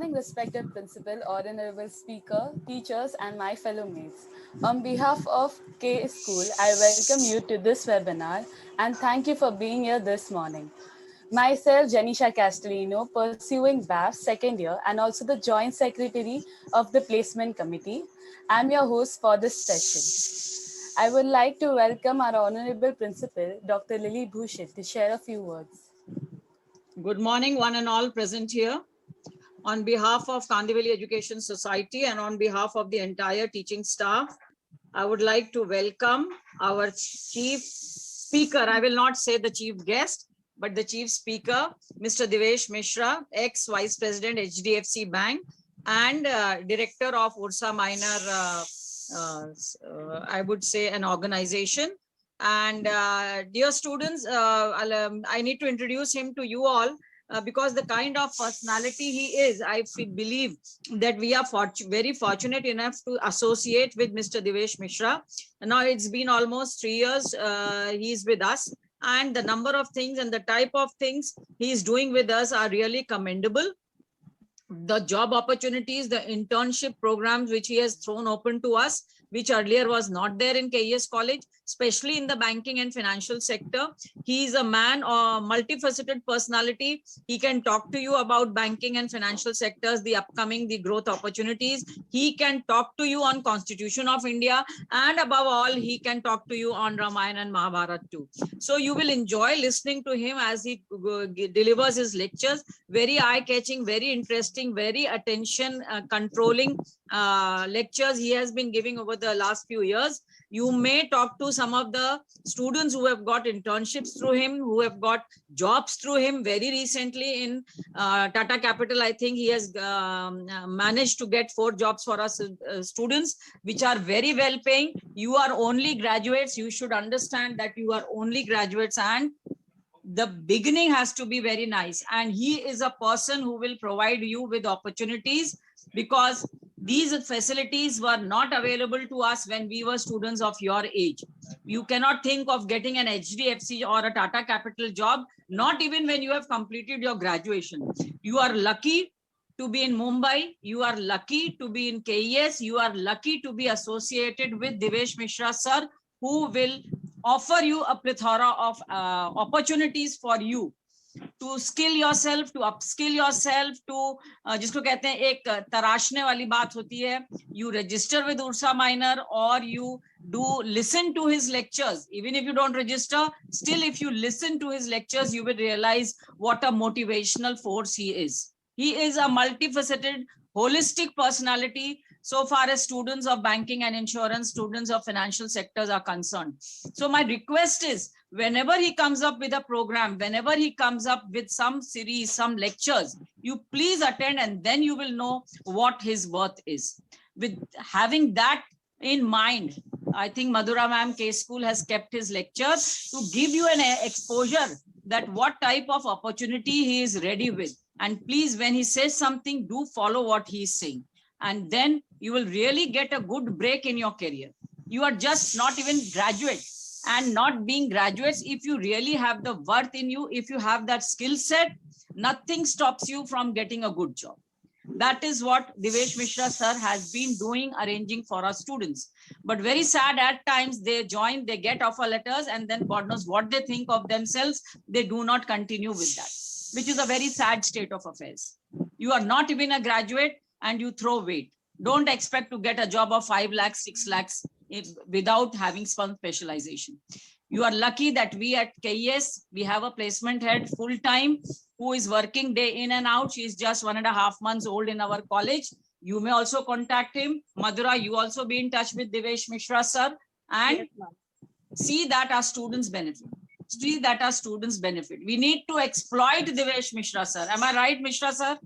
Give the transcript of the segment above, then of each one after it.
morning, respected principal, honorable speaker, teachers, and my fellow mates. On behalf of K School, I welcome you to this webinar and thank you for being here this morning. Myself, Janisha Castellino, pursuing BAF second year and also the Joint Secretary of the Placement Committee. I'm your host for this session. I would like to welcome our Honorable Principal, Dr. Lily Bhushit, to share a few words. Good morning, one and all present here. On behalf of Kandivali Education Society and on behalf of the entire teaching staff, I would like to welcome our chief speaker. I will not say the chief guest, but the chief speaker, Mr. Devesh Mishra, ex-Vice President, HDFC Bank, and Director of Ursa Minor, I would say an organization. And dear students, I need to introduce him to you all because the kind of personality he is, I believe that we are very fortunate enough to associate with Mr. Devesh Mishra. Now it's been almost 3 years he's with us, and the number of things and the type of things he's doing with us are really commendable. The job opportunities, the internship programs which he has thrown open to us, which earlier was not there in KES College, especially in the banking and financial sector. He is a man or multifaceted personality. He can talk to you about banking and financial sectors, the growth opportunities. He can talk to you on Constitution of India, and above all, he can talk to you on Ramayana and Mahabharata too. So you will enjoy listening to him as he delivers his lectures. Very eye-catching, very interesting, very attention controlling lectures he has been giving over the last few years. You may talk to some of the students who have got internships through him, who have got jobs through him. Very recently in Tata Capital, I think he has managed to get 4 jobs for us students, which are very well paying. You are only graduates. You should understand that you are only graduates, and the beginning has to be very nice. And he is a person who will provide you with opportunities, because these facilities were not available to us when we were students of your age. You cannot think of getting an HDFC or a Tata Capital job, not even when you have completed your graduation. You are lucky to be in Mumbai. You are lucky to be in KES. You are lucky to be associated with Devesh Mishra sir, who will offer you a plethora of opportunities for you to skill yourself, to upskill yourself, to जिसको कहते हैं एक तराशने वाली बात होती है. You register with Ursa Minor, or you do listen to his lectures. Even if you don't register, still if you listen to his lectures, you will realize what a motivational force he is. He is a multifaceted, holistic personality so far as students of banking and insurance, students of financial sectors are concerned. So my request is, whenever he comes up with a program, whenever he comes up with some series, some lectures, you please attend, and then you will know what his worth is. With having that in mind, I think Madhura ma'am, K School, has kept his lectures to give you an exposure that what type of opportunity he is ready with. And please, when he says something, do follow what he is saying. And then you will really get a good break in your career. You are just not even graduate, and not being graduates, if you really have the worth in you, if you have that skill set, nothing stops you from getting a good job. That is what Devesh Mishra sir has been doing, arranging for our students. But very sad, at times they join, they get offer letters, and then God knows what they think of themselves. They do not continue with that, which is a very sad state of affairs. You are not even a graduate and you throw weight. Don't expect to get a job of 5 lakhs, 6 lakhs without having some specialization. You are lucky that we at KES, we have a placement head full-time who is working day in and out. She is just 1.5 months old in our college. You may also contact him. Madhura, you also be in touch with Devesh Mishra sir, and see that our students benefit. See that our students benefit. We need to exploit Devesh Mishra sir. Am I right, Mishra sir?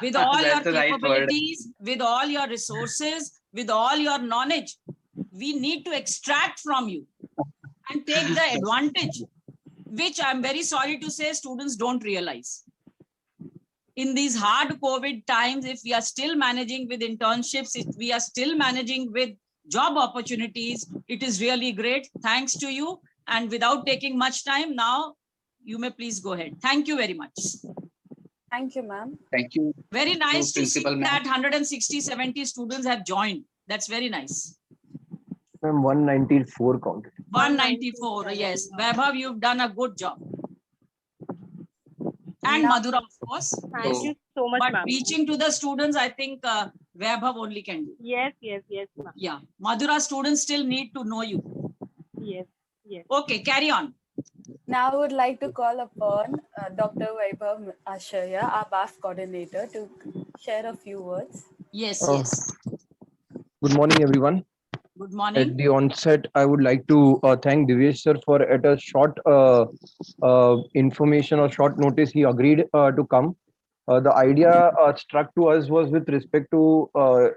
With all your capabilities, with all your resources, with all your knowledge, we need to extract from you and take the advantage, which I'm very sorry to say students don't realize. In these hard COVID times, if we are still managing with internships, if we are still managing with job opportunities, it is really great. Thanks to you. And without taking much time, now you may please go ahead. Thank you very much. Thank you, ma'am. Thank you. Very nice to see Principal ma'am. that 160, 70 students have joined. That's very nice. Ma'am, 194 counted. 194, yes. Vaibhav, you've done a good job. And Now- Madhura, of course. Thank you so much, But ma'am. reaching to the students, I think Vaibhav only can do. Yes, ma'am. Yeah. Madhura students still need to know you. Yes. Okay, carry on. Now I would like to call upon Dr. Vaibhav Asharya, our BAF coordinator, to share a few words. Yes, Oh. yes. Good morning, everyone. Good At morning. the onset, I would like to thank Divyesh sir for at a short information or short notice, he agreed to come. The idea struck to us was with respect to,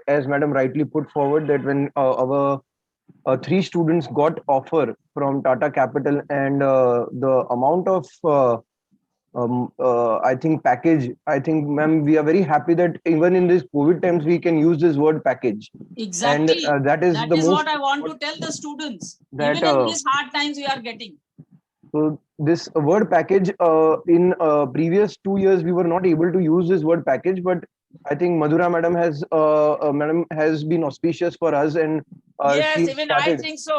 as Madam rightly put forward, that when our three students got offer from Tata Capital and the amount of I think package, I think, ma'am, we are very happy that even in this COVID times, we can use this word package. Exactly. And that is That the is most what I want to tell the students. that, Even in these hard times we are getting. so this word package in previous 2 years we were not able to use this word package, but I think Madhura madam has been auspicious for us, and Yes, she even I started. think so.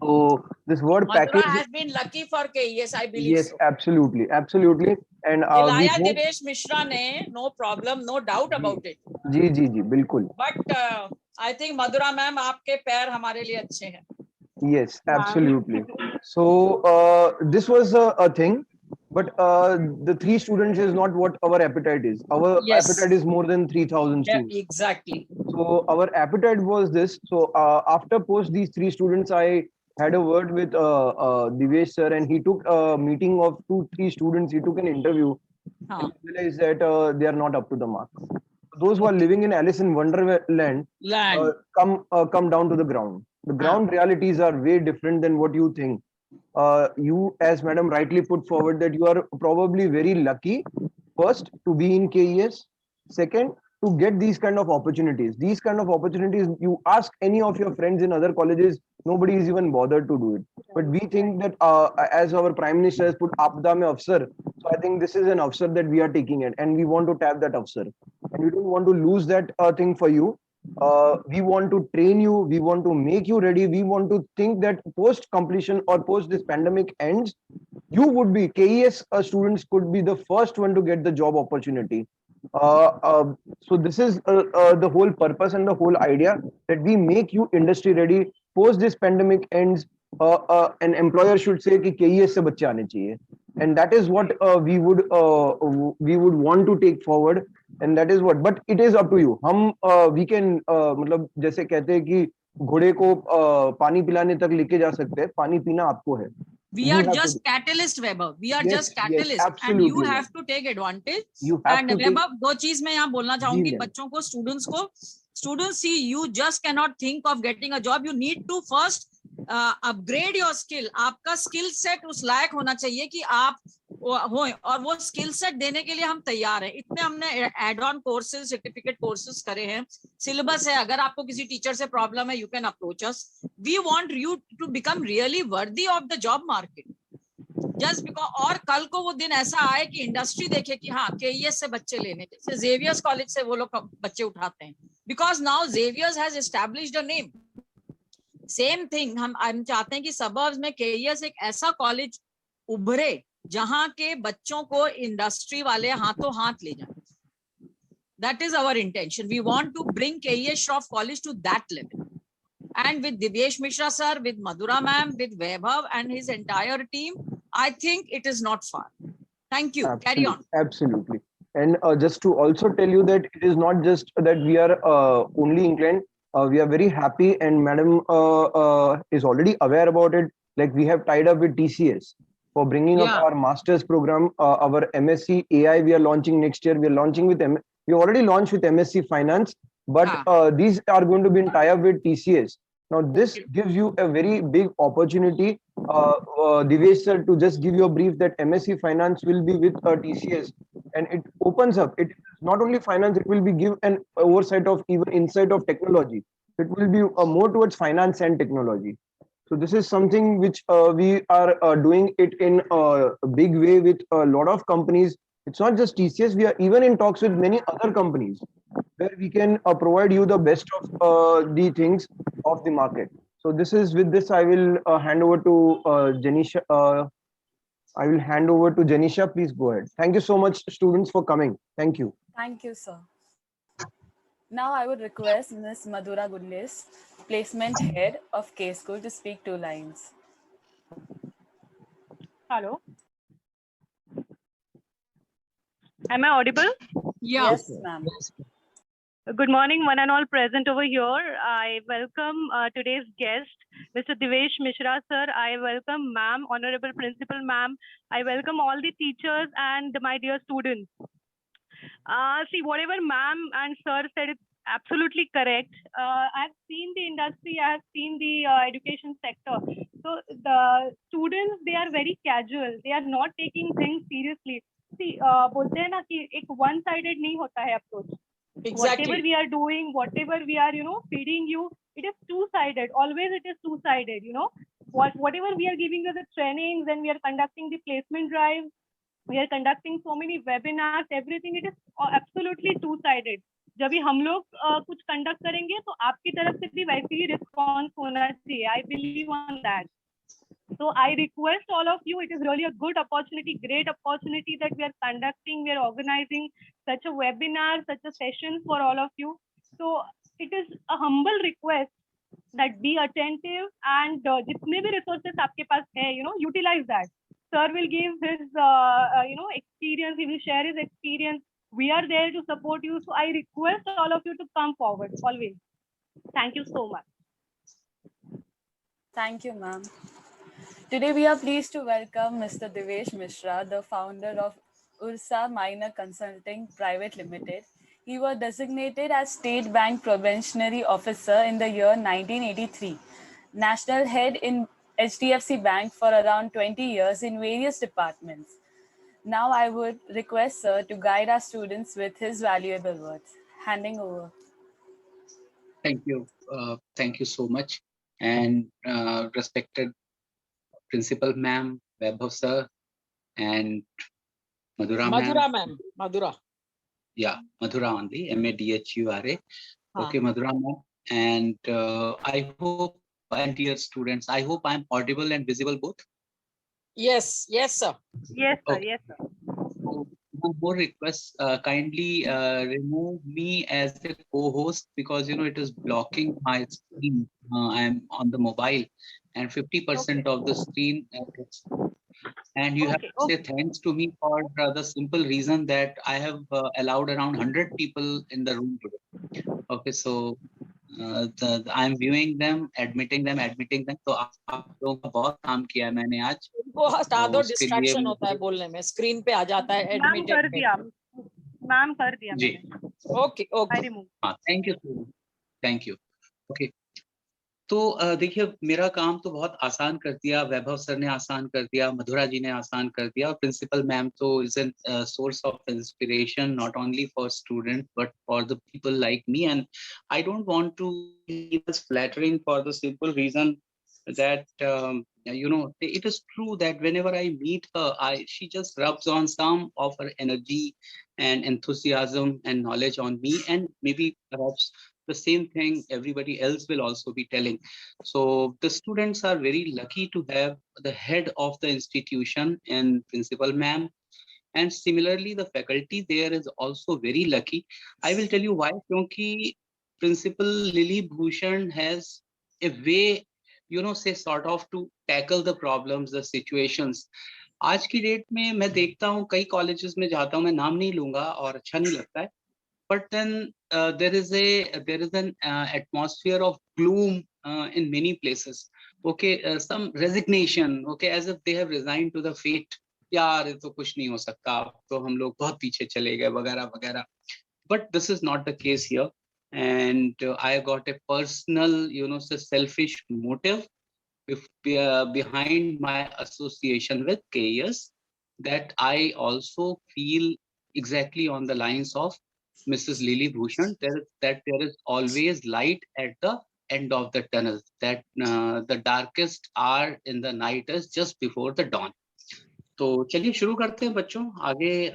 So this word Madhura package, has been lucky for KES, I believe yes, so. absolutely, and we Dilaya hope, Divesh Mishra ne, no problem, no doubt about it. जी जी जी बिल्कुल, But I think Madhura ma'am, आपके पैर हमारे लिए अच्छे हैं. yes, absolutely. So this was a thing, but the three students is not what our appetite is. Our Yes. appetite is more than 3,000 Yeah, students. exactly. So our appetite was this. So after post these three students, I had a word with Divesh sir, and he took a meeting of 2-3 students. He took an interview Huh. and realized that they are not up to the mark. Those who are living in Alice in Wonderland Land. come down to the ground. The ground realities are way different than what you think. You, as Madam rightly put forward, that you are probably very lucky, first, to be in KES, second, to get these kind of opportunities. These kind of opportunities, you ask any of your friends in other colleges, nobody is even bothered to do it. But we think that as our Prime Minister has put Apda mein Afsar, so I think this is an Afsar that we are taking it, and we want to tap that Afsar. And we don't want to lose that thing for you. We want to train you, we want to make you ready, we want to think that post completion or post this pandemic ends, you would be, KES students could be the first one to get the job opportunity. So this is the whole purpose and the whole idea, that we make you industry ready. Post this pandemic ends, an employer should say कि KES से बच्चे आने चाहिए, and that is what we would want to take forward, and that is what. But it is up to you. हम we can मतलब जैसे कहते हैं कि घोड़े को पानी पिलाने तक लेके जा सकते हैं, पानी पीना आपको है. We You are have to just do- catalyst, Vaibhav. We are Yes, just yes, catalyst, and you absolutely, have to take advantage. You have And to take, Vaibhav, दो चीज मैं यहाँ बोलना चाहूंगी ma'am. बच्चों को, students see, you just cannot think of getting a job. You need to first upgrade your skill. आपका skill set उस लायक होना चाहिए कि आप हो, और वो skill set देने के लिए हम तैयार हैं. इतने हमने add on courses, certificate courses करे हैं. Syllabus है, अगर आपको किसी teacher से problem है, you can approach us. We want you to become really worthy of the job market. Just because, और कल को वो दिन ऐसा आए कि इंडस्ट्री देखे कि हाँ KES से बच्चे लेने, जैसे जेवियर्स कॉलेज से वो लोग बच्चे उठाते हैं, because now Xavier's has established a name. Same thing हम चाहते हैं कि suburbs में KES एक ऐसा कॉलेज उभरे जहां के बच्चों को इंडस्ट्री वाले हाथों हाथ ले जाएं. That is our intention. We want to bring KES Shroff College to that level. And with Divyesh Mishra sir, with Madhura ma'am, with Vaibhav and his entire team, I think it is not far. Thank you. Carry on. Absolutely. And just to also tell you that it is not just that we are only inclined. We are very happy, and Madam is already aware about it. Like, we have tied up with TCS for bringing up our master's program, our MSc AI. We are launching next year. We are launching with we already launched with MSc Finance, but these are going to be in tie-up with TCS. Now, this gives you a very big opportunity, Divesh sir, to just give you a brief that MSc Finance will be with TCS, and it opens up. It not only finance, it will be give an oversight of even insight of technology. It will be more towards finance and technology. So this is something which we are doing it in a big way with a lot of companies. It's not just TCS. We are even in talks with many other companies where we can provide you the best of the things of the market. So this is with this I will hand over to Janisha. I will hand over to Janisha. Please go ahead. Thank you so much, students, for coming. Thank you. Thank you, sir. Now I would request Ms. Madhura Gullis, placement head of K School, to speak 2 lines. Hello. Am I audible? Yeah. Yes, ma'am. Good morning, one and all present over here. I welcome today's guest, Mr. Devesh Mishra, sir. I welcome ma'am, honorable principal ma'am. I welcome all the teachers and my dear students. See, whatever ma'am and sir said is absolutely correct. I've seen the industry, I have seen the education sector. So the students, they are very casual. They are not taking things seriously. See, बोलते हैं ना कि एक one-sided नहीं होता है approach. Exactly. Whatever we are doing, whatever we are, feeding you, it is two-sided. Always it is two-sided, Whatever we are giving you the trainings and we are conducting the placement drives, we are conducting so many webinars, everything, it is absolutely two-sided. जब भी हम लोग कुछ conduct करेंगे तो आपकी तरफ से भी वैसे ही रिस्पॉन्स होना चाहिए. I believe on that. So I request all of you, it is really a good opportunity, great opportunity that we are conducting, we are organizing such a webinar, such a session for all of you. So it is a humble request that be attentive and jitne bhi resources aapke paas hai, utilize that. Sir will give his, experience, he will share his experience. We are there to support you. So I request all of you to come forward always. Thank you so much. Thank you, ma'am. Today we are pleased to welcome Mr. Devesh Mishra, the founder of Ursa Minor Consulting Private Limited. He was designated as State Bank Probationary Officer in the year 1983, National Head in HDFC Bank for around 20 years in various departments. Now I would request Sir to guide our students with his valuable words. Handing over. Thank you. Thank you so much. And respected Principal Ma'am, Vaibhav Sir, and Madhura Ma'am. Madhura ma'am. Madhura. Yeah, Madhura only, Madhura. Huh. Okay, Madhura Ma'am. And I hope, and dear students, I hope I'm audible and visible both. Yes, yes, sir. Yes, sir. Okay. Yes, sir. So, one more request, kindly remove me as a co-host because it is blocking my screen. I'm on the mobile and 50% of the screen and you have to say thanks to me for the simple reason that I have allowed around 100 people in the room today. Okay, so I'm viewing them, admitting them. तो आप लोगों का बहुत काम किया है मैंने आज. उनको हटा दो, उसके लिए डिस्ट्रैक्शन होता है बोलने में, स्क्रीन पे आ जाता है एडमिट मैम कर दिया जी. Okay okay. हाँ, थैंक यू. ओके. तो देखिए मेरा काम तो बहुत आसान कर दिया, वैभव सर ने आसान कर दिया, मधुरा जी ने आसान कर दिया, और प्रिंसिपल मैम तो is an source of inspiration not only for student but for the people like me. And I don't want to be flattering for the simple reason that it is true that whenever I meet her, she just rubs on some of her energy and enthusiasm and knowledge on me, and maybe perhaps the same thing everybody else will also be telling. So the students are very lucky to have the head of the institution and principal ma'am, and similarly the faculty there is also very lucky. I will tell you why. Because Principal Lily Bhushan has a way say sort of to tackle the problems, the situations. आज की date में मैं देखता हूँ कई colleges में जाता हूँ, मैं नाम नहीं लूंगा और अच्छा नहीं लगता है, but then there is an atmosphere of gloom in many places. Okay, some resignation, okay, as if they have resigned to the fate. यार ये तो कुछ नहीं हो सकता, तो हम लोग बहुत पीछे चले गए वगैरह वगैरह. But this is not the case here. And I got a personal, selfish motive behind my association with KES, that I also feel exactly on the lines of Mrs. Lily Bhushan, that there is always light at the end of the tunnel, that the darkest hour in the night is just before the dawn. तो चलिए शुरू करते हैं बच्चों, आगे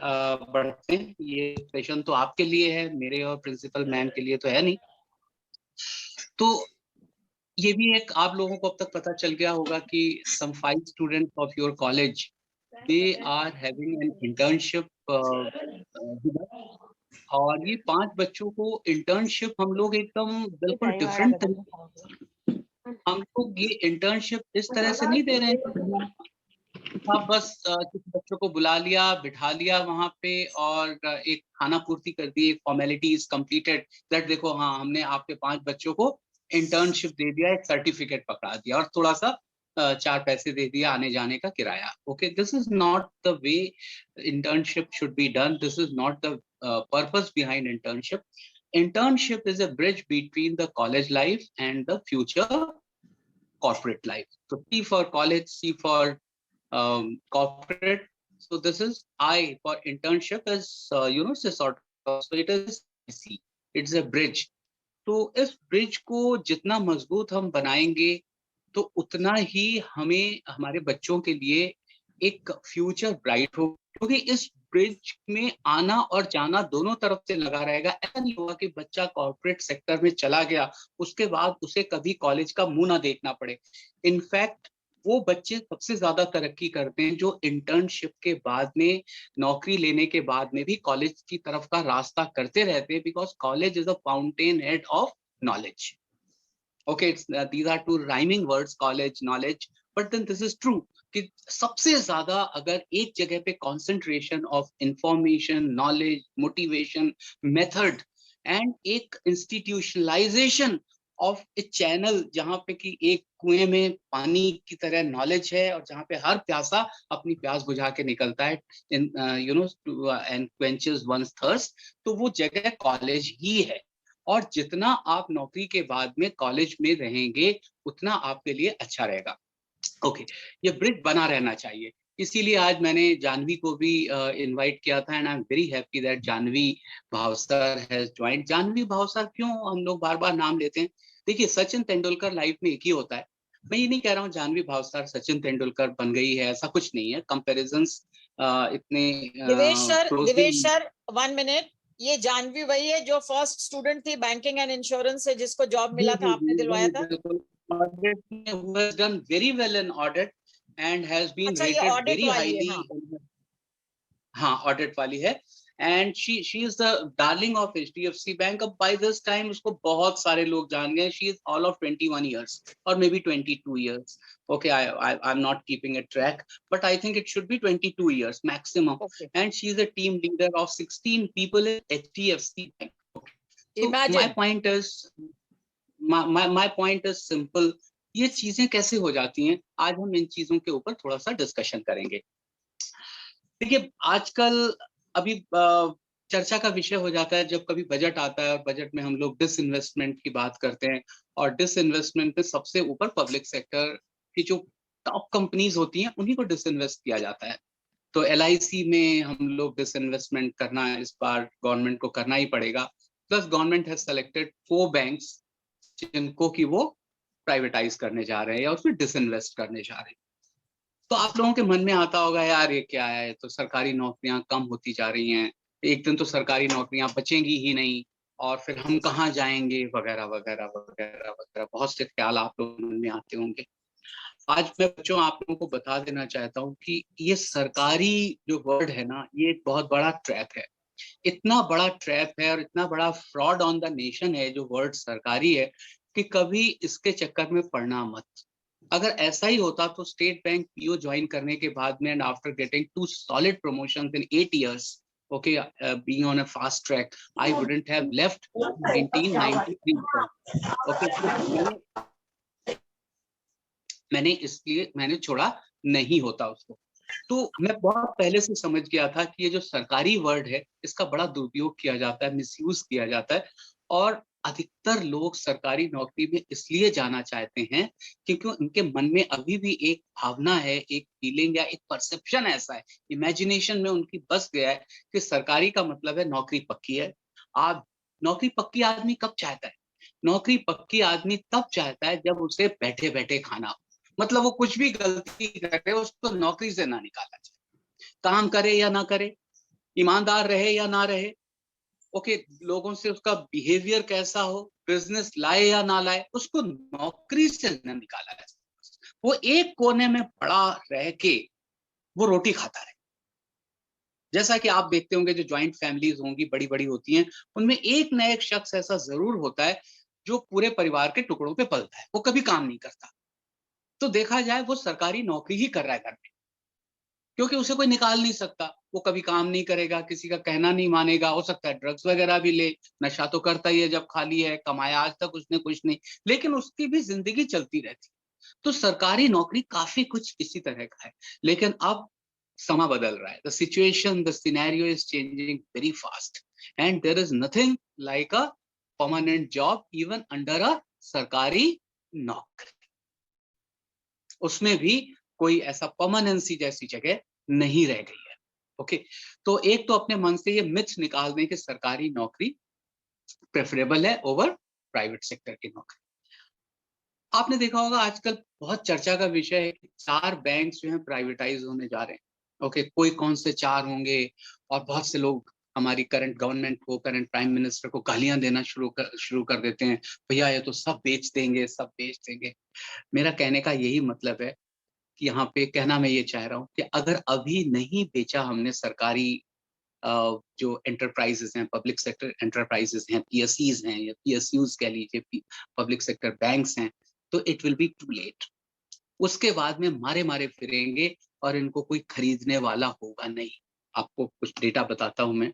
बढ़ते हैं। ये सेशन तो आपके लिए है, मेरे और प्रिंसिपल मैम के लिए तो है नहीं। तो ये भी एक आप लोगों को अब तक पता चल गया होगा कि some 5 students of your college, they are having an internship with us। और ये 5 बच्चों को इंटर्नशिप हम लोग एकदम बिल्कुल डिफरेंट तरीके, हम लोग ये इंटर्नशिप इस तरह से नहीं दे रहे हैं आप बस किसी बच्चों को बुला लिया, बिठा लिया वहां पे और एक खाना पूर्ति कर दी, एक फॉर्मेलिटी इज कंप्लीटेड, दैट देखो हाँ हमने आपके 5 बच्चों को इंटर्नशिप दे दिया, एक सर्टिफिकेट पकड़ा दिया और थोड़ा सा 4 पैसे दे दिया आने जाने का किराया। Okay, this is not the way internship should be done, this is not the purpose behind internship. Internship is a bridge between the college life and the future corporate life. So C for college, C for corporate. So this is I for internship is it's a sort of, so it is C. It's a bridge. तो इस bridge को जितना मजबूत हम बनाएंगे तो उतना ही हमें हमारे बच्चों के लिए एक फ्यूचर ब्राइट हो, क्योंकि इस ब्रिज में आना और जाना दोनों तरफ से लगा रहेगा। ऐसा नहीं होगा कि बच्चा कॉर्पोरेट सेक्टर में चला गया उसके बाद उसे कभी कॉलेज का मुंह ना देखना पड़े। इनफैक्ट वो बच्चे सबसे ज्यादा तरक्की करते हैं जो इंटर्नशिप के बाद में, नौकरी लेने के बाद में भी कॉलेज की तरफ का रास्ता करते रहते हैं, because college is a fountain head of knowledge. Okay, these are two rhyming words, college, knowledge, but then this is true कि सबसे ज्यादा अगर एक जगह पे concentration of information, knowledge, motivation, method and एक institutionalization of a channel जहाँ पे कि एक कुएं में पानी की तरह knowledge है और जहाँ पे हर प्यासा अपनी प्यास बुझा के निकलता है and quenches one's thirst, तो वो जगह कॉलेज ही है। और जितना आप नौकरी के बाद में कॉलेज में रहेंगे उतना आपके लिए अच्छा रहेगा। ओके, ये ब्रिज बना रहना चाहिए, इसीलिए आज मैंने जानवी को भी इनवाइट किया था and I am very happy that Janvi Bhavsar has joined. Janvi Bhavsar क्यों हम लोग बार बार नाम लेते हैं? देखिए, सचिन तेंदुलकर लाइफ में एक ही होता है। मैं ये नहीं कह रहा हूँ जानवी भावसर सचिन तेंदुलकर बन गई है, ऐसा कुछ नहीं है। कंपेरिजन्स इतने दिवेश सर 1 मिनट, ये जानवी वही है जो फर्स्ट स्टूडेंट थी बैंकिंग एंड इंश्योरेंस से जिसको जॉब मिला था, आपने दिलवाया था? Audit who has done very well in audit and has been अच्छा, ये rated ऑडिट very वाली है? highly। हाँ, ऑडिट वाली है and she is the darling of HDFC Bank। अब by this time उसको बहुत सारे लोग जान गए। She is all of 21 years or maybe 22 years. Okay, I'm not keeping a track, but I think it should be 22 years maximum. Okay. And she is a team leader of 16 people in HDFC Bank. Okay. So Imagine. my point is simple, ये चीजें कैसे हो जाती हैं, आज हम इन चीजों के ऊपर थोड़ा सा डिस्कशन करेंगे। देखिए, आजकल अभी चर्चा का विषय हो जाता है जब कभी बजट आता है और बजट में हम लोग डिसइन्वेस्टमेंट की बात करते हैं, और डिसइन्वेस्टमेंट में सबसे ऊपर पब्लिक सेक्टर की जो टॉप कंपनीज होती हैं उन्हीं को डिसइन्वेस्ट किया जाता है। तो LIC में हम लोग डिसइन्वेस्टमेंट करना इस बार गवर्नमेंट को करना ही पड़ेगा। Plus government has selected 4 banks जिनको कि वो प्राइवेटाइज करने जा रहे हैं या उसमें डिसइन्वेस्ट करने जा रहे हैं। तो आप लोगों के मन में आता होगा, यार ये क्या है, तो सरकारी नौकरियां कम होती जा रही हैं, एक दिन तो सरकारी नौकरियां बचेंगी ही नहीं और फिर हम कहाँ जाएंगे, वगैरह वगैरह वगैरह वगैरह, बहुत से ख्याल आप लोगों के मन में आते होंगे। आज मैं बच्चों आप लोगों को बता देना चाहता हूँ कि ये सरकारी जो वर्ड है ना, ये एक बहुत बड़ा ट्रैप है। इतना बड़ा ट्रैप है और इतना बड़ा फ्रॉड ऑन द नेशन है जो वर्ड सरकारी है, कि कभी इसके चक्कर में पड़ना मत। अगर ऐसा ही होता तो स्टेट बैंक PO ज्वाइन करने के बाद में and after getting 2 solid promotions in 8 years, okay, being on a fast track, I wouldn't have left 1993. Okay, मैंने छोड़ा नहीं होता उसको। तो मैं बहुत पहले से समझ गया था कि ये जो सरकारी वर्ड है इसका बड़ा दुरुपयोग किया जाता है, मिसयूज किया जाता है, और अधिकतर लोग सरकारी नौकरी में इसलिए जाना चाहते हैं क्योंकि उनके मन में अभी भी एक भावना है, एक फीलिंग या एक परसेप्शन ऐसा है, इमेजिनेशन में उनकी बस गया है कि सरकारी का मतलब है नौकरी पक्की है। आप नौकरी पक्की आदमी कब चाहता है? नौकरी पक्की आदमी तब चाहता है जब उसे बैठे बैठे खाना हो, मतलब वो कुछ भी गलती करे उसको नौकरी से ना निकाला जाए। काम करे या ना करे, ईमानदार रहे या ना रहे, ओके, लोगों से उसका बिहेवियर कैसा हो, बिजनेस लाए या ना लाए, उसको नौकरी से न निकाला जाए। वो एक कोने में पड़ा रह के वो रोटी खाता रहे। जैसा कि आप देखते होंगे जो ज्वाइंट फैमिलीज होंगी, बड़ी बड़ी होती हैं, उनमें एक न एक शख्स ऐसा जरूर होता है जो पूरे परिवार के टुकड़ों पे पलता है, वो कभी काम नहीं करता। तो देखा जाए वो सरकारी नौकरी ही कर रहा है घर में, क्योंकि उसे कोई निकाल नहीं सकता। वो कभी काम नहीं करेगा, किसी का कहना नहीं मानेगा, हो सकता है ड्रग्स वगैरह भी ले, नशा तो करता ही है जब खाली है, कमाया आज तक उसने कुछ नहीं, लेकिन उसकी भी जिंदगी चलती रहती। तो सरकारी नौकरी काफी कुछ इसी तरह का है। लेकिन अब समा बदल रहा है, the situation, the scenario is changing very fast and there is nothing like a permanent job even under a सरकारी नौकरी। उसमें भी कोई ऐसा परमानेंसी जैसी जगह नहीं रह गई है। ओके, तो एक तो अपने मन से ये मिथ निकाल दें कि सरकारी नौकरी प्रेफरेबल है ओवर प्राइवेट सेक्टर की नौकरी। आपने देखा होगा आजकल बहुत चर्चा का विषय है कि 4 बैंक जो हैं प्राइवेटाइज होने जा रहे हैं। ओके, कोई कौन से 4 होंगे, और बहुत से लोग हमारी करंट गवर्नमेंट को, करंट प्राइम मिनिस्टर को गालियां देना शुरू कर देते हैं, भैया ये तो सब बेच देंगे, सब बेच देंगे। मेरा कहने का यही मतलब है कि यहाँ पे कहना मैं ये चाह रहा हूँ कि अगर अभी नहीं बेचा हमने सरकारी जो एंटरप्राइजेस हैं, पब्लिक सेक्टर एंटरप्राइजेस हैं, पीएसईज हैं या पीएसयूज कह लीजिए, पब्लिक सेक्टर बैंक्स हैं, तो it will be too late. उसके बाद में मारे मारे फिरेंगे और इनको कोई खरीदने वाला होगा नहीं। आपको कुछ डेटा बताता हूं मैं।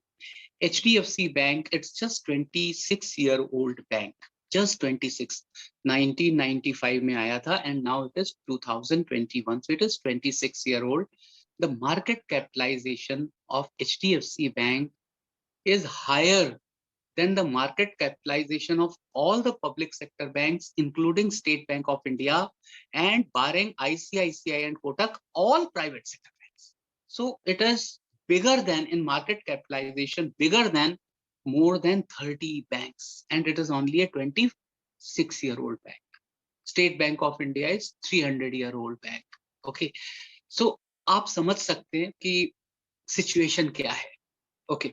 HDFC bank, it's just 26-year-old bank, just 26, 1995 में आया था and now it is 2021, so it is 26-year-old. The market capitalization of HDFC Bank is higher than the market capitalization of all the public sector banks, including State Bank of India and barring ICICI and Kotak, all private sector banks. So it is bigger than, in market capitalization, bigger than more than 30 banks, and it is only a 26-year-old bank. State Bank of India is 300-year-old bank. Okay, so आप समझ सकते हैं कि situation क्या है। Okay,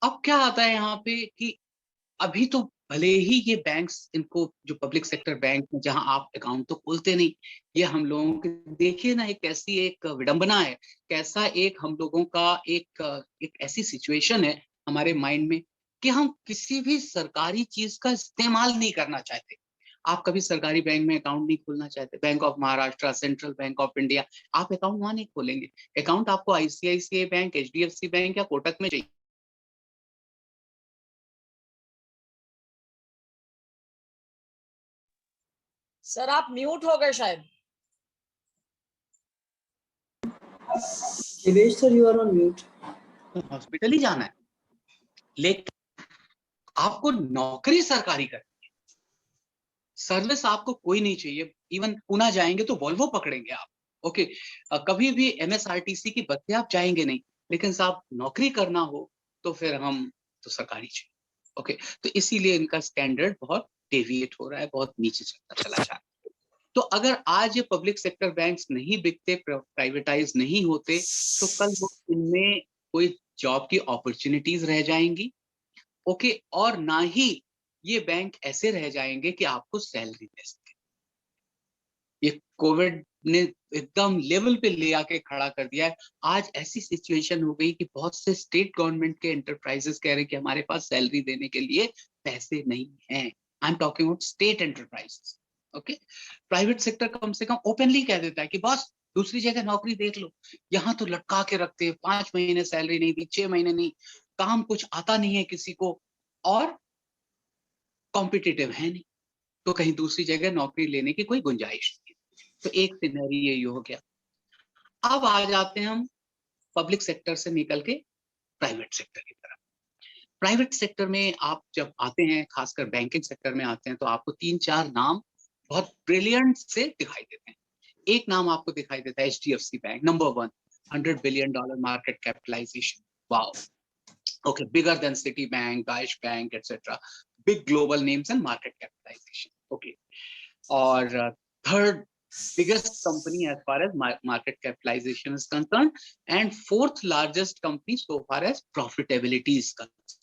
अब क्या आता है यहाँ पे कि अभी तो भले ही ये बैंक्स, इनको जो पब्लिक सेक्टर बैंक में जहां आप अकाउंट तो खोलते नहीं, ये हम लोगों के, देखिए ना, एक कैसी एक विडंबना है, कैसा एक हम लोगों का एक ऐसी सिचुएशन है हमारे माइंड में कि हम किसी भी सरकारी चीज का इस्तेमाल नहीं करना चाहते। आप कभी सरकारी बैंक में अकाउंट नहीं खोलना चाहते, bank of Maharashtra, central bank of India, आप अकाउंट वहां नहीं खोलेंगे। अकाउंट आपको ICICI बैंक, HDFC बैंक या कोटक में चाहिए। सर आप म्यूट हो गए शायद। Devesh sir, you are on mute. Hospital ही जाना है, लेकिन आपको नौकरी सरकारी करनी है, सर्विस आपको कोई नहीं चाहिए। इवन पूना जाएंगे तो वॉल्वो पकड़ेंगे आप। ओके, कभी भी MSRTC की बस से आप जाएंगे नहीं, लेकिन साहब नौकरी करना हो तो फिर हम तो सरकारी चाहिए। ओके, तो इसीलिए इनका स्टैंडर्ड बहुत डेविएट हो रहा है, बहुत नीचे चला जा रहा है। तो अगर आज ये पब्लिक सेक्टर बैंक्स नहीं बिकते, प्राइवेटाइज नहीं होते, तो कल वो इनमें कोई जॉब की अपॉर्चुनिटीज रह जाएंगी। ओके, और ना ही ये बैंक ऐसे रह जाएंगे कि आपको सैलरी दे सके। ये कोविड ने एकदम लेवल पे ले आके खड़ा कर दिया है। आज ऐसी सिचुएशन हो गई कि बहुत से स्टेट गवर्नमेंट के एंटरप्राइजेस कह रहे हैं कि हमारे पास सैलरी देने के लिए पैसे नहीं हैं। I am talking about state enterprises. Okay, private sector कम से कम ओपनली कह देता है कि बॉस दूसरी जगह नौकरी देख लो, यहाँ तो लटका के रखते हैं, 5 महीने सैलरी नहीं दी, 6 महीने नहीं, काम कुछ आता नहीं है किसी को, और कॉम्पिटिटिव है नहीं, तो कहीं दूसरी जगह नौकरी लेने की कोई गुंजाइश नहीं है। तो एक सिनेरियो ये हो गया। अब आ जाते हैं हम पब्लिक सेक्टर से निकल के प्राइवेट सेक्टर की तरफ। प्राइवेट सेक्टर में आप जब आते हैं, खासकर बैंकिंग सेक्टर में आते हैं, तो आपको 3-4 नाम बहुत ब्रिलियंट से दिखाई देते हैं। एक नाम आपको दिखाई देता है HDFC bank, number 1, $100 billion market capitalization. Wow, okay, bigger than Citibank, Deutsche Bank, etc. Big global names and market capitalization. Okay. और third biggest company as far as market capitalization is concerned, and 4th largest company so far as profitability is concerned.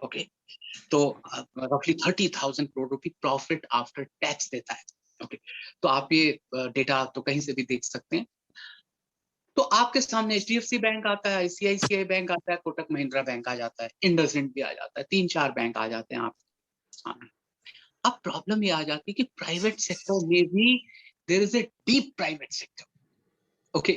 Okay, तो roughly 30,000 crore रुपए profit after tax देता है. Okay, तो आप ये data तो कहीं से भी देख सकते हैं. तो आपके सामने HDFC बैंक आता है, ICICI बैंक आता है, कोटक महिंद्रा बैंक आ जाता है, इंडसइंड भी आ जाता है, 3-4 बैंक आ जाते हैं आपके सामने. अब प्रॉब्लम ये आ जाती है कि प्राइवेट सेक्टर में भी there is a deep private sector. Okay,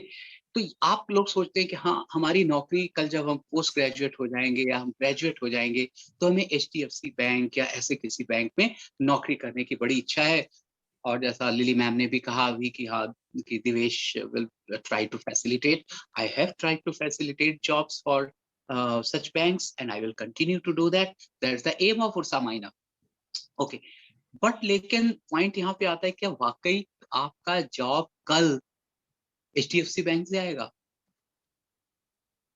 तो आप लोग सोचते हैं कि हाँ, हमारी नौकरी कल जब हम पोस्ट ग्रेजुएट हो जाएंगे या हम ग्रेजुएट हो जाएंगे तो हमें HDFC बैंक या ऐसे किसी बैंक में नौकरी करने की बड़ी इच्छा है. और जैसा लिली मैम ने भी कहा अभी कि हाँ, कि Divesh will try to facilitate. I have tried to facilitate jobs for such banks and I will continue to do that. That's the aim of Ursa Minor. Okay, but लेकिन पॉइंट यहाँ पे आता है, क्या वाकई आपका जॉब कल HDFC बैंक से आएगा?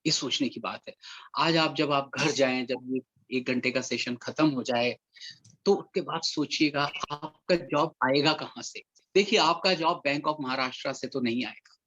ये सोचने की बात है. आज आप जब आप घर जाएं, जब ये 1 घंटे का सेशन खत्म हो जाए, तो उसके बाद सोचिएगा आपका जॉब आएगा कहाँ से. देखिए, आपका जॉब बैंक ऑफ महाराष्ट्र से तो नहीं आएगा.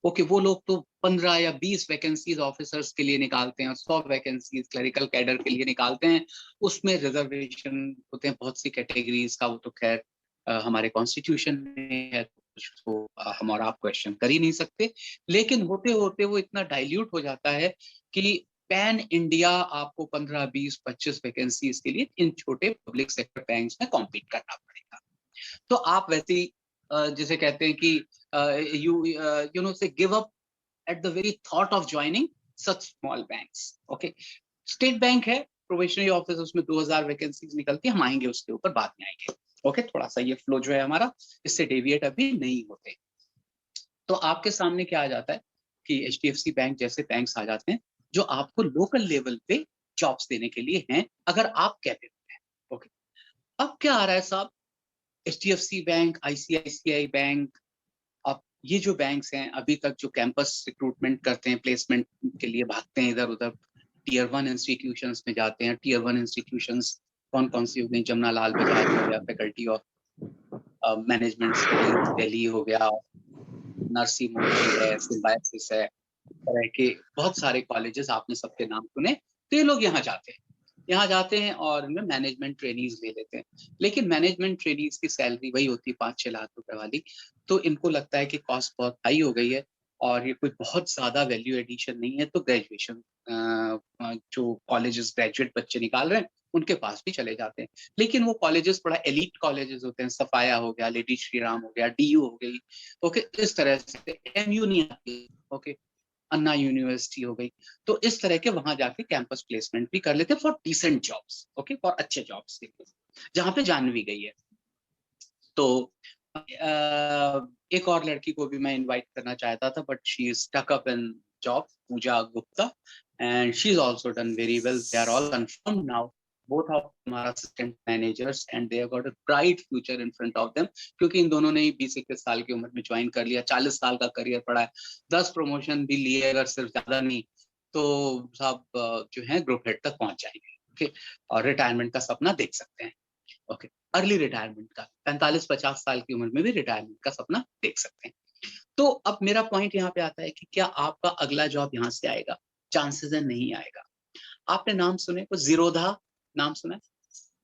ओके, वो लोग तो 15 या 20 वैकेंसीज ऑफिसर्स के लिए निकालते हैं, 100 वैकेंसीज क्लरिकल कैडर के लिए निकालते हैं. उसमें रिजर्वेशन होते हैं बहुत सी कैटेगरीज का. वो तो खैर हमारे कॉन्स्टिट्यूशन में है, तो हम और आप क्वेश्चन कर ही नहीं सकते. लेकिन होते होते वो इतना डाइल्यूट हो जाता है कि पैन इंडिया आपको 15, 20, 25 वैकेंसीज के लिए इन छोटे पब्लिक सेक्टर बैंक्स में कॉम्पीट करना पड़ेगा. तो आप वैसे ही जिसे कहते हैं कि you know say give up at the very thought of joining such small banks. Okay, state bank है, प्रोबेशनरी ऑफिस, उसमें 2000 वैकेंसीज निकलती है. हम आएंगे उसके ऊपर, बाद में आएंगे. ओके, थोड़ा सा ये फ्लो जो है हमारा, इससे डेविएट अभी नहीं होते. तो आपके सामने क्या आ जाता है कि HDFC बैंक जैसे बैंक्स आ जाते हैं जो आपको लोकल लेवल पे जॉब्स देने के लिए हैं, अगर आप कैपेबल हैं. ओके, अब क्या आ रहा है साहब, HDFC बैंक, ICICI बैंक, अब ये जो बैंक्स हैं अभी तक जो कैंपस रिक्रूटमेंट करते हैं, प्लेसमेंट के लिए भागते हैं इधर उधर, Tier 1 इंस्टीट्यूशंस में जाते हैं. Tier 1 इंस्टीट्यूशंस कौन कौन सी हो गई? जमुना लाल बजाज हो गया, faculty of management studies Delhi हो गया, नरसी मोदी है, सिम्बायोसिस है, तरह के बहुत सारे कॉलेजेस आपने सबके नाम सुने. तो ये लोग यहाँ जाते हैं और इनमें मैनेजमेंट ट्रेनीज ले लेते हैं. लेकिन मैनेजमेंट ट्रेनीज की सैलरी वही होती है 5-6 लाख रुपए वाली. तो इनको लगता है कि कॉस्ट बहुत हाई हो गई है और ये कोई बहुत ज्यादा वैल्यू एडिशन नहीं है, तो ग्रेजुएशन जो कॉलेजेस ग्रेजुएट बच्चे निकाल रहे हैं उनके पास भी चले जाते हैं. लेकिन वो कॉलेजेस बड़ा एलिट कॉलेजेस होते हैं. सफाया हो गया, लेडी श्री राम हो गया, DU हो गई. ओके, इस तरह से MU नहीं आती. ओके, अन्ना यूनिवर्सिटी हो गई. तो इस तरह के वहां जाके कैंपस प्लेसमेंट भी कर लेते for decent jobs. Okay, for अच्छे जॉब्स जहां पे जानवी गई है. तो एक और लड़की को भी मैं इनवाइट करना चाहता था, but she is stuck up in job, Pooja Gupta, and she is also done very well. They are all confirmed now, both of them are assistant managers and they have got a bright future in front of them. क्योंकि इन दोनों ने ही 20-21 साल की उम्र में join कर लिया, 40 साल का करियर पड़ा है, 10 प्रमोशन भी लिए अगर सिर्फ, ज्यादा नहीं, तो सब जो है ग्रुप हेड तक पहुंच जाएंगे. ओके, और रिटायरमेंट का सपना देख सकते हैं. ओके, अर्ली रिटायरमेंट का 45-50 साल की उम्र में भी रिटायरमेंट का सपना देख सकते हैं. तो अब मेरा पॉइंट यहाँ पे आता है कि क्या आपका अगला जॉब यहाँ से आएगा? चांसेस है नहीं आएगा. आपने नाम सुने को, जीरोधा नाम सुना है?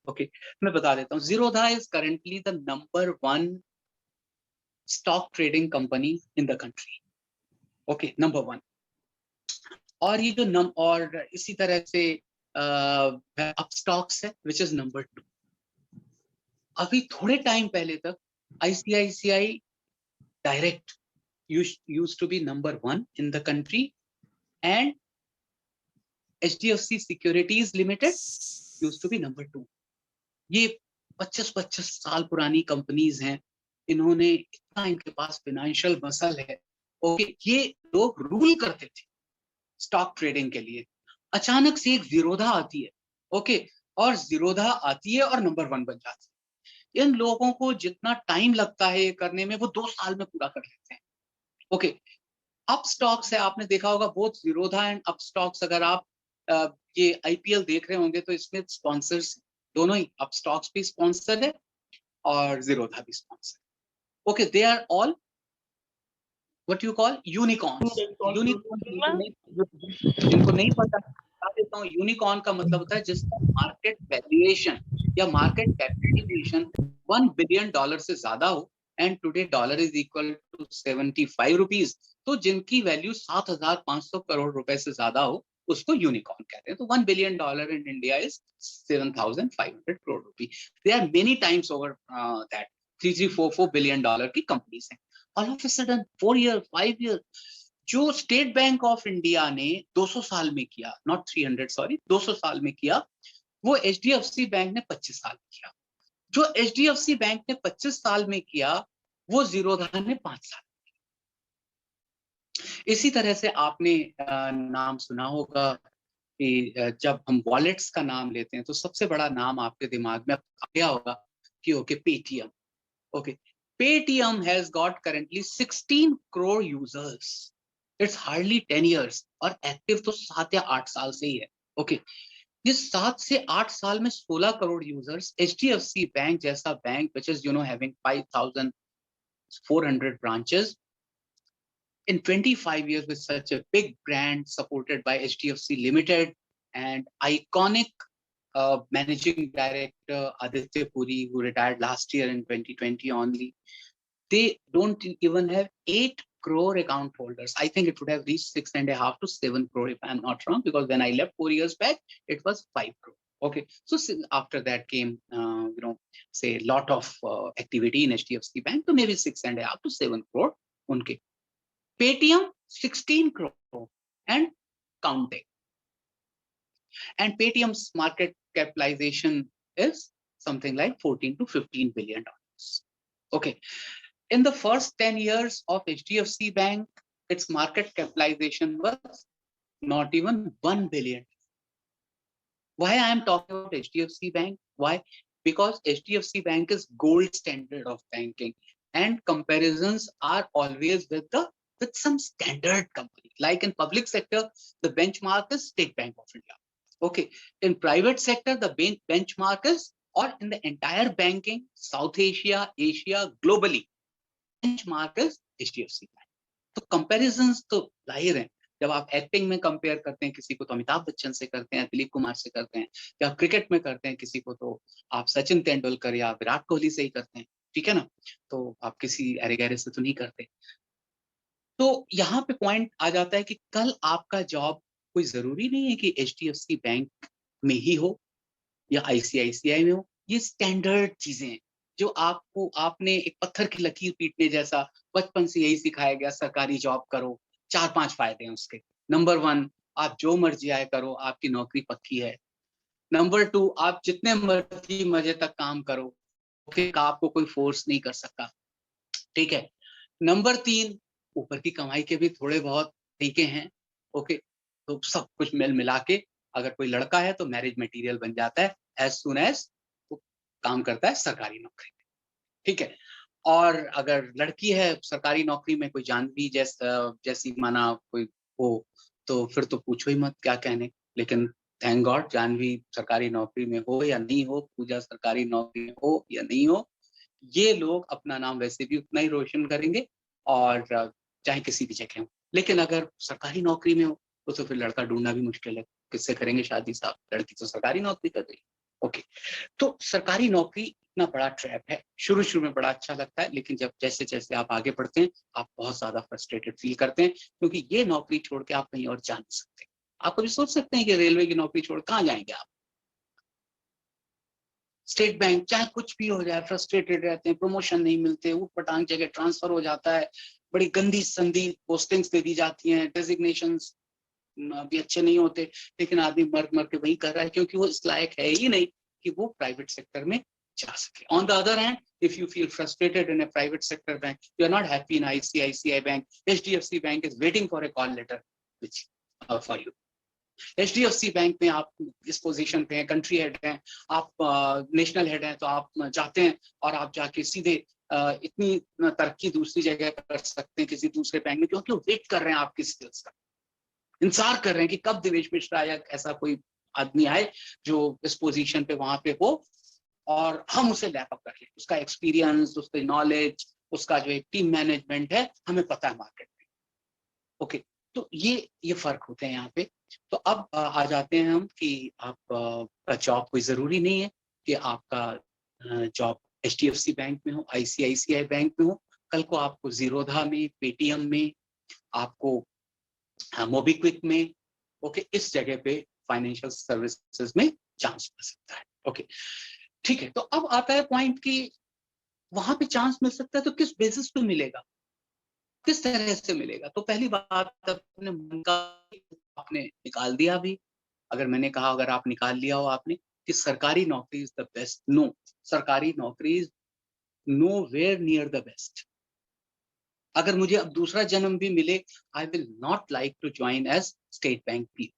ओके, मैं बता देता हूँ. Zerodha is currently the number 1 stock trading company in the country. Okay, number 1. और ये जो और इसी तरह से अपस्टॉक्स है विच इज नंबर 2. अभी थोड़े टाइम पहले तक ICICI direct used to be number 1 in the country and HDFC Securities Limited used to be number 2. ये 25-25 साल पुरानी कंपनीज हैं. इन्होंने इतना, इनके पास फाइनेंशियल मसल है. ओके, ये लोग रूल करते थे स्टॉक ट्रेडिंग के लिए. अचानक से एक जीरोधा आती है. ओके, और जीरोधा आती है और नंबर 1 बन जाती है. इन लोगों को जितना टाइम लगता है करने में, वो 2 साल में पूरा कर लेते हैं. ओके, अप स्टॉक्स है, आपने देखा होगा both Zerodha and up stocks. अगर आप ये IPL देख रहे होंगे तो इसमें स्पॉन्सर्स दोनों ही, अप स्टॉक्स भी स्पॉन्सर है और जीरोधा भी sponsor. Okay, they are all what you call unicorns. Unicorn जिनको नहीं पता, बता देता हूँ, यूनिकॉर्न का मतलब होता है जिसका मार्केट वैल्यूएशन या मार्केट कैपिटलाइजेशन $1 बिलियन से ज्यादा हो, and today dollar is equal to 75 rupees, तो जिनकी वैल्यू 7,500 करोड़ रुपए से ज्यादा हो उसको यूनिकॉर्न कहते हैं. तो $1 billion in India is 7,500 crore rupee. They are many times over that. 3-4 billion dollar की कंपनीज हैं. All of a sudden 4 year 5 year जो स्टेट बैंक ऑफ इंडिया ने 200 साल में किया, नॉट 300 सॉरी, 200 साल में किया, वो एचडीएफसी बैंक ने 25 साल में किया. जो एचडीएफसी बैंक ने 25 साल में किया वो जीरोधा ने 5 साल. इसी तरह से आपने नाम सुना होगा कि जब हम वॉलेट्स का नाम लेते हैं तो सबसे बड़ा नाम आपके दिमाग में आया होगा कि okay Paytm. Okay, Paytm has got currently 16 crore users. It's hardly 10 years और एक्टिव तो 7 या 8 साल से ही है. ओके, इस 7 से 8 साल में 16 करोड़ यूजर्स. एचडीएफसी बैंक जैसा bank which is having 5,400 branches in 25 years with such a big brand supported by HDFC Limited and iconic managing director Aditya Puri, who retired last year in 2020 only. They don't even have 8 crore account holders. I think it would have reached 6.5 to 7 crore if I'm not wrong, because when I left 4 years back, it was 5 crore. Okay, so after that came, say a lot of activity in HDFC Bank, so maybe 6.5 to 7 crore. Unke Paytm 16 crore and counting. And Paytm's market capitalization is something like 14 to 15 billion dollars. Okay. In the first 10 years of HDFC Bank, its market capitalization was not even 1 billion. Why I am talking about HDFC Bank? Why? Because HDFC Bank is gold standard of banking, and comparisons are always with some standard company. Like in public sector, the benchmark is State Bank of India. Okay. In private sector, the benchmark is, or in the entire banking, South Asia, Asia, globally, benchmark is HDFC Bank. तो comparisons तो जाहिर हैं. जब आप acting में compare करते हैं किसी को तो अमिताभ बच्चन से करते हैं, दिलीप कुमार से करते हैं. जब क्रिकेट में करते हैं किसी को तो आप सचिन तेंदुलकर या विराट कोहली से ही करते हैं. ठीक है ना. तो आप किसी अरे गहरे से तो नहीं करते. तो यहाँ पे पॉइंट आ जाता है कि कल आपका जॉब कोई जरूरी नहीं है कि एचडीएफसी बैंक में ही हो या आईसीआईसीआई में हो. ये स्टैंडर्ड चीजें हैं जो आपने एक पत्थर की लकीर पीटने जैसा बचपन से यही सिखाया गया. सरकारी जॉब करो, 4-5 फायदे हैं उसके. नंबर 1, आप जो मर्जी आए करो, आपकी नौकरी पक्की है. नंबर 2, आप जितने मर्जी मजे तक काम करो, आपको कोई फोर्स नहीं कर सकता. ठीक है. नंबर 3, ऊपर की कमाई के भी थोड़े बहुत तरीके हैं. ओके, तो सब कुछ मिल मिला के अगर कोई लड़का है तो मैरिज मटेरियल बन जाता है एज सुन एज वो काम करता है सरकारी नौकरी में. ठीक है. और अगर लड़की है सरकारी नौकरी में, कोई जानवी जैसी माना कोई हो, तो फिर तो पूछो ही मत क्या कहने. लेकिन थैंक गॉड जानवी सरकारी नौकरी में हो या नहीं हो, पूजा सरकारी नौकरी में हो या नहीं हो, ये लोग अपना नाम वैसे भी उतना ही रोशन करेंगे और चाहे किसी भी जगह हो. लेकिन अगर सरकारी नौकरी में हो तो फिर लड़का ढूंढना भी मुश्किल है. किससे करेंगे शादी साहब, लड़की तो सरकारी नौकरी कर रही. ओके, तो सरकारी नौकरी इतना बड़ा ट्रैप है. शुरू में बड़ा अच्छा लगता है, लेकिन जब जैसे जैसे आप आगे बढ़ते हैं आप बहुत ज्यादा फ्रस्ट्रेटेड फील करते हैं, क्योंकि ये नौकरी छोड़ के आप कहीं और जा नहीं सकते. आप कभी सोच सकते हैं कि रेलवे की नौकरी छोड़ कहाँ जाएंगे आप. स्टेट बैंक, चाहे कुछ भी हो जाए, फ्रस्ट्रेटेड रहते हैं, प्रमोशन नहीं मिलते, ऊट पटांग जगह ट्रांसफर हो जाता है, बड़ी गंदी संदी पोस्टिंग्स दे दी जाती हैं, डेजिग्नेशंस भी अच्छे नहीं होते, लेकिन आदमी मर के वही कर रहा है क्योंकि वो इस लायक है ही नहीं कि वो प्राइवेट सेक्टर में जा सके. On the other hand, if you feel frustrated in a private sector bank, you are not happy in ICICI bank, HDFC bank is waiting for a call letter which for you. HDFC bank में आप इस position पे हैं, country head हैं, आप national head हैं, तो आप जाते हैं और आप जाके सीधे इतनी तरक्की दूसरी जगह कर सकते हैं किसी दूसरे बैंक में, क्योंकि वो वेट कर रहे हैं आपकी स्किल्स का, इंतजार कर रहे हैं कि कब दिवेश मिश्रा या ऐसा कोई आदमी आए जो इस पोजीशन पे वहां पे हो और हम उसे लैप अप कर लें. उसका एक्सपीरियंस, उसकी नॉलेज, उसका जो एक टीम मैनेजमेंट है हमें पता है मार्केट में। ओके, तो ये फर्क होते हैं यहाँ पे। तो अब आ जाते हैं हम कि आप का जॉब कोई जरूरी नहीं है कि आपका जॉब HDFC बैंक में हो, ICICI बैंक में हो। कल को आपको जीरोधा में, पेटीएम में, आपको मोबीक्विक में, ओके, इस जगह पे फाइनेंशियल सर्विसेज में चांस मिल सकता है। ओके, ठीक है। तो अब आता है पॉइंट कि वहां पे चांस मिल सकता है तो किस बेसिस पे मिलेगा, किस तरह से मिलेगा। तो पहली बात, अपने मन का आपने निकाल दिया भी। अगर मैंने कहा अगर आप निकाल लिया हो आपने कि सरकारी नौकरी इज द बेस्ट, नो, सरकारी नौकरी is nowhere near the best. अगर मुझे अब दूसरा जन्म भी मिले, I will not like to join as State Bank P.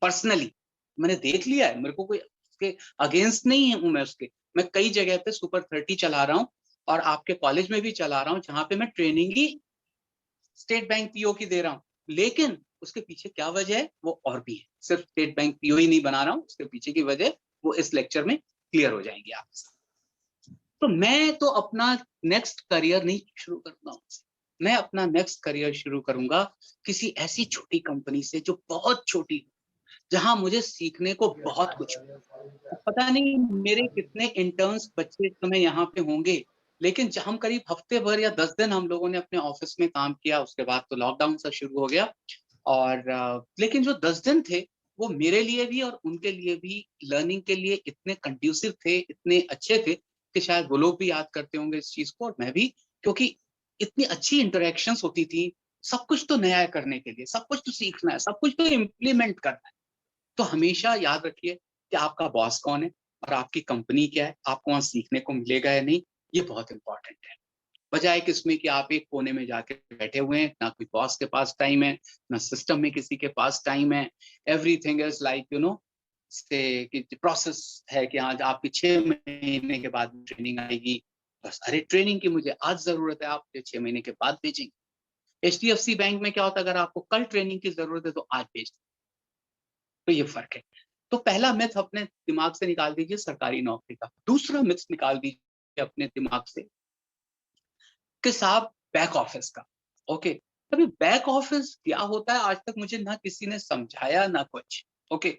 Personally मैंने देख लिया है, मेरे को कोई उसके अगेंस्ट नहीं हूं मैं उसके। मैं कई जगह पे सुपर 30 चला रहा हूँ और आपके कॉलेज में भी चला रहा हूँ जहां पे मैं ट्रेनिंग ही स्टेट बैंक पीओ की दे रहा हूँ। लेकिन उसके पीछे क्या वजह है वो और भी है, सिर्फ स्टेट बैंक पीओ ही नहीं बना रहा हूँ, उसके पीछे की वजह वो इस लेक्चर में क्लियर हो जाएंगी आपके साथ। तो मैं तो अपना नेक्स्ट करियर नहीं शुरू करूंगा, मैं अपना नेक्स्ट करियर शुरू करूंगा किसी ऐसी छोटी कंपनी से जो बहुत छोटी हो, जहां मुझे सीखने को बहुत कुछ। पता नहीं मेरे कितने इंटर्न्स बच्चे समय यहाँ पे होंगे, लेकिन हम करीब हफ्ते भर या 10 दिन हम लोगों ने अपने ऑफिस में काम किया। उसके बाद तो लॉकडाउन सा शुरू हो गया और लेकिन जो 10 दिन थे वो मेरे लिए भी और उनके लिए भी लर्निंग के लिए इतने कंड्यूसिव थे, इतने अच्छे थे कि शायद वो लोग भी याद करते होंगे इस चीज को और मैं भी, क्योंकि इतनी अच्छी इंटरेक्शंस होती थी। सब कुछ तो नया है करने के लिए, सब कुछ तो सीखना है, सब कुछ तो इम्प्लीमेंट करना है। तो हमेशा याद रखिए कि आपका बॉस कौन है और आपकी कंपनी क्या है, आपको वहां सीखने को मिलेगा या नहीं, ये बहुत इंपॉर्टेंट है। बजाय किसमें कि आप एक कोने में जाके बैठे हुए हैं, ना कोई बॉस के पास टाइम है, ना सिस्टम में किसी के पास टाइम है। एवरीथिंग इज लाइक से कि प्रोसेस है कि आज आपकी 6 महीने के बाद ट्रेनिंग आएगी, बस अरे ट्रेनिंग की मुझे आज जरूरत है, आप 6 महीने के बाद भेजेंगे। HDFC बैंक में क्या होता है, अगर आपको कल ट्रेनिंग की जरूरत है तो आज भेज। तो ये फर्क है। तो पहला मिथ अपने दिमाग से निकाल दीजिए सरकारी नौकरी का। दूसरा मिथ निकाल दीजिए अपने दिमाग से कि साहब बैक ऑफिस का। ओके, अभी बैक ऑफिस क्या होता है आज तक मुझे ना किसी ने समझाया ना कुछ। ओके,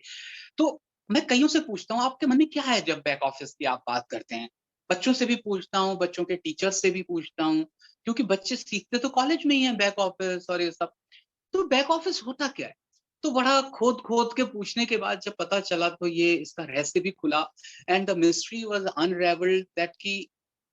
तो मैं कईयों से पूछता हूँ आपके मन में क्या है जब बैक ऑफिस की आप बात करते हैं। बच्चों से भी पूछता हूँ, बच्चों के टीचर्स से भी पूछता हूँ, क्योंकि बच्चे सीखते तो कॉलेज में ही है बैक ऑफिस और ये सब। तो बैक ऑफिस होता क्या है। तो बड़ा खोद खोद के पूछने के बाद जब पता चला तो ये इसका रहस्य भी खुला and the mystery was unravelled that की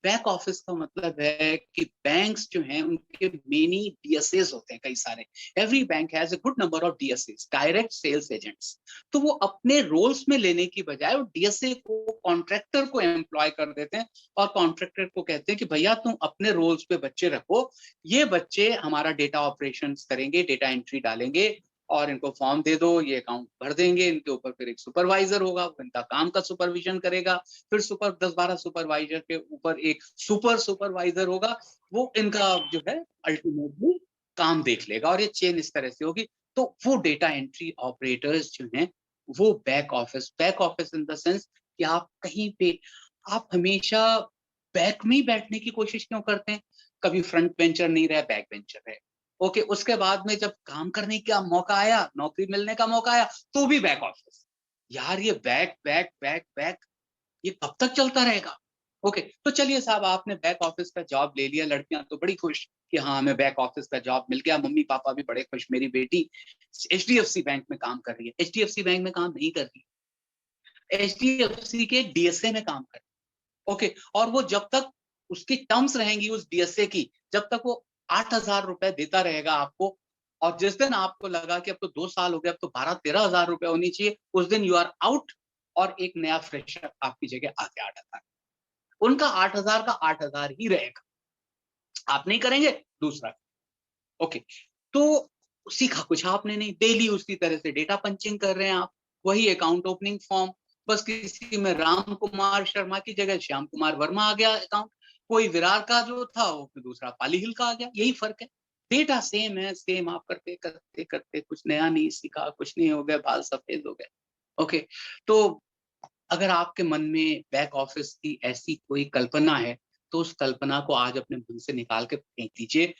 बैक ऑफिस का मतलब है कि बैंक्स जो हैं उनके मेनी DSAs होते हैं कई सारे। Every bank has a good number of DSAs, direct sales agents. तो वो अपने रोल्स में लेने की बजाय वो DSA को कॉन्ट्रैक्टर को एम्प्लॉय कर देते हैं और कॉन्ट्रैक्टर को कहते हैं कि भैया तुम अपने रोल्स पे बच्चे रखो, ये बच्चे हमारा डेटा ऑपरेशंस करेंगे, डेटा एंट्री डालेंगे और इनको फॉर्म दे दो, ये अकाउंट भर देंगे। इनके ऊपर फिर एक सुपरवाइजर होगा, वो इनका काम का सुपरविजन करेगा। फिर 10-12 सुपरवाइजर के ऊपर एक सुपर सुपरवाइजर होगा, वो इनका जो है अल्टीमेटली काम देख लेगा और ये चेन इस तरह से होगी। तो वो डेटा एंट्री ऑपरेटर्स जो हैं वो back office in the sense कि आप कहीं पे आप हमेशा बैक में ही बैठने की कोशिश क्यों करते हैं। कभी फ्रंट बेंचर नहीं रहे, बैक बेंचर है। ओके, उसके बाद में जब काम करने का मौका आया, नौकरी मिलने का मौका आया, तो भी बैक ऑफिस। यार ये बैक बैक बैक बैक ये कब तक चलता रहेगा। ओके, तो चलिए साहब आपने बैक ऑफिस का जॉब ले लिया, लड़कियां तो बड़ी खुश कि हाँ हमें बैक ऑफिस का जॉब मिल गया, मम्मी पापा भी बड़े खुश, मेरी बेटी HDFC बैंक में काम कर रही है। HDFC बैंक में काम नहीं कर रही, HDFC के DSA में काम कर रही है। ओके, और वो जब तक उसकी टर्म्स रहेंगी उस DSA की, जब तक वो 8,000 रुपए देता रहेगा आपको, और जिस दिन आपको लगा कि अब तो 2 साल हो गए, अब तो 12-13 हजार रुपए होनी चाहिए, उस दिन यू आर आउट और एक नया फ्रेशर आपकी जगह आके 8,000। उनका 8,000 का 8,000 ही रहेगा, आप नहीं करेंगे दूसरा। ओके, तो सीखा कुछ आपने नहीं, डेली उसी तरह से डेटा पंचिंग कर रहे हैं आप, वही अकाउंट ओपनिंग फॉर्म, बस किसी में राम कुमार शर्मा की जगह श्याम कुमार वर्मा आ गया अकाउंट, कोई विरार का जो था वो दूसरा पाली हिल का आ गया, यही फर्क है। डेटा सेम है, सेम आप करते करते करते कुछ नया नहीं सीखा, कुछ नहीं हो गया, बाल सफेद हो गए। ओके, तो अगर आपके मन में बैक ऑफिस की ऐसी कोई कल्पना है तो उस कल्पना को आज अपने मन से निकाल के फेंक दीजिए।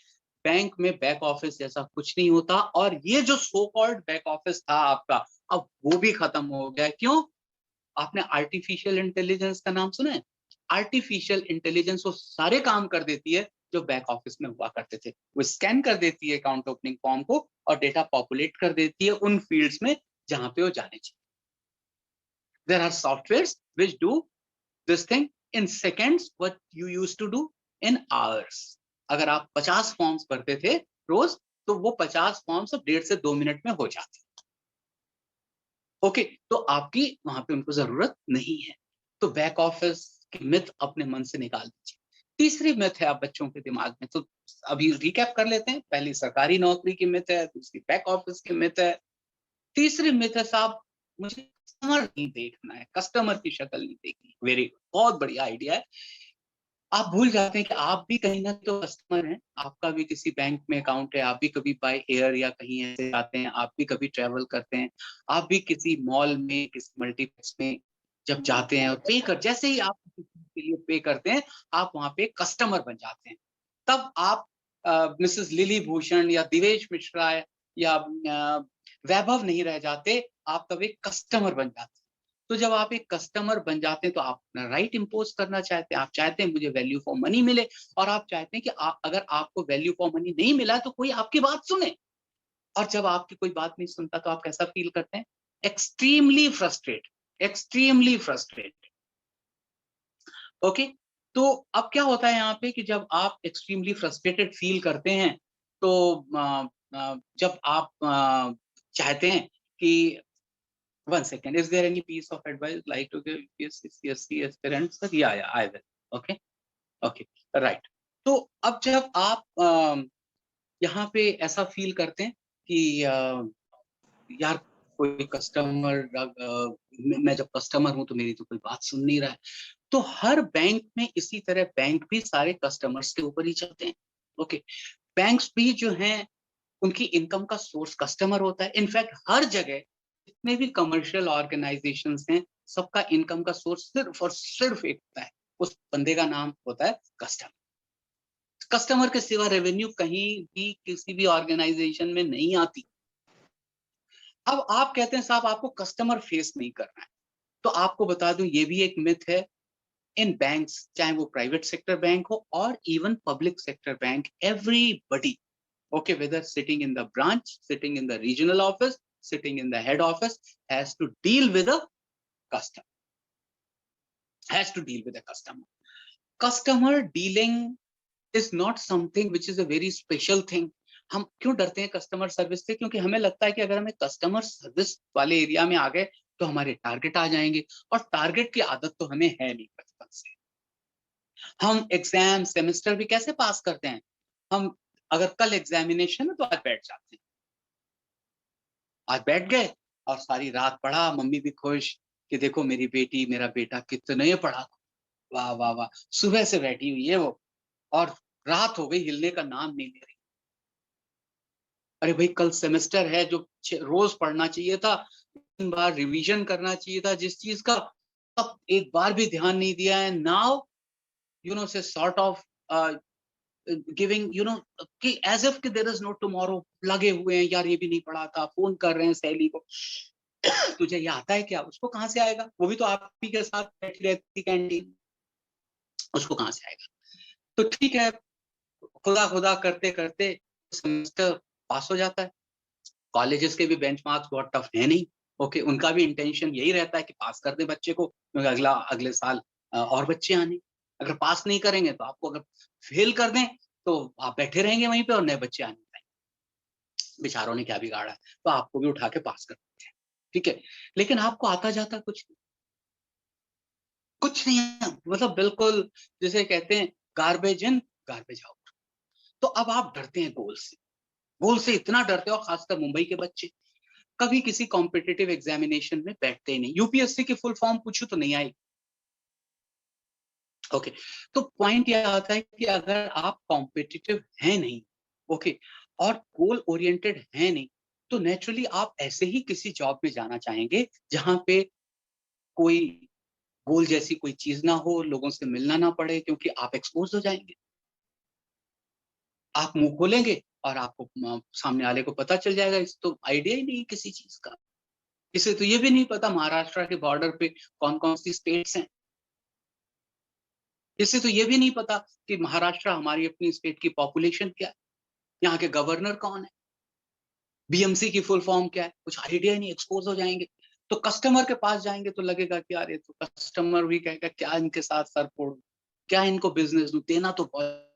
बैंक में बैक ऑफिस जैसा कुछ नहीं होता, और ये जो सो कॉल्ड बैक ऑफिस था आपका, अब वो भी खत्म हो गया। क्यों? आपने आर्टिफिशियल इंटेलिजेंस का नाम सुना है? आर्टिफिशियल इंटेलिजेंस वो सारे काम कर देती है जो बैक ऑफिस में हुआ करते थे। वो स्कैन कर देती है अकाउंट ओपनिंग फॉर्म को और डेटा पॉपुलेट कर देती है उन फील्ड्स में जहां पे वो जाने चाहिए। There are softwares which do this thing in seconds what you used to do in hours. अगर आप 50 फॉर्म्स भरते थे रोज, तो वो 50 फॉर्म्स अब 1.5 से 2 मिनट में हो जाते। ओके, तो आपकी वहां पे उनको जरूरत नहीं है। तो बैक ऑफिस की मिथ अपने मन से निकाल दीजिए। तीसरी मिथ है आप बच्चों के दिमाग में, तो अभी रिकैप कर लेते हैं। पहली सरकारी नौकरी की मिथ है, दूसरी बैक ऑफिस की मिथ है, तीसरी मिथ है साहब मुझे कस्टमर नहीं देखना है, कस्टमर की शक्ल नहीं देखनी। वेरी गुड, बहुत बढ़िया आइडिया है। आप भूल जाते हैं कि आप भी कहीं ना तो कस्टमर हैं। आपका भी किसी बैंक में अकाउंट है, आप भी कभी बाय एयर या कहीं ऐसे जाते हैं, आप भी कभी ट्रेवल करते हैं, आप भी किसी मॉल में, किसी मल्टीप्लेक्स में जब जाते हैं और पे कर, जैसे ही आप किसी चीज के लिए पे करते हैं, आप वहां पे कस्टमर बन जाते हैं। तब आप मिसेस लिली भूषण या दिवेश मिश्रा या वैभव नहीं रह जाते, आप तब एक कस्टमर बन जाते हैं। तो जब आप एक कस्टमर बन जाते हैं तो आप अपना राइट इम्पोज करना चाहते हैं। आप चाहते हैं मुझे वैल्यू फॉर मनी मिले, और आप चाहते हैं कि अगर आपको वैल्यू फॉर मनी नहीं मिला तो कोई आपकी बात सुने। और जब आपकी कोई बात नहीं सुनता तो आप कैसा फील करते हैं? Extremely frustrate, extremely frustrate. Okay, तो अब क्या होता है यहाँ पे कि जब आप एक्सट्रीमली फ्रस्ट्रेटेड फील करते हैं, तो जब आप चाहते हैं कि one second, is there any piece of advice like to give PSC aspirants? Sir, yeah, I will. Okay, okay, right. तो अब जब आप यहाँ पे ऐसा फील करते हैं कि यार कोई कस्टमर, मैं जब कस्टमर हूं तो मेरी तो कोई बात सुन नहीं रहा है, तो हर बैंक में इसी तरह बैंक भी सारे कस्टमर्स के ऊपर ही चलते हैं। ओके, बैंक्स भी जो हैं उनकी इनकम का सोर्स कस्टमर होता है। इनफैक्ट हर जगह जितने भी कमर्शियल ऑर्गेनाइजेशंस हैं, सबका इनकम का सोर्स सिर्फ और सिर्फ एक होता है, उस बंदे का नाम होता है कस्टमर। कस्टमर के सिवा रेवेन्यू कहीं भी किसी भी ऑर्गेनाइजेशन में नहीं आती। अब आप कहते हैं साहब आपको कस्टमर फेस नहीं करना है, तो आपको बता दूं ये भी एक मिथ है। इन बैंक्स, चाहे वो प्राइवेट सेक्टर बैंक हो और even public sector bank, everybody, okay, whether sitting in the branch, sitting in the regional office, sitting in the head office, has to deal with a customer, has to deal with a customer. Customer dealing is not something which is a very special thing. हम क्यों डरते हैं customer service से? क्योंकि हमें लगता है कि अगर हमें कस्टमर सर्विस वाले एरिया में आ गए तो हमारे टारगेट आ जाएंगे, और टारगेट की आदत तो हमें है नहीं बचपन से। हम एग्जाम सेमेस्टर भी कैसे पास करते हैं? हम अगर कल एग्जामिनेशन है तो आज बैठ जाते हैं, आज बैठ गए और सारी रात पढ़ा, मम्मी भी खुश कि देखो मेरी बेटी मेरा बेटा कितने पढ़ा, वाह वाह वाह, सुबह से बैठी हुई है वो, और रात हो गई हिलने का नाम नहीं ले रही। अरे भाई कल सेमेस्टर है, जो रोज पढ़ना चाहिए था, 3 बार रिवीजन करना चाहिए था जिस चीज का, अब एक बार भी ध्यान नहीं दिया है। नाउ यू नो से sort of giving you know कि एज इफ कि देयर इज नो टुमारो, लगे हुए हैं यार ये भी नहीं पढ़ा था, फोन कर रहे हैं सहेली को, तुझे ये आता है क्या? उसको कहाँ से आएगा? वो भी तो आप ही के साथ बैठी रहती कैंटीन, उसको कहाँ से आएगा? तो ठीक है, खुदा खुदा करते करते सेमेस्टर पास हो जाता है। कॉलेजेस के भी बेंचमार्क्स बहुत टफ है नहीं। ओके, उनका भी इंटेंशन यही रहता है कि पास कर दे बच्चे को, क्योंकि अगले साल और बच्चे आने। अगर पास नहीं करेंगे तो आपको, अगर फेल कर दें तो आप बैठे रहेंगे वहीं पे और नए बच्चे आने पाएंगे। बेचारों ने क्या बिगाड़ा है, तो आपको भी उठा के पास कर देते हैं। ठीक है, लेकिन आपको आता जाता कुछ नहीं है, मतलब बिल्कुल जिसे कहते हैं गार्बेज इन गार्बेज आउट। तो अब आप डरते हैं गोल से, गोल से इतना डरते हो, खासकर मुंबई के बच्चे कभी किसी कॉम्पिटिटिव एग्जामिनेशन में बैठते ही नहीं। यूपीएससी की फुल फॉर्म पूछो तो नहीं आई। ओके, तो पॉइंट यह आता है कि अगर आप कॉम्पिटिटिव हैं नहीं, ओके, और गोल ओरिएंटेड है नहीं, तो नेचुरली आप ऐसे ही किसी जॉब में जाना चाहेंगे जहां पे कोई गोल जैसी कोई चीज ना हो, लोगों से मिलना ना पड़े, क्योंकि आप एक्सपोज हो जाएंगे। आप मुंह खोलेंगे और आपको सामने वाले को पता चल जाएगा, इस तो आइडिया ही नहीं किसी चीज का। इसे तो ये भी नहीं पता महाराष्ट्र के बॉर्डर पे कौन कौन सी स्टेट्स हैं। इसे तो ये भी नहीं पता कि महाराष्ट्र हमारी अपनी स्टेट की पॉपुलेशन क्या है, यहाँ के गवर्नर कौन है, बीएमसी की फुल फॉर्म क्या है, कुछ आइडिया नहीं, एक्सपोज हो जाएंगे। तो कस्टमर के पास जाएंगे तो लगेगा कि यार ये तो कस्टमर भी कहेगा क्या इनके साथ सर फोड़, क्या इनको बिजनेस दूं, देना तो बहुत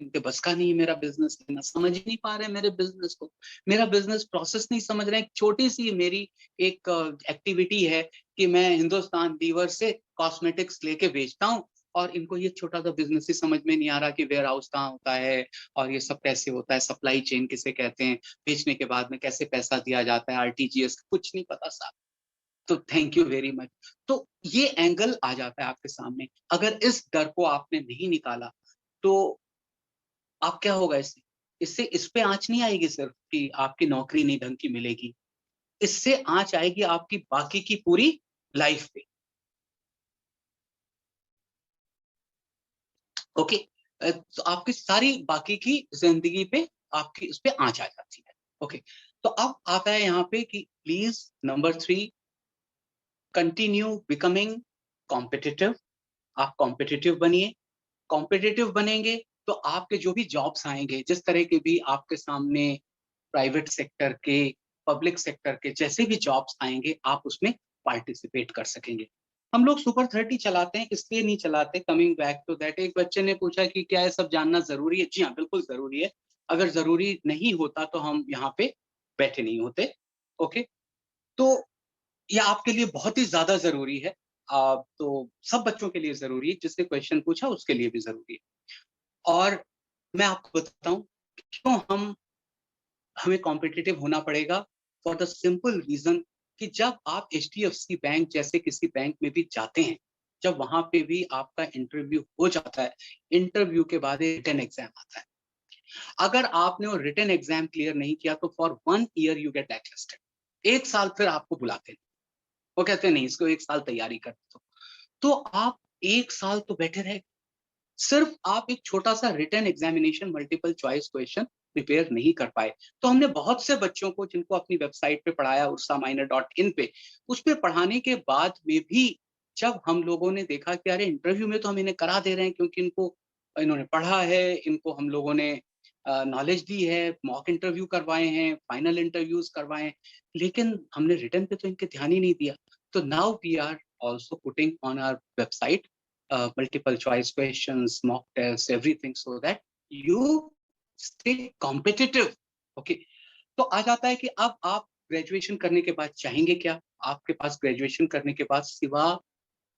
इनके बस का नहीं, मेरा बिजनेस लेना, समझ ही नहीं पा रहे मेरे बिजनेस को, मेरा बिजनेस प्रोसेस नहीं समझ रहे। एक छोटी सी मेरी एक एक्टिविटी है कि मैं हिंदुस्तान लीवर से कॉस्मेटिक्स लेके बेचता हूँ, और इनको ये छोटा सा बिजनेस ही समझ में नहीं आ रहा कि वेयर हाउस कहाँ होता है और ये सब कैसे होता है, सप्लाई चेन किसे कहते हैं, बेचने के बाद में कैसे पैसा दिया जाता है, आरटीजीएस, कुछ नहीं पता साहब। तो थैंक यू वेरी मच। तो ये एंगल आ जाता है आपके सामने। अगर इस डर को आपने नहीं निकाला तो आप क्या होगा, इससे इससे इस पे आंच नहीं आएगी सिर्फ कि आपकी नौकरी नहीं ढंग की मिलेगी, इससे आंच आएगी आपकी बाकी की पूरी लाइफ पे। ओके, तो आपकी सारी बाकी की जिंदगी पे आपकी उस पे आंच आ जाती है। ओके, तो अब आता है यहाँ पे कि please number 3, continue becoming competitive. आप कॉम्पिटिटिव बनिए। कॉम्पिटिटिव बनेंगे तो आपके जो भी जॉब्स आएंगे, जिस तरह के भी आपके सामने प्राइवेट सेक्टर के, पब्लिक सेक्टर के जैसे भी जॉब्स आएंगे, आप उसमें पार्टिसिपेट कर सकेंगे। हम लोग सुपर 30 चलाते हैं, इसलिए नहीं चलाते। कमिंग बैक टू दैट, एक बच्चे ने पूछा कि क्या ये सब जानना जरूरी है? जी हाँ, बिल्कुल जरूरी है। अगर जरूरी नहीं होता तो हम यहाँ पे बैठे नहीं होते। ओके, तो ये आपके लिए बहुत ही ज्यादा जरूरी है। तो सब बच्चों के लिए जरूरी है, जिसने क्वेश्चन पूछा उसके लिए भी जरूरी है। और मैं आपको बताता हूँ क्यों हमें कॉम्पिटिटिव होना पड़ेगा। फॉर द सिंपल रीजन कि जब आप HDFC बैंक जैसे किसी बैंक में भी जाते हैं, जब वहां पे भी आपका इंटरव्यू हो जाता है, इंटरव्यू के बाद रिटन एग्जाम आता है। अगर आपने वो रिटन एग्जाम क्लियर नहीं किया तो for 1 year you get blacklisted. 1 साल फिर आपको बुलाते हैं, वो कहते हैं नहीं, इसको 1 साल तैयारी कर दो। तो आप 1 साल तो बैठे रहे, सिर्फ आप एक छोटा सा written examination multiple choice question prepare नहीं कर पाए। तो हमने बहुत से बच्चों को जिनको अपनी वेबसाइट पे पढ़ाया ursaminor.in पे, उस पे पढ़ाने के बाद में भी जब हम लोगों ने देखा कि अरे इंटरव्यू में तो हम इन्हें करा दे रहे हैं क्योंकि इन्होंने पढ़ा है, इनको हम लोगों ने नॉलेज दी है, मॉक इंटरव्यू करवाए हैं, फाइनल इंटरव्यूज करवाए हैं, लेकिन हमने रिटन पे तो इनके ध्यान ही नहीं दिया। तो now we are also putting on our website multiple choice questions, mock tests, everything, so that you stay competitive. Okay, तो आ जाता है कि अब आप ग्रेजुएशन करने के बाद चाहेंगे क्या? आपके पास ग्रेजुएशन करने के बाद सिवा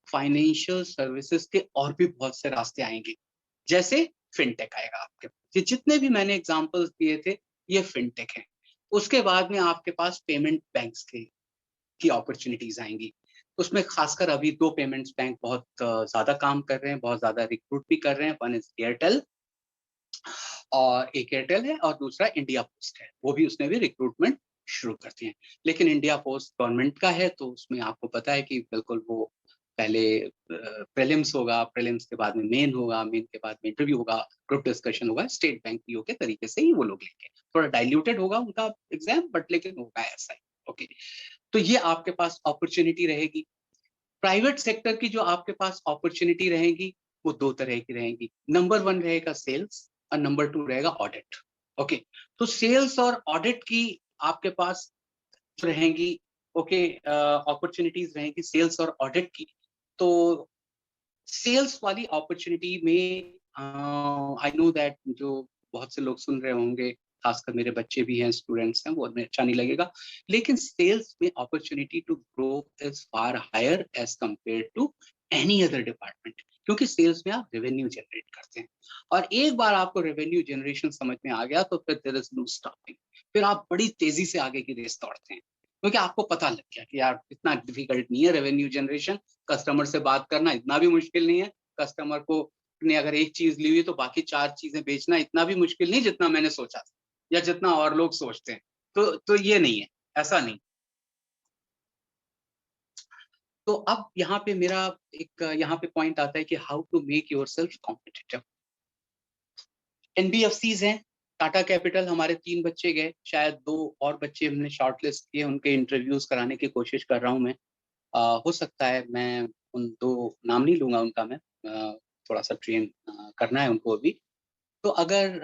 फाइनेंशियल सर्विसेज के और भी बहुत से रास्ते आएंगे, जैसे फिनटेक आएगा आपके पास। ये जितने भी मैंने एग्जांपल्स दिए थे, ये फिनटेक है। उसके बाद में आपके पास पेमेंट बैंक्स की अपॉर्चुनिटीज आएंगी। उसमें खासकर अभी 2 पेमेंट्स बैंक बहुत ज्यादा काम कर रहे हैं, बहुत ज्यादा रिक्रूट भी कर रहे हैं। वन इज एयरटेल, और एक एयरटेल है और दूसरा इंडिया पोस्ट है, वो भी उसने भी रिक्रूटमेंट शुरू कर दिए हैं। लेकिन इंडिया पोस्ट गवर्नमेंट का है, तो उसमें आपको पता है कि बिल्कुल वो पहले प्रीलिम्स होगा, प्रीलिम्स के बाद में मेन होगा, मेन के बाद में इंटरव्यू होगा, ग्रुप डिस्कशन होगा, स्टेट बैंक पीओ के तरीके से ही वो लोग लेंगे। थोड़ा डाइल्यूटेड होगा उनका एग्जाम, बट लेकिन होगा ऐसा ही। ओके, तो ये आपके पास अपॉर्चुनिटी रहेगी। प्राइवेट सेक्टर की जो आपके पास अपॉर्चुनिटी रहेगी वो 2 तरह की रहेंगी। नंबर 1 रहेगा सेल्स और नंबर 2 रहेगा ऑडिट। ओके, तो सेल्स और ऑडिट की आपके पास रहेंगी, ओके, अपॉर्चुनिटीज रहेंगी सेल्स और ऑडिट की। तो सेल्स वाली अपॉर्चुनिटी में आई नो दैट जो बहुत से लोग सुन रहे होंगे, खासकर मेरे बच्चे भी हैं, स्टूडेंट्स हैं, वो उन्हें अच्छा नहीं लगेगा, लेकिन सेल्स में opportunity to grow is far higher as compare to any other department, क्योंकि सेल्स में आप रेवेन्यू जनरेट करते हैं। और एक बार आपको रेवेन्यू जनरेशन समझ में आ गया तो फिर देयर इज नो स्टॉपिंग, फिर आप बड़ी तेजी से आगे की रेस दौड़ते हैं, क्योंकि आपको पता लग गया कि यार इतना डिफिकल्ट नहीं है रेवेन्यू जनरेशन, कस्टमर से बात करना इतना भी मुश्किल नहीं है, कस्टमर को ने अगर एक चीज ली हुई तो बाकी 4 चीजें बेचना इतना भी मुश्किल नहीं जितना मैंने सोचा था या जितना और लोग सोचते हैं। तो ये नहीं है, ऐसा नहीं। तो अब यहाँ पे मेरा एक यहाँ पे पॉइंट आता है कि how to make yourself competitive. NBFCs हैं, टाटा कैपिटल, हमारे 3 बच्चे गए, शायद 2 और बच्चे हमने शॉर्टलिस्ट किए, उनके इंटरव्यूज कराने की कोशिश कर रहा हूँ मैं। हो सकता है मैं उन 2 नाम नहीं लूंगा उनका, मैं थोड़ा सा ट्रेन करना है उनको अभी। तो अगर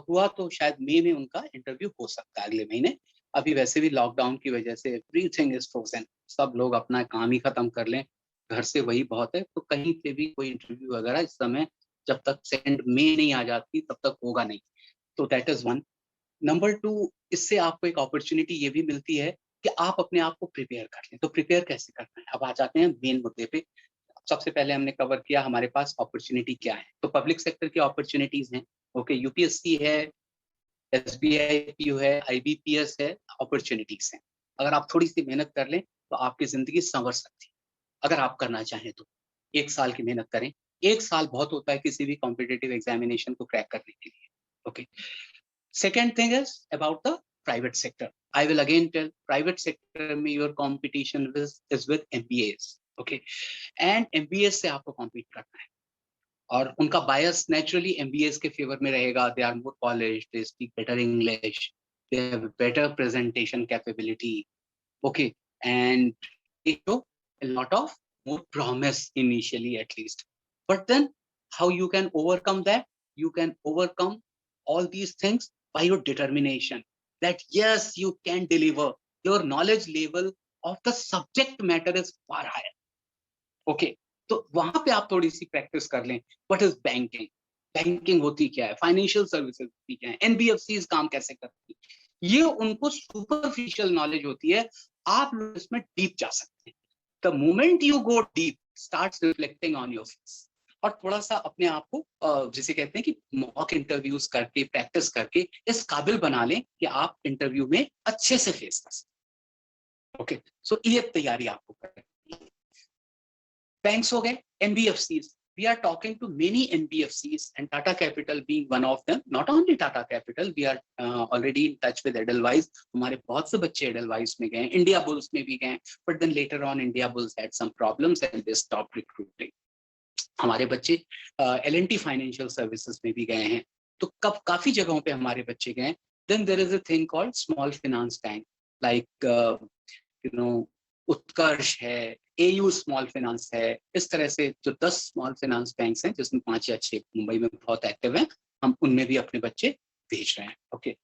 हुआ तो शायद मई में उनका इंटरव्यू हो सकता है, अगले महीने। अभी वैसे भी लॉकडाउन की वजह से एवरीथिंग इज फ्रोजन, सब लोग अपना काम ही खत्म कर लें, घर से वही बहुत है, तो कहीं पे भी कोई इंटरव्यू वगैरह इस समय जब तक 2 मई नहीं आ जाती तब तक होगा नहीं। तो दैट इज वन। नंबर 2, इससे आपको एक अपॉर्चुनिटी ये भी मिलती है कि आप अपने आप को प्रिपेयर कर लें। तो प्रिपेयर कैसे करना है, अब आ जाते हैं मेन मुद्दे पे। सबसे पहले हमने कवर किया हमारे पास अपॉर्चुनिटी क्या है, तो पब्लिक सेक्टर की अपॉर्चुनिटीज हैं। ओके, यूपीएससी है, एसबीआई पीयू है, आईबीपीएस है, अपॉर्चुनिटीज हैं। अगर आप थोड़ी सी मेहनत कर लें तो आपकी जिंदगी संवर सकती है, अगर आप करना चाहें तो। 1 साल की मेहनत करें, 1 साल बहुत होता है किसी भी कॉम्पिटिटिव एग्जामिनेशन को क्रैक करने के लिए। Okay, second thing is about the private sector. I will again tell, private sector में your competition is with MBAs, okay? And MBAs से आपको compete करना है, और उनका bias naturally MBAs के favor में रहेगा. They are more polished, they speak better English, they have better presentation capability, okay? And they show a lot of more promise initially at least. But then how you can overcome that? You can overcome all these things by your determination, that yes, you can deliver. Your knowledge level of the subject matter is far higher. Okay, तो वहां पे आप थोड़ी सी practice कर लें। What is banking, banking होती क्या है, फाइनेंशियल सर्विसेज होती क्या है, एनबीएफसीज काम कैसे करती है, ये उनको सुपरफिशियल नॉलेज होती है। आप लोग इसमें डीप जा सकते हैं। The moment you go deep starts reflecting on your face. और थोड़ा सा अपने आप को जिसे कहते हैं कि मॉक इंटरव्यूज करके, प्रैक्टिस करके इस काबिल बना लें कि आप इंटरव्यू में अच्छे से फेस कर सकें। ओके, सो ये तैयारी आपको करनी है। बैंक्स हो गए, NBFCs, we are talking to many NBFCs and Tata Capital being one of them. Not only Tata Capital, we are already in touch with Edelweiss. हमारे बहुत से बच्चे Edelweiss में गए, India Bulls में भी गए, but then later on India Bulls had some problems and they stopped recruiting. हमारे बच्चे L&T Financial Services में भी गए हैं, तो काफी जगहों पे हमारे बच्चे गए। Then there is a thing called small finance bank, like उत्कर्ष है, AU स्मॉल फाइनेंस है, इस तरह से जो 10 स्मॉल फाइनेंस बैंक्स हैं जिसमें 5 या 6 मुंबई में बहुत एक्टिव हैं, हम उनमें भी अपने बच्चे भेज रहे हैं। ओके,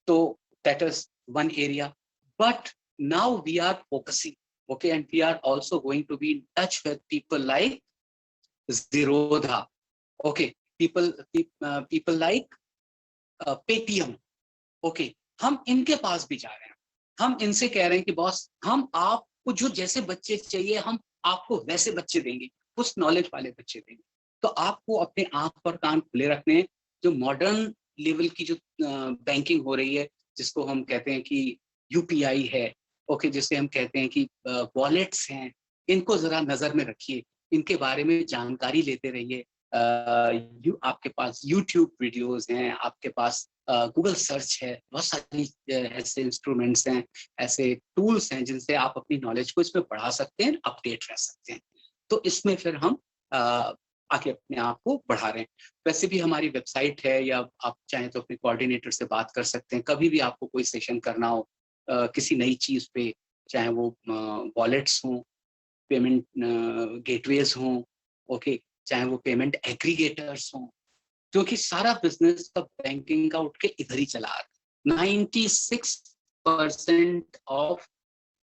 तो that is one area, but now we are focusing, okay, and we are also going to be in touch with people like Zerodha, okay, people like Paytm, okay, हम इनके पास भी जा रहे हैं। हम इनसे कह रहे हैं कि बॉस, हम आपको जो जैसे बच्चे चाहिए हम आपको वैसे बच्चे देंगे, उस नॉलेज वाले बच्चे देंगे। तो आपको अपने आंख और कान खुले रखने हैं। जो मॉडर्न लेवल की जो बैंकिंग हो रही है, जिसको हम कहते हैं कि यूपीआई है, ओके, जिसे हम कहते हैं कि वॉलेट्स हैं, इनको जरा नजर में रखिए, इनके बारे में जानकारी लेते रहिए। आपके पास यूट्यूब वीडियोस हैं, आपके पास गूगल सर्च है, बहुत सारी ऐसे इंस्ट्रूमेंट्स हैं, ऐसे टूल्स हैं जिनसे आप अपनी नॉलेज को इसमें बढ़ा सकते हैं, अपडेट रह सकते हैं। तो इसमें फिर हम आके अपने आप को बढ़ा रहे हैं। वैसे भी हमारी वेबसाइट है, या आप चाहें तो अपने कोऑर्डिनेटर से बात कर सकते हैं। कभी भी आपको कोई सेशन करना हो किसी नई चीज पे, चाहे वो वॉलेट्स हों, पेमेंट गेटवेज हों, ओके, चाहे वो पेमेंट एग्रीगेटर्स हों, क्योंकि सारा बिजनेस का बैंकिंग का उठ के इधर ही चला रहा है। 96% of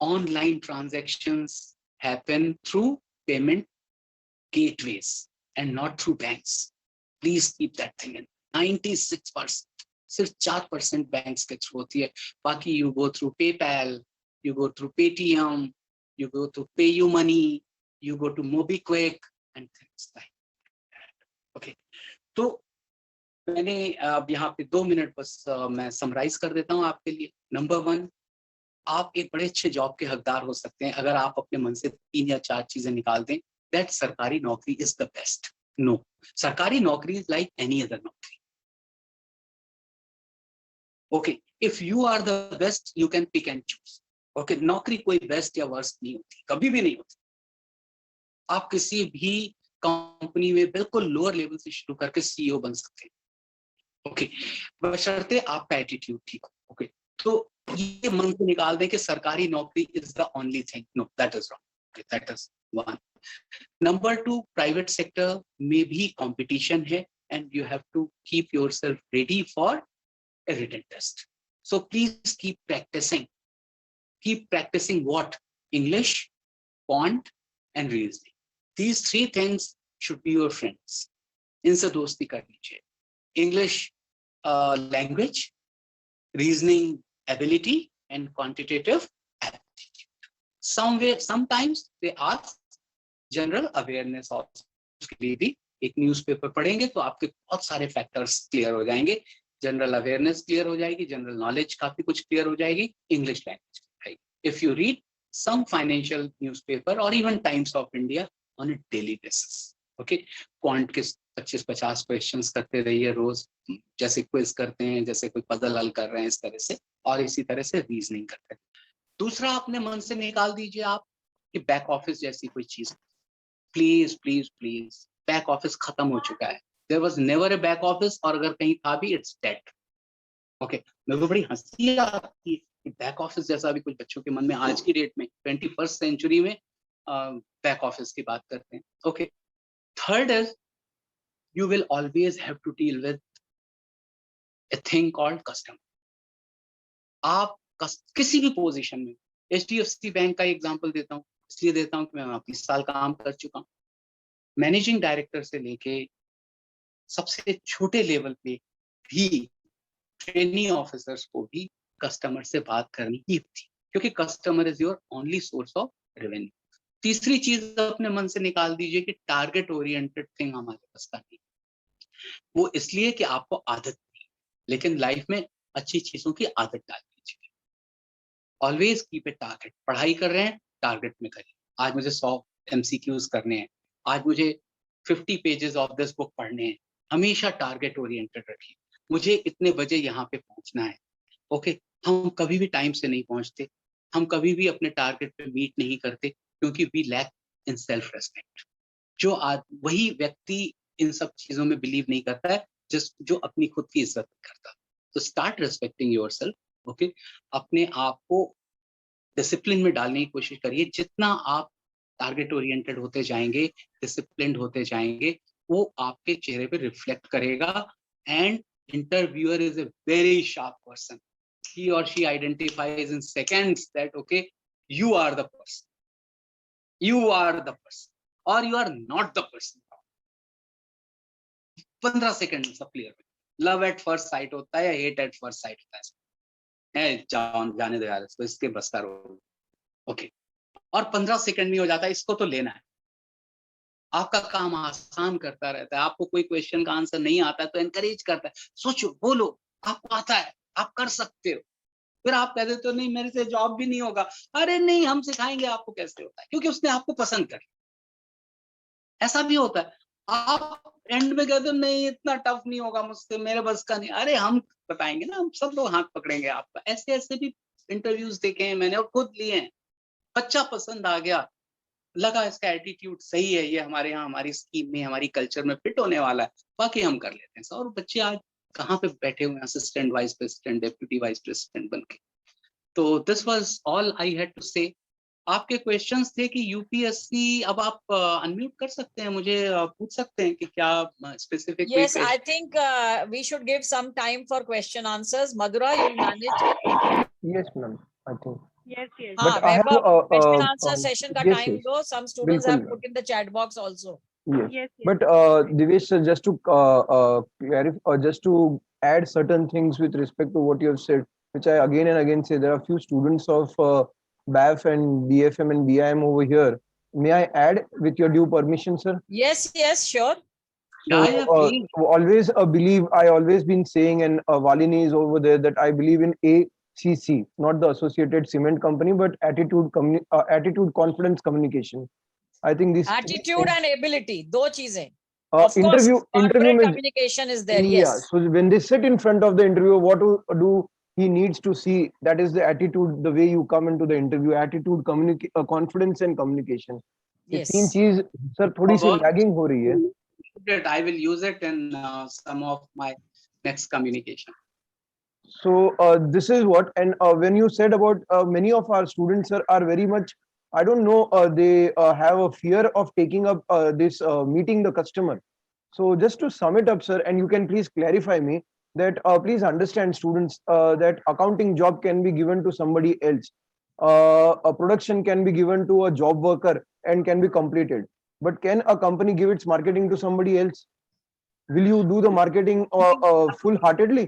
online transactions happen through payment gateways and not through banks. Please keep that thing in. 96%, सिर्फ 4% बैंक्स के थ्रू होती है, बाकी you go through PayPal, you go through Paytm, you go to PayUmoney, you go to MobiKwik and things like that. Okay, तो मैंने अब यहाँ पे 2 मिनट बस मैं समराइज कर देता हूँ आपके लिए। नंबर 1, आप एक बड़े अच्छे जॉब के हकदार हो सकते हैं अगर आप अपने मन से 3 या 4 चीजें निकाल दें। दैट सरकारी नौकरी इज द बेस्ट। नो, सरकारी नौकरी इज लाइक एनी अदर नौकरी। Okay, if you are the best you can pick and choose. Okay, नौकरी कोई बेस्ट या वर्स्ट नहीं होती, कभी भी नहीं होती। आप किसी भी कंपनी में बिल्कुल लोअर लेवल से शुरू करके सीईओ बन सकते हैं। ओके, बशर्ते आपका एटीट्यूड ठीक हो। ओके, तो ये मन से निकाल दें कि सरकारी नौकरी is the only thing. No, that is wrong. That is one. Number two, private sector में भी कंपटीशन है and you have to keep yourself ready for a written test. So please keep practicing. Keep practicing what? English, quant, and reasoning. These three things should be your friends. इनसे दोस्ती करनी चाहिए. English language, reasoning ability, and quantitative aptitude. Sometimes they ask general awareness also. उसके लिए भी एक newspaper पढ़ेंगे तो आपके बहुत सारे फैक्टर्स क्लियर हो जाएंगे. जनरल अवेयरनेस क्लियर हो जाएगी, जनरल नॉलेज काफी कुछ क्लियर हो जाएगी, English language. If you read some financial newspaper और even Times of India on a daily basis. Okay, quant के 25-50 क्वेश्चंस करते रहिए रोज, जैसे क्विज करते हैं, जैसे कोई पजल हल कर रहे हैं इस तरह से, और इसी तरह से रीजनिंग करते हैं. दूसरा, अपने मन से निकाल दीजिए आप कि बैक ऑफिस जैसी कोई चीज. Please please please, back office खत्म हो चुका है. There was never a back office, और अगर कहीं था भी, it's dead. Okay, मेरे को बड़ी हंसी आती है कि बैक ऑफिस जैसा भी कुछ बच्चों के मन में आज की डेट में 21st सेंचुरी में बैक ऑफिस की बात करते हैं. Okay, third is you will always have to deal with a thing called customer. आप किसी भी पोजीशन में, HDFC बैंक का एग्जांपल देता हूँ, इसलिए देता हूँ कि मैं 20 साल काम कर चुका हूँ. मैनेजिंग डायरेक्टर से लेके सबसे छोटे लेवल पे भी ट्रेनिंग ऑफिसर्स को भी कस्टमर से बात करनी ही थी, क्योंकि customer is your only source of revenue. तीसरी चीज अपने मन से निकाल दीजिए कि टारगेट ओरिएंटेड थिंग हमारे पास नहीं. वो इसलिए कि आपको आदत नहीं, लेकिन लाइफ में अच्छी चीजों की आदत डालनी चाहिए. Always keep a target. पढ़ाई कर रहे हैं, टारगेट में करिए. आज मुझे 100 MCQs करने हैं, आज मुझे 50 पेजेस ऑफ दिस बुक पढ़ने हैं. हमेशा टारगेट ओरिएंटेड रखिए. मुझे इतने बजे यहाँ पे पहुंचना है. ओके, हम कभी भी टाइम से नहीं पहुंचते, हम कभी भी अपने टारगेट पे मीट नहीं करते, क्योंकि we lack in self respect. वही व्यक्ति इन सब चीजों में बिलीव नहीं करता है जो अपनी खुद की इज्जत करता. तो स्टार्ट रेस्पेक्टिंग योरसेल्फ. ओके, अपने आप को डिसिप्लिन में डालने की कोशिश करिए. जितना आप टारगेट ओरिएंटेड होते जाएंगे, डिसिप्लिन्ड होते जाएंगे, वो आपके चेहरे पे रिफ्लेक्ट करेगा. And interviewer is a very sharp person. He or she identifies in seconds that okay, you are the person, or you are not the person. 15 second सब clear. Love at first sight होता है या hate at first sight होता है, जाने दो यार इसको, इसके बस का रोल. ओके, और 15 सेकंड में हो जाता है. इसको तो लेना है. आपका काम आसान करता रहता है. आपको कोई क्वेश्चन का आंसर नहीं आता है तो एनकरेज करता है, सोचो, बोलो, आपको आता है, आप कर सकते हो. फिर आप कह देते हो नहीं मेरे से जॉब भी नहीं होगा. अरे नहीं, हम सिखाएंगे आपको कैसे होता है, क्योंकि उसने आपको पसंद कर. ऐसा भी होता है. आप एंड में कहते हो नहीं इतना टफ नहीं होगा मुझसे, मेरे बस का नहीं. अरे हम बताएंगे ना, हम सब लोग हाथ पकड़ेंगे आपका. ऐसे ऐसे भी इंटरव्यूज देखे हैं मैंने और खुद लिए हैं. बच्चा पसंद आ गया, लगा इसका एटीट्यूड सही है, ये हमारे यहाँ हमारी स्कीम में हमारी कल्चर में फिट होने वाला है, बाकी हम कर लेते हैं. और बच्चे आज कहाँ पे बैठे हुए हैं, assistant vice president, deputy vice president बन के. तो this was all I had to say. आपके क्वेश्चंस थे कि यूपीएससी, अब आप अनम्यूट कर सकते हैं, मुझे पूछ सकते हैं कि क्या specific. Yes, I think we should give some time for question answers. Madhura, you'll manage. Yes, ma'am. I think. Yes, yes. But I have question answer session ka yes, time yes. do. Some students have Bilkul. put in the chat box also. Yes. Yes, yes. But Divesh, sir, just to clarify, or just to add certain things with respect to what you have said, which I again and again say, there are few students of BAF and BFM and BIM over here. May I add with your due permission, sir? Yes, yes, sure. So, Yeah, please. always believe, I always been saying, and Valini is over there, that I believe in ACC, not the Associated Cement Company, but attitude, confidence, communication. I think this Attitude and ability, do cheezein. interview Corporate में, communication is there. yeah. Yes. So when they sit in front of the interviewer, what do he needs to see? That is the attitude, the way you come into the interview, attitude, confidence and communication. ये Yes. तीन चीज sir थोड़ी सी बहुत- lagging हो रही है. that I will use it in some of my next communication. So this is what, and when you said about many of our students sir, are very much, I don't know, they have a fear of taking up this meeting the customer. So just to sum it up sir, and you can please clarify me that please understand students that accounting job can be given to somebody else. A production can be given to a job worker and can be completed. But can a company give its marketing to somebody else? Will you do the marketing full heartedly?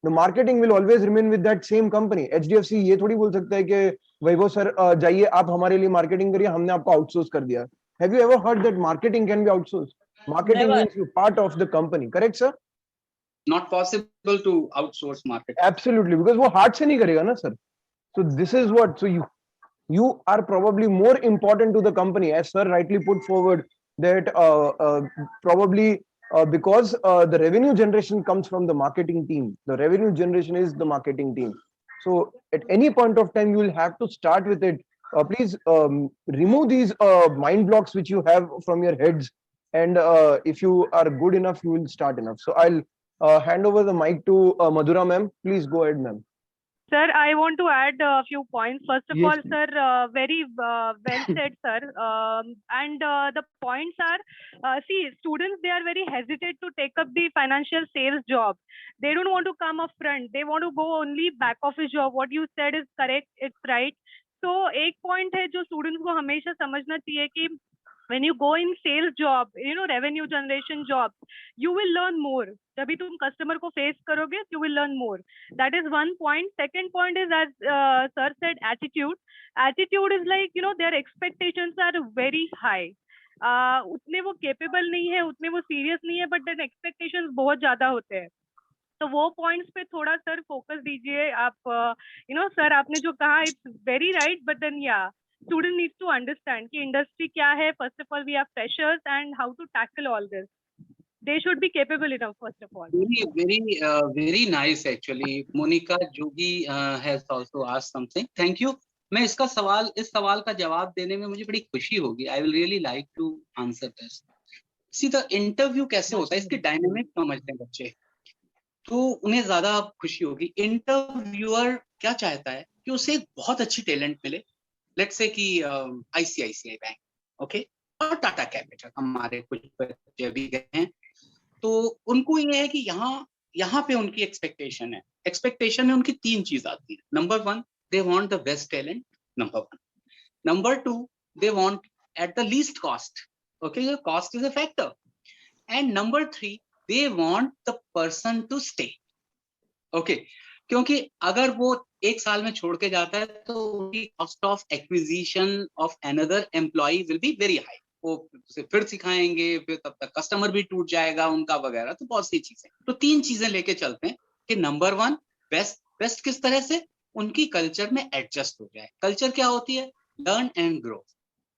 The marketing will always remain with that same company. HDFC ये थोड़ी बोल सकता है कि वैभव sir जाइए आप हमारे लिए मार्केटिंग करिए, हमने आपको आउटसोर्स कर दिया. Have you ever heard that marketing can be outsourced? Marketing Never. means you part of the company, correct sir? Not possible to outsource marketing. Absolutely, because वो हार्ट से नहीं करेगा ना sir. So this is what, so you are probably more important to the company, as sir rightly put forward that probably because the revenue generation comes from the marketing team. The revenue generation is the marketing team. So at any point of time you will have to start with it. Please remove these mind blocks which you have from your heads, and if you are good enough you will start enough. So I'll hand over the mic to Madhura ma'am. Please go ahead ma'am. Sir, I want to add a few points. First of Yes, all, please. sir, very well said, sir. And the points are, see, students, they are very hesitant to take up the financial sales job. They don't want to come up front. They want to go only back office job. What you said is correct. It's right. So एक point है जो students को हमेशा समझना चाहिए कि when you go in sales job, you know, revenue generation job, you will learn more. जब भी तुम customer को face करोगे, you will learn more. That is one point. Second point is, as sir said, attitude. Attitude is like, you know, their expectations are very high. उतने वो capable नहीं है, उतने वो serious नहीं है, but then expectations बहुत ज़्यादा होते हैं. तो वो पॉइंट्स पे थोड़ा सर फोकस दीजिए आप. यू नो सर आपने जो कहा it's very right, but then या student needs to understand कि industry क्या है. First of all, we have freshers and how to tackle all this. They should be capable enough, first of all. Very nice actually. Monica Jogi has also asked something. Thank you. मैं इस सवाल का जवाब देने में मुझे बड़ी खुशी होगी. I will really like to answer this. See, the interview कैसे होता है, इसकी डायनेमिक समझते हैं बच्चे, तो उन्हें ज्यादा खुशी होगी. इंटरव्यूअर क्या चाहता है कि उसे एक बहुत अच्छी टैलेंट मिले. लेट्स से कि ICICI बैंक, ओके, और टाटा कैपिटल, हमारे कुछ बच्चे भी गए हैं, तो उनको ये है कि यहाँ पे उनकी एक्सपेक्टेशन है उनकी तीन चीज आती है. Number one, they want the best talent, number one. Number two, they want at the least cost, okay, cost is a factor. And number three, they want the person to stay, okay, क्योंकि अगर वो एक साल में छोड़ के जाता है तो उनकी cost of acquisition of another employee will be very high. वो उसे फिर सिखाएंगे, फिर तब तक कस्टमर भी टूट जाएगा उनका वगैरह. तो बहुत सी चीजें, तो तीन चीजें लेके चलते हैं कि नंबर वन, बेस्ट किस तरह से उनकी कल्चर में एडजस्ट हो जाए. कल्चर क्या होती है? लर्न एंड ग्रो,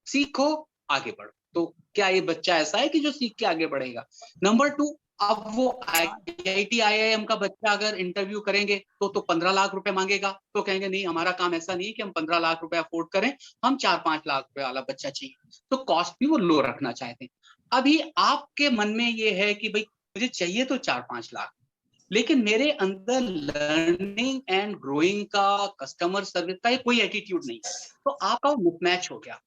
सीखो आगे बढ़ो. तो क्या ये बच्चा ऐसा है कि जो सीख के आगे बढ़ेगा? नंबर टू, अब वो IIT IIM का बच्चा अगर इंटरव्यू करेंगे तो 15 लाख रुपए मांगेगा, तो कहेंगे नहीं, हमारा काम ऐसा नहीं है कि हम 15 लाख रुपए अफोर्ड करें, हम 4-5 लाख रुपए वाला बच्चा चाहिए. तो कॉस्ट भी वो लो रखना चाहते हैं. अभी आपके मन में ये है कि भाई मुझे चाहिए तो 4-5 लाख, लेकिन मेरे अंदर लर्निंग एंड ग्रोइंग का, कस्टमर सर्विस का कोई एटीट्यूड नहीं है, तो आपका मिसमैच हो गया.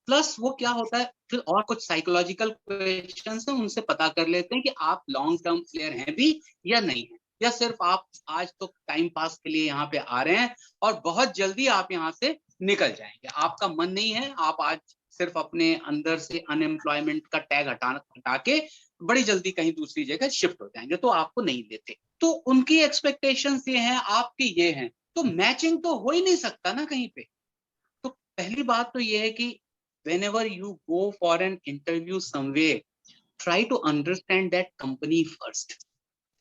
प्लस वो क्या होता है, फिर और कुछ साइकोलॉजिकल क्वेश्चंस हैं, उनसे पता कर लेते हैं कि आप लॉन्ग टर्म प्लेयर हैं भी या नहीं है, या सिर्फ आप आज तो टाइम पास के लिए यहाँ पे आ रहे हैं और बहुत जल्दी आप यहाँ से निकल जाएंगे. आपका मन नहीं है, आप आज सिर्फ अपने अंदर से अनएम्प्लॉयमेंट का टैग हटा के बड़ी जल्दी कहीं दूसरी जगह शिफ्ट हो जाएंगे, तो आपको नहीं देते. तो उनकी एक्सपेक्टेशंस ये हैं, आपकी ये हैं, तो मैचिंग तो हो ही नहीं सकता ना कहीं पे. तो पहली बात तो ये है कि whenever you go for an interview somewhere, try to understand that company first.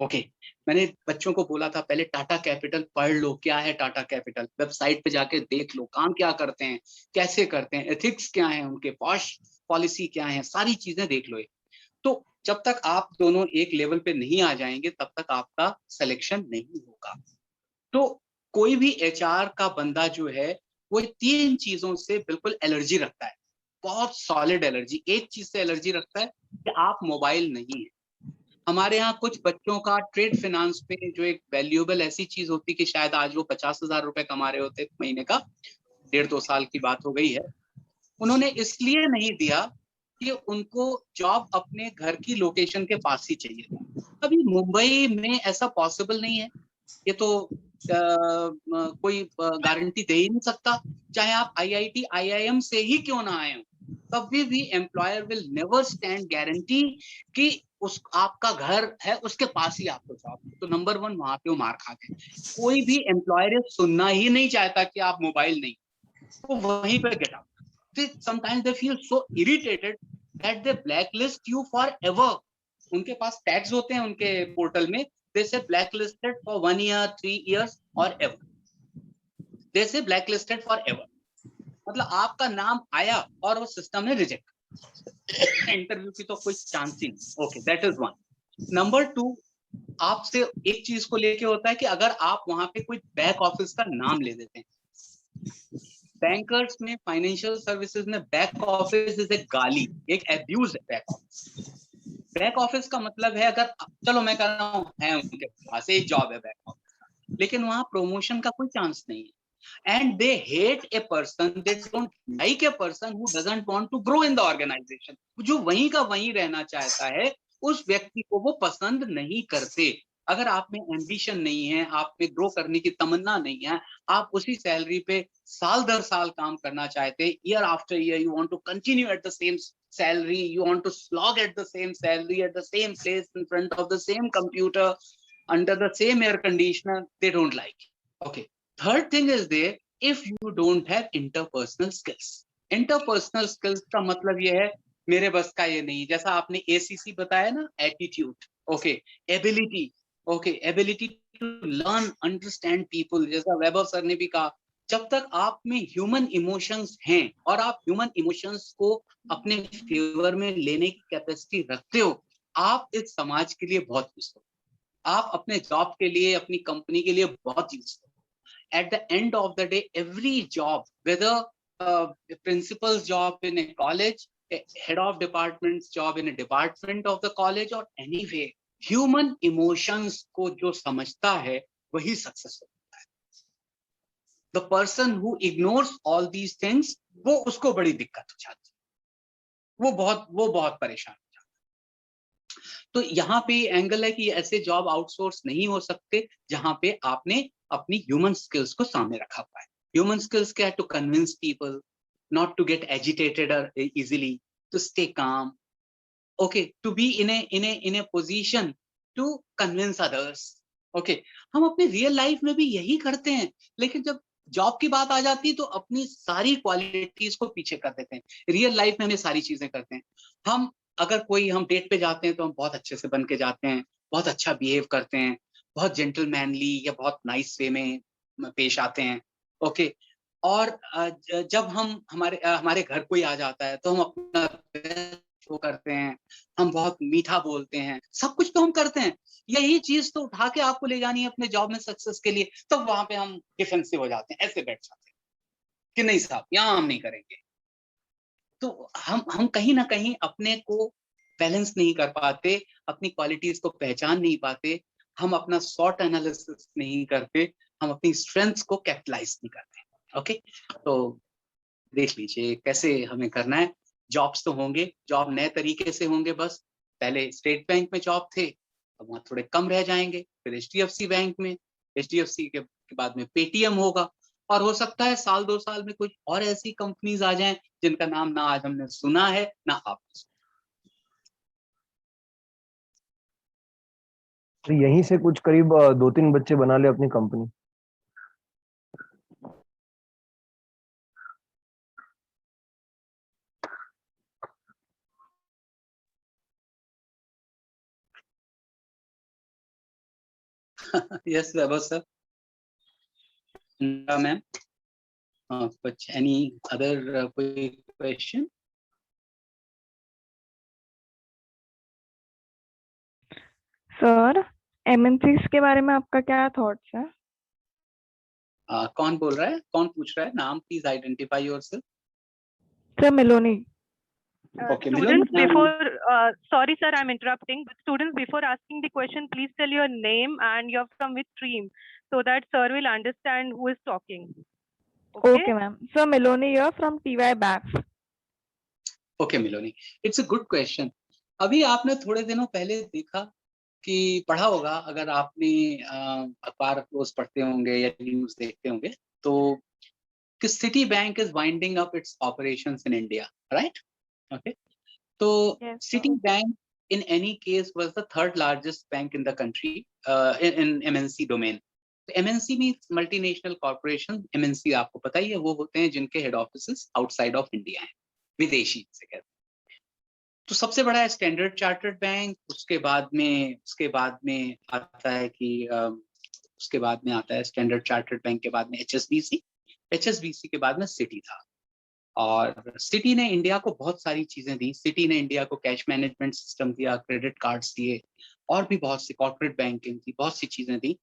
Okay, मैंने बच्चों को बोला था पहले टाटा कैपिटल पढ़ लो, क्या है टाटा कैपिटल, वेबसाइट पे जाके देख लो, काम क्या करते हैं, कैसे करते हैं, एथिक्स क्या है उनके, पॉलिसी क्या है, सारी चीजें देख लो. तो जब तक आप दोनों एक लेवल पे नहीं आ जाएंगे तब तक आपका सिलेक्शन नहीं होगा. तो कोई भी HR का बंदा जो है वो तीन चीजों से बिल्कुल एलर्जी रखता है. बहुत सॉलिड एलर्जी, एक चीज से एलर्जी रखता है कि आप मोबाइल नहीं है। हमारे यहाँ कुछ बच्चों का ट्रेड फाइनेंस पे जो एक वैल्यूएबल ऐसी चीज होती कि शायद आज वो 50,000 रुपए कमा रहे होते महीने का, 1.5-2 साल की बात हो गई है, उन्होंने इसलिए नहीं दिया कि उनको जॉब अपने घर की लोकेशन के पास ही चाहिए। अभी मुंबई में ऐसा पॉसिबल नहीं है, ये तो कोई गारंटी दे ही नहीं सकता, चाहे आप IIT IIM से ही क्यों ना आए हो, कभी भी employer will never stand guarantee कि उस आपका घर है उसके पास ही आपको जॉब। तो नंबर 1 वहां पे वो मार खा गए। कोई भी एम्प्लॉयर सुनना ही नहीं चाहता कि आप मोबाइल नहीं, वो वहीं पे get out. Sometimes they feel so irritated that they blacklist you for ever. उनके पास टैग्स होते हैं उनके पोर्टल में, they say blacklisted for 1 year, 3 years or ever. They say blacklisted for ever. मतलब आपका नाम आया और वो सिस्टम ने रिजेक्ट, इंटरव्यू की तो कोई चांस ही नहीं। Okay, that is one. Number 2, आपसे एक चीज को लेके होता है कि अगर आप वहां पे कोई बैक ऑफिस का नाम ले देते हैं, बैंकर्स में, फाइनेंशियल सर्विसेज में बैक ऑफिस इज ए गाली, एक एब्यूज है बैक ऑफिस। बैक ऑफिस का मतलब है, अगर चलो मैं कह रहा हूँ है उनके पास एक जॉब है बैक ऑफिस का, लेकिन वहां प्रमोशन का कोई चांस नहीं है। And they hate a person, they don't like a person who doesn't want to grow in the organisation. जो वहीं का वहीं रहना चाहता है, उस व्यक्ति को वो पसंद नहीं करते। अगर आप में एम्बिशन नहीं है, आप में ग्रो करने की तमन्ना नहीं है, आप उसी सैलरी पे साल दर साल काम करना चाहते हैं, year after year you want to continue at the same salary, you want to slog at the same salary at the same place in front of the same computer under the same air conditioner, they don't like it. Okay, third thing is there, if you don't have interpersonal skills. Interpersonal skills का मतलब ये है मेरे बस का ये नहीं, जैसा आपने ACC बताया ना, attitude, okay, ability, okay, ability to learn, understand people, जैसा वैभव सर ने भी कहा, जब तक आप में ह्यूमन इमोशंस हैं और आप ह्यूमन इमोशंस को अपने फेवर में लेने की कैपेसिटी रखते हो, आप इस समाज के लिए बहुत यूजफुल, आप अपने जॉब के लिए, अपनी कंपनी के लिए बहुत useful. At the end of the day, every job, whether principal job in a college, head of department job in a department of the college, और एनीवे, ह्यूमन इमोशंस को जो समझता है वही successful. The person who ignores all these things, वो उसको बड़ी दिक्कत हो जाती है, वो बहुत परेशान हो जाता है। तो यहाँ पे एंगल है कि ऐसे जॉब आउटसोर्स नहीं हो सकते जहां पे आपने अपनी ह्यूमन स्किल्स को सामने रखा हुआ है। ह्यूमन स्किल्स क्या है? To convince people, not to get agitated easily, to stay calm, okay, to be in a position to convince others. Okay, हम अपनी रियल लाइफ में भी यही करते हैं, लेकिन जब जॉब की बात आ जाती है तो अपनी सारी क्वालिटीज को पीछे कर देते हैं। रियल लाइफ में हम सारी चीजें करते हैं। हम अगर कोई हम डेट पे जाते हैं तो हम बहुत अच्छे से बन के जाते हैं, बहुत अच्छा बिहेव करते हैं, बहुत जेंटलमैनली या बहुत नाइस वे में पेश आते हैं। ओके, और जब हम हमारे घर कोई आ जाता है तो हम अपना शो करते हैं, हम बहुत मीठा बोलते हैं, सब कुछ तो हम करते हैं। यही चीज तो उठा के आपको ले जानी है अपने जॉब में सक्सेस के लिए, तो वहां पे हम डिफेंसिव हो जाते हैं, ऐसे बैठ जाते हैं कि नहीं साहब यहाँ हम नहीं करेंगे। तो हम कहीं ना कहीं अपने को बैलेंस नहीं कर पाते, अपनी क्वालिटीज को पहचान नहीं पाते, हम अपना सॉट एनालिसिस नहीं करते, हम अपनी स्ट्रेंथ्स को कैपिटलाइज नहीं करते। ओके, तो देख लीजिए कैसे हमें करना है। जॉब्स तो होंगे, जॉब नए तरीके से होंगे। बस पहले स्टेट बैंक में जॉब थे, अब वहाँ थोड़े कम रह जाएंगे, फिर HDFC बैंक में, HDFC के बाद में पेटीएम होगा, और हो सकता है साल 2 साल में कुछ और ऐसी कंपनीज आ जाएं जिनका नाम ना आज हमने सुना है ना आपने सुना। तो यहीं से कुछ करीब 2-3 बच्चे बना ले अपनी कंपनी। यस वैभव सर, मैम, कुछ एनी अदर कोई क्वेश्चन? सर, MNCs के बारे में आपका क्या थॉट्स है? कौन बोल रहा है, कौन पूछ रहा है? नाम please identify yourself. Sir, Meloni. Okay, Students, Miloni, before, sorry sir, I'm interrupting, but students, before asking the question, please tell your name and you're from which stream, so that sir will understand who is talking. Okay, ma'am. So Meloni, you're from TY Bags. Okay Miloni, it's a good question. अभी आपने थोड़े दिनों पहले देखा कि पढ़ा होगा, अगर आपने अखबार रोज पढ़ते होंगे या न्यूज देखते होंगे, तो कि city bank is winding up it's operations in India, right? Okay, तो Yes, sir. City bank in any case was the third largest bank in the country in MNC domain. MNC means multinational corporation. MNC आपको पता ही है, वो होते हैं जिनके head offices outside of India हैं, विदेशी से कहते हैं। तो सबसे बड़ा है स्टैंडर्ड चार्टर्ड बैंक, उसके बाद में आता है कि उसके बाद में आता है स्टैंडर्ड चार्टर्ड बैंक के बाद में HSBC के बाद में सिटी था। और सिटी ने इंडिया को बहुत सारी चीजें दी। सिटी ने इंडिया को कैश मैनेजमेंट सिस्टम दिया, क्रेडिट कार्ड्स दिए, और भी बहुत सी कॉर्पोरेट बैंकिंग थी, बहुत सी चीजें दी।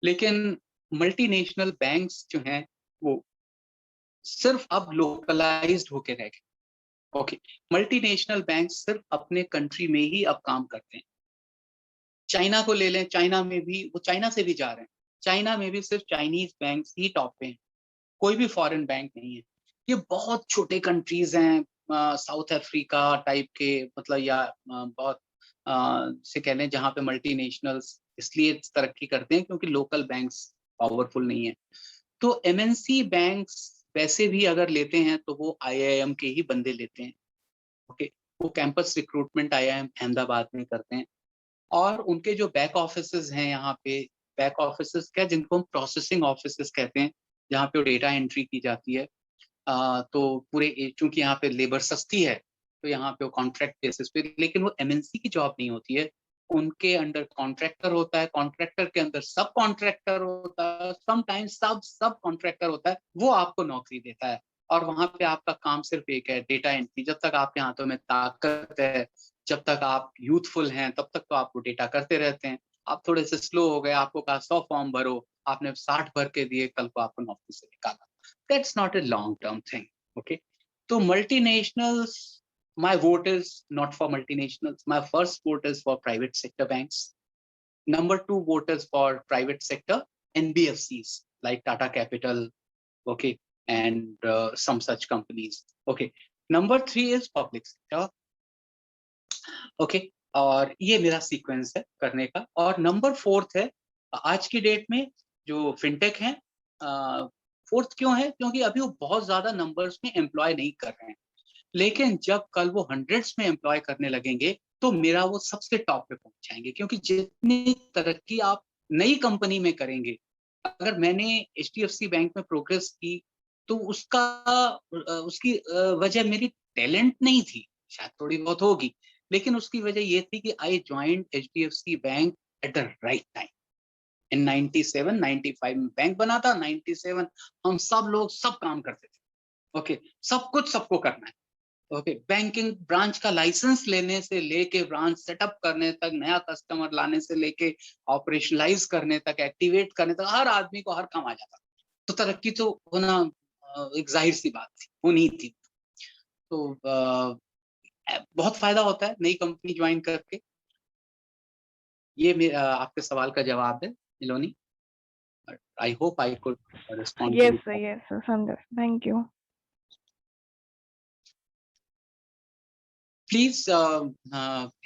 लेकिन मल्टीनेशनल बैंक्स जो हैं वो सिर्फ अब लोकलाइज्ड होके रह गए। ओके, मल्टीनेशनल बैंक सिर्फ अपने कंट्री में ही अब काम करते हैं। चाइना को ले लें, चाइना में भी वो चाइना से भी जा रहे हैं, चाइना में भी सिर्फ चाइनीज बैंक ही टॉप पे हैं, कोई भी फॉरेन बैंक नहीं है। ये बहुत छोटे कंट्रीज हैं, साउथ अफ्रीका टाइप के, मतलब या बहुत से कह लें जहाँ पे मल्टीनेशनल्स इसलिए तरक्की करते हैं क्योंकि लोकल बैंक्स पावरफुल नहीं है। तो MNC बैंक्स वैसे भी अगर लेते हैं तो वो IIM के ही बंदे लेते हैं। ओके, वो कैंपस रिक्रूटमेंट IIM अहमदाबाद में करते हैं, और उनके जो बैक ऑफिसेस हैं यहाँ पे, बैक ऑफिसेस क्या, जिनको हम प्रोसेसिंग ऑफिसेस कहते हैं, जहाँ पे डेटा एंट्री की जाती है। तो पूरे, चूंकि यहाँ पे लेबर सस्ती है तो यहाँ पे वो कॉन्ट्रैक्ट बेसिस पे, लेकिन वो MNC की जॉब नहीं होती है। उनके अंडर कॉन्ट्रैक्टर होता है, कॉन्ट्रैक्टर के अंदर सब कॉन्ट्रैक्टर होता है, समटाइम्स सब कॉन्ट्रैक्टर होता है, वो आपको नौकरी देता है। और वहां पे आपका काम सिर्फ एक है, डेटा एंट्री। जब तक आपके हाथों में ताकत है, जब तक आप यूथफुल हैं, तब तक तो आप वो डेटा करते रहते हैं। आप थोड़े से स्लो हो गए, आपको कहा 100 फॉर्म भरो, आपने 60 भर के दिए, कल को आपको नौकरी से निकाला। That's not a long-term thing. Okay, so multinationals, my vote is not for multinationals. My first vote is for private sector banks. Number 2 vote is for private sector NBFCs like Tata Capital, okay, and some such companies. Okay, number 3 is public sector. Okay, और ये मेरा sequence है करने का। और number 4 है आज की डेट में जो फिनटेक है। 4th क्यों है? क्योंकि अभी वो बहुत ज्यादा नंबर्स में एम्प्लॉय नहीं कर रहे हैं, लेकिन जब कल वो हंड्रेड्स में एम्प्लॉय करने लगेंगे तो मेरा वो सबसे टॉप पे पहुंच जाएंगे। क्योंकि जितनी तरक्की आप नई कंपनी में करेंगे, अगर मैंने HDFC बैंक में प्रोग्रेस की तो उसकी वजह मेरी टैलेंट नहीं थी, शायद थोड़ी बहुत होगी, लेकिन उसकी वजह ये थी कि I joined HDFC bank at the right time. In 97 95 में बैंक बना था, 97 हम सब लोग सब काम करते थे। ओके, सब कुछ सबको करना है। ओके, बैंकिंग ब्रांच का लाइसेंस लेने से लेके ब्रांच सेटअप करने तक, नया कस्टमर लाने से लेके ऑपरेशनलाइज करने तक, एक्टिवेट करने तक, हर आदमी को हर काम आ जाता। तो तरक्की तो होना एक जाहिर सी बात थी, होनी थी। तो बहुत फायदा होता है नई कंपनी ज्वाइन करके। ये मेरा आपके सवाल का जवाब है मिलोनी। I hope I could respond to Yes, you. sir. Yes, sir. Sanjay. Thank you. Please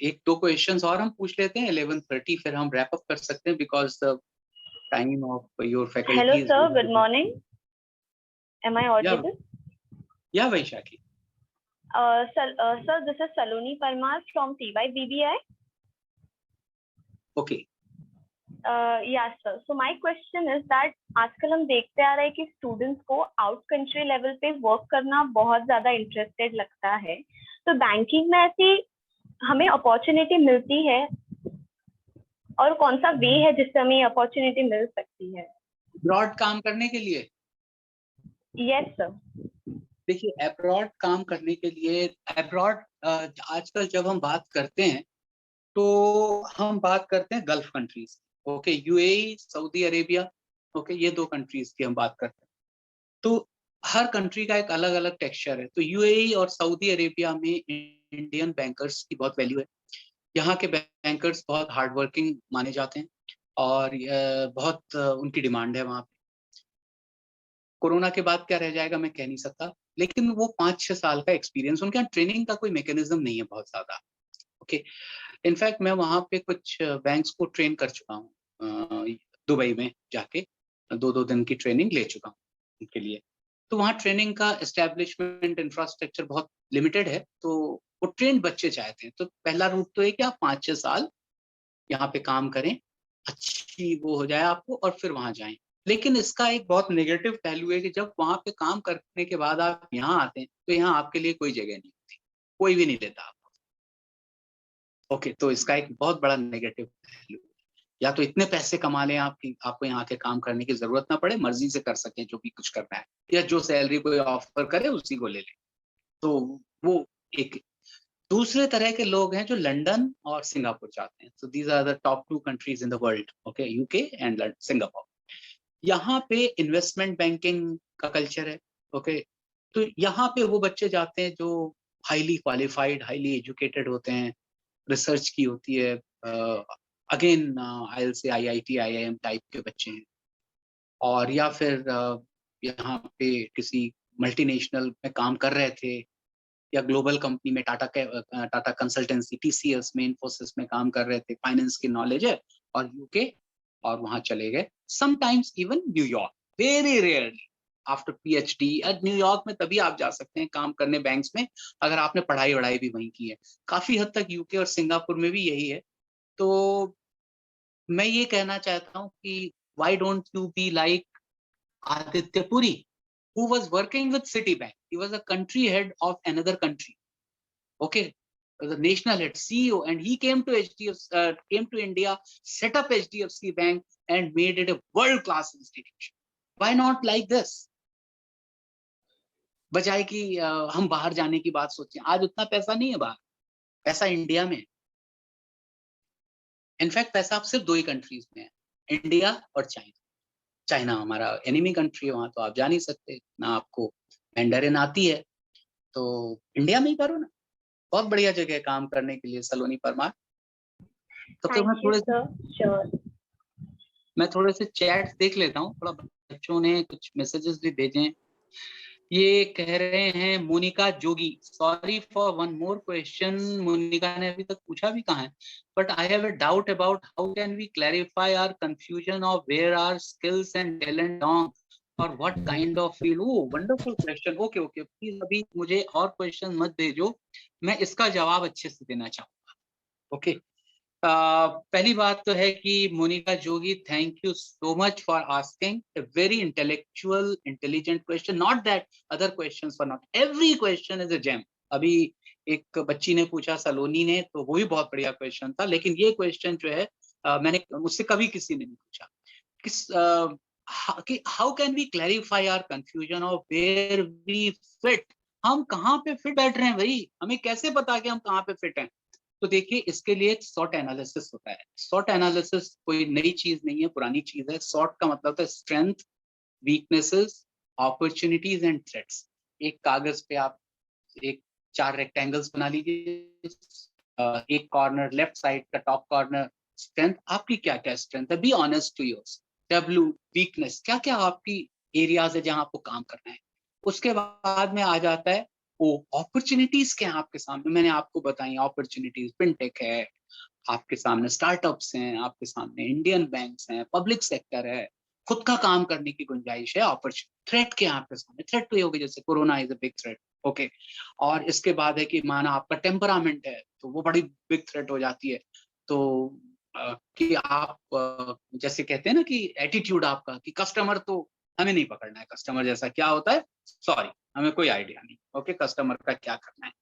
एक दो क्वेश्चंस और हम पूछ लेते हैं, 11:30 फिर हम रैप अप कर सकते हैं, because the time of your faculty. Hello, sir. Good morning. Am I audible? या Vaishakhi. Sir, this is Saloni Parmar from TY BBI. Okay, Yes, sir. So my question is that आजकल हम देखते आ रहे हैं कि स्टूडेंट्स को आउट कंट्री लेवल पे work करना बहुत ज्यादा इंटरेस्टेड लगता है। तो बैंकिंग में ऐसी हमें अपॉर्चुनिटी मिलती है, और कौन सा वे है जिससे हमें अपॉर्चुनिटी मिल सकती है? अब्रॉड काम करने के लिए? Yes sir. देखिए, अब्रॉड काम करने के लिए, अब्रॉड आजकल जब हम बात करते हैं तो हम बात करते हैं gulf countries. Okay, UAE, Saudi Arabia, okay, ये 2 कंट्रीज की हम बात करते हैं। तो हर कंट्री का एक अलग अलग टेक्सचर है। तो UAE और सऊदी अरेबिया में इंडियन बैंकर्स की बहुत वैल्यू है। यहाँ के बैंकर्स बहुत हार्ड वर्किंग माने जाते हैं और बहुत उनकी डिमांड है वहाँ पे। कोरोना के बाद क्या रह जाएगा मैं कह नहीं सकता, लेकिन वो 5-6 साल का एक्सपीरियंस, उनके यहाँ ट्रेनिंग का कोई मैकेनिज्म नहीं है बहुत ज्यादा। ओके, इनफैक्ट मैं वहाँ पे कुछ बैंक्स को ट्रेन कर चुका हूँ, दुबई में जाके 2-2 दिन की ट्रेनिंग ले चुका हूँ उनके लिए। तो वहाँ ट्रेनिंग का एस्टेब्लिशमेंट इंफ्रास्ट्रक्चर बहुत लिमिटेड है, तो वो ट्रेंड बच्चे चाहते हैं। तो पहला रूट तो है कि आप 5-6 साल यहाँ पे काम करें, अच्छी वो हो जाए आपको, और फिर वहां जाएं। लेकिन इसका एक बहुत नेगेटिव पहलू है कि जब वहां पे काम करने के बाद आप यहाँ आते हैं तो यहाँ आपके लिए कोई जगह नहीं होती, कोई भी नहीं लेता आपको। ओके, तो इसका एक बहुत बड़ा नेगेटिव पहलू, या तो इतने पैसे कमा लें आपकी, आपको यहाँ के काम करने की जरूरत ना पड़े, मर्जी से कर सकें जो भी कुछ करना है, या जो सैलरी कोई ऑफर करे उसी को ले लें। तो वो एक दूसरे तरह के लोग हैं जो लंदन और सिंगापुर जाते हैं। So these are the top 2 countries in the world, okay, UK and Singapore. यहाँ पे इन्वेस्टमेंट बैंकिंग का कल्चर है, ओके। तो यहाँ पे वो बच्चे जाते हैं जो हाईली क्वालिफाइड, हाईली एजुकेटेड होते हैं, रिसर्च की होती है, अगेन आई से IIT IIM टाइप के बच्चे हैं, और या फिर यहाँ पे किसी मल्टीनेशनल में काम कर रहे थे, या ग्लोबल कंपनी में टाटा कंसल्टेंसी, TCS में, इन्फोसिस में काम कर रहे थे, फाइनेंस की नॉलेज है, और यूके, और वहां चले गए। Sometimes even New York, very rarely after PhD। New York में तभी आप जा सकते हैं काम करने बैंक्स में अगर आपने पढ़ाई वढ़ाई भी वहीं की है। काफी हद तक यूके और सिंगापुर में भी यही है। तो मैं ये कहना चाहता हूँ कि why don't you be like Aditya Puri, who was working with Citibank. He was a country head of another country. Okay, the national head, CEO, and he came to came to India, set up HDFC Bank, and made it a world-class institution. Why not like this? बजाय कि हम बाहर जाने की बात सोचें। आज उतना पैसा नहीं है बाहर, पैसा इंडिया में। इनफैक्ट पैसा आप सिर्फ 2 ही कंट्रीज में है, इंडिया और चाइना। चाइना हमारा एनिमी कंट्री है, वहां तो आप जा नहीं सकते, ना आपको मैंडरिन आती है, तो इंडिया में ही करो ना, बहुत बढ़िया जगह है काम करने के लिए सलोनी परमार। तो फिर मैं थोड़े से चैट्स देख लेता हूँ, थोड़ा बच्चों ने कुछ मैसेजेस भी भेजे हैं। ये कह रहे हैं Monica Jogi, sorry for one more question, Monica ने अभी तक पूछा भी कहाँ है, but I have a doubt about how can we clarify our confusion of where are skills and talent long or what kind of field. Oh wonderful question. Okay okay, please अभी मुझे और क्वेश्चन मत भेजो, मैं इसका जवाब अच्छे से देना चाहूंगा। ओके, पहली बात तो है कि Monica Jogi, thank you so much for asking a very intellectual intelligent question. Not that other questions were not, every question is a gem. अभी एक बच्ची ने पूछा, सलोनी ने, तो वो भी बहुत बढ़िया क्वेश्चन था, लेकिन ये क्वेश्चन जो है मैंने मुझसे कभी किसी ने नहीं पूछा कि how can we clarify our confusion of where we fit. हम कहाँ पे फिट बैठ रहे हैं भाई, हमें कैसे पता कि हम कहाँ पे फिट हैं। तो देखिए, इसके लिए एक SWOT एनालिसिस होता है। SWOT एनालिसिस कोई नई चीज नहीं है, पुरानी चीज है। SWOT का मतलब है strength, weaknesses, opportunities and threats. एक कागज पे आप एक 4 रेक्टेंगल्स बना लीजिए, एक कॉर्नर लेफ्ट साइड का टॉप कॉर्नर स्ट्रेंथ, आपकी क्या क्या स्ट्रेंथ है, be honest to yours. W weakness, क्या क्या आपकी एरियाज है जहां आपको काम करना है। उसके बाद में आ जाता है वो अपॉर्चुनिटीज क्या है आपके सामने। मैंने आपको बताई अपॉर्चुनिटीज, फिनटेक है आपके सामने, स्टार्टअप्स हैं आपके सामने, इंडियन बैंक्स हैं, पब्लिक सेक्टर है, खुद का काम करने की गुंजाइश है। अपॉर्चुनिटी, थ्रेट क्या है आपके सामने। थ्रेट तो ये होगी जैसे corona is a big threat, okay. और इसके बाद है कि माना आपका टेम्परामेंट है, तो वो बड़ी बिग थ्रेट हो जाती है। तो कि आप जैसे कहते हैं ना कि एटीट्यूड आपका, कि कस्टमर तो हमें नहीं पकड़ना है, कस्टमर जैसा क्या होता है, सॉरी हमें कोई आइडिया नहीं, ओके, कस्टमर का क्या करना है।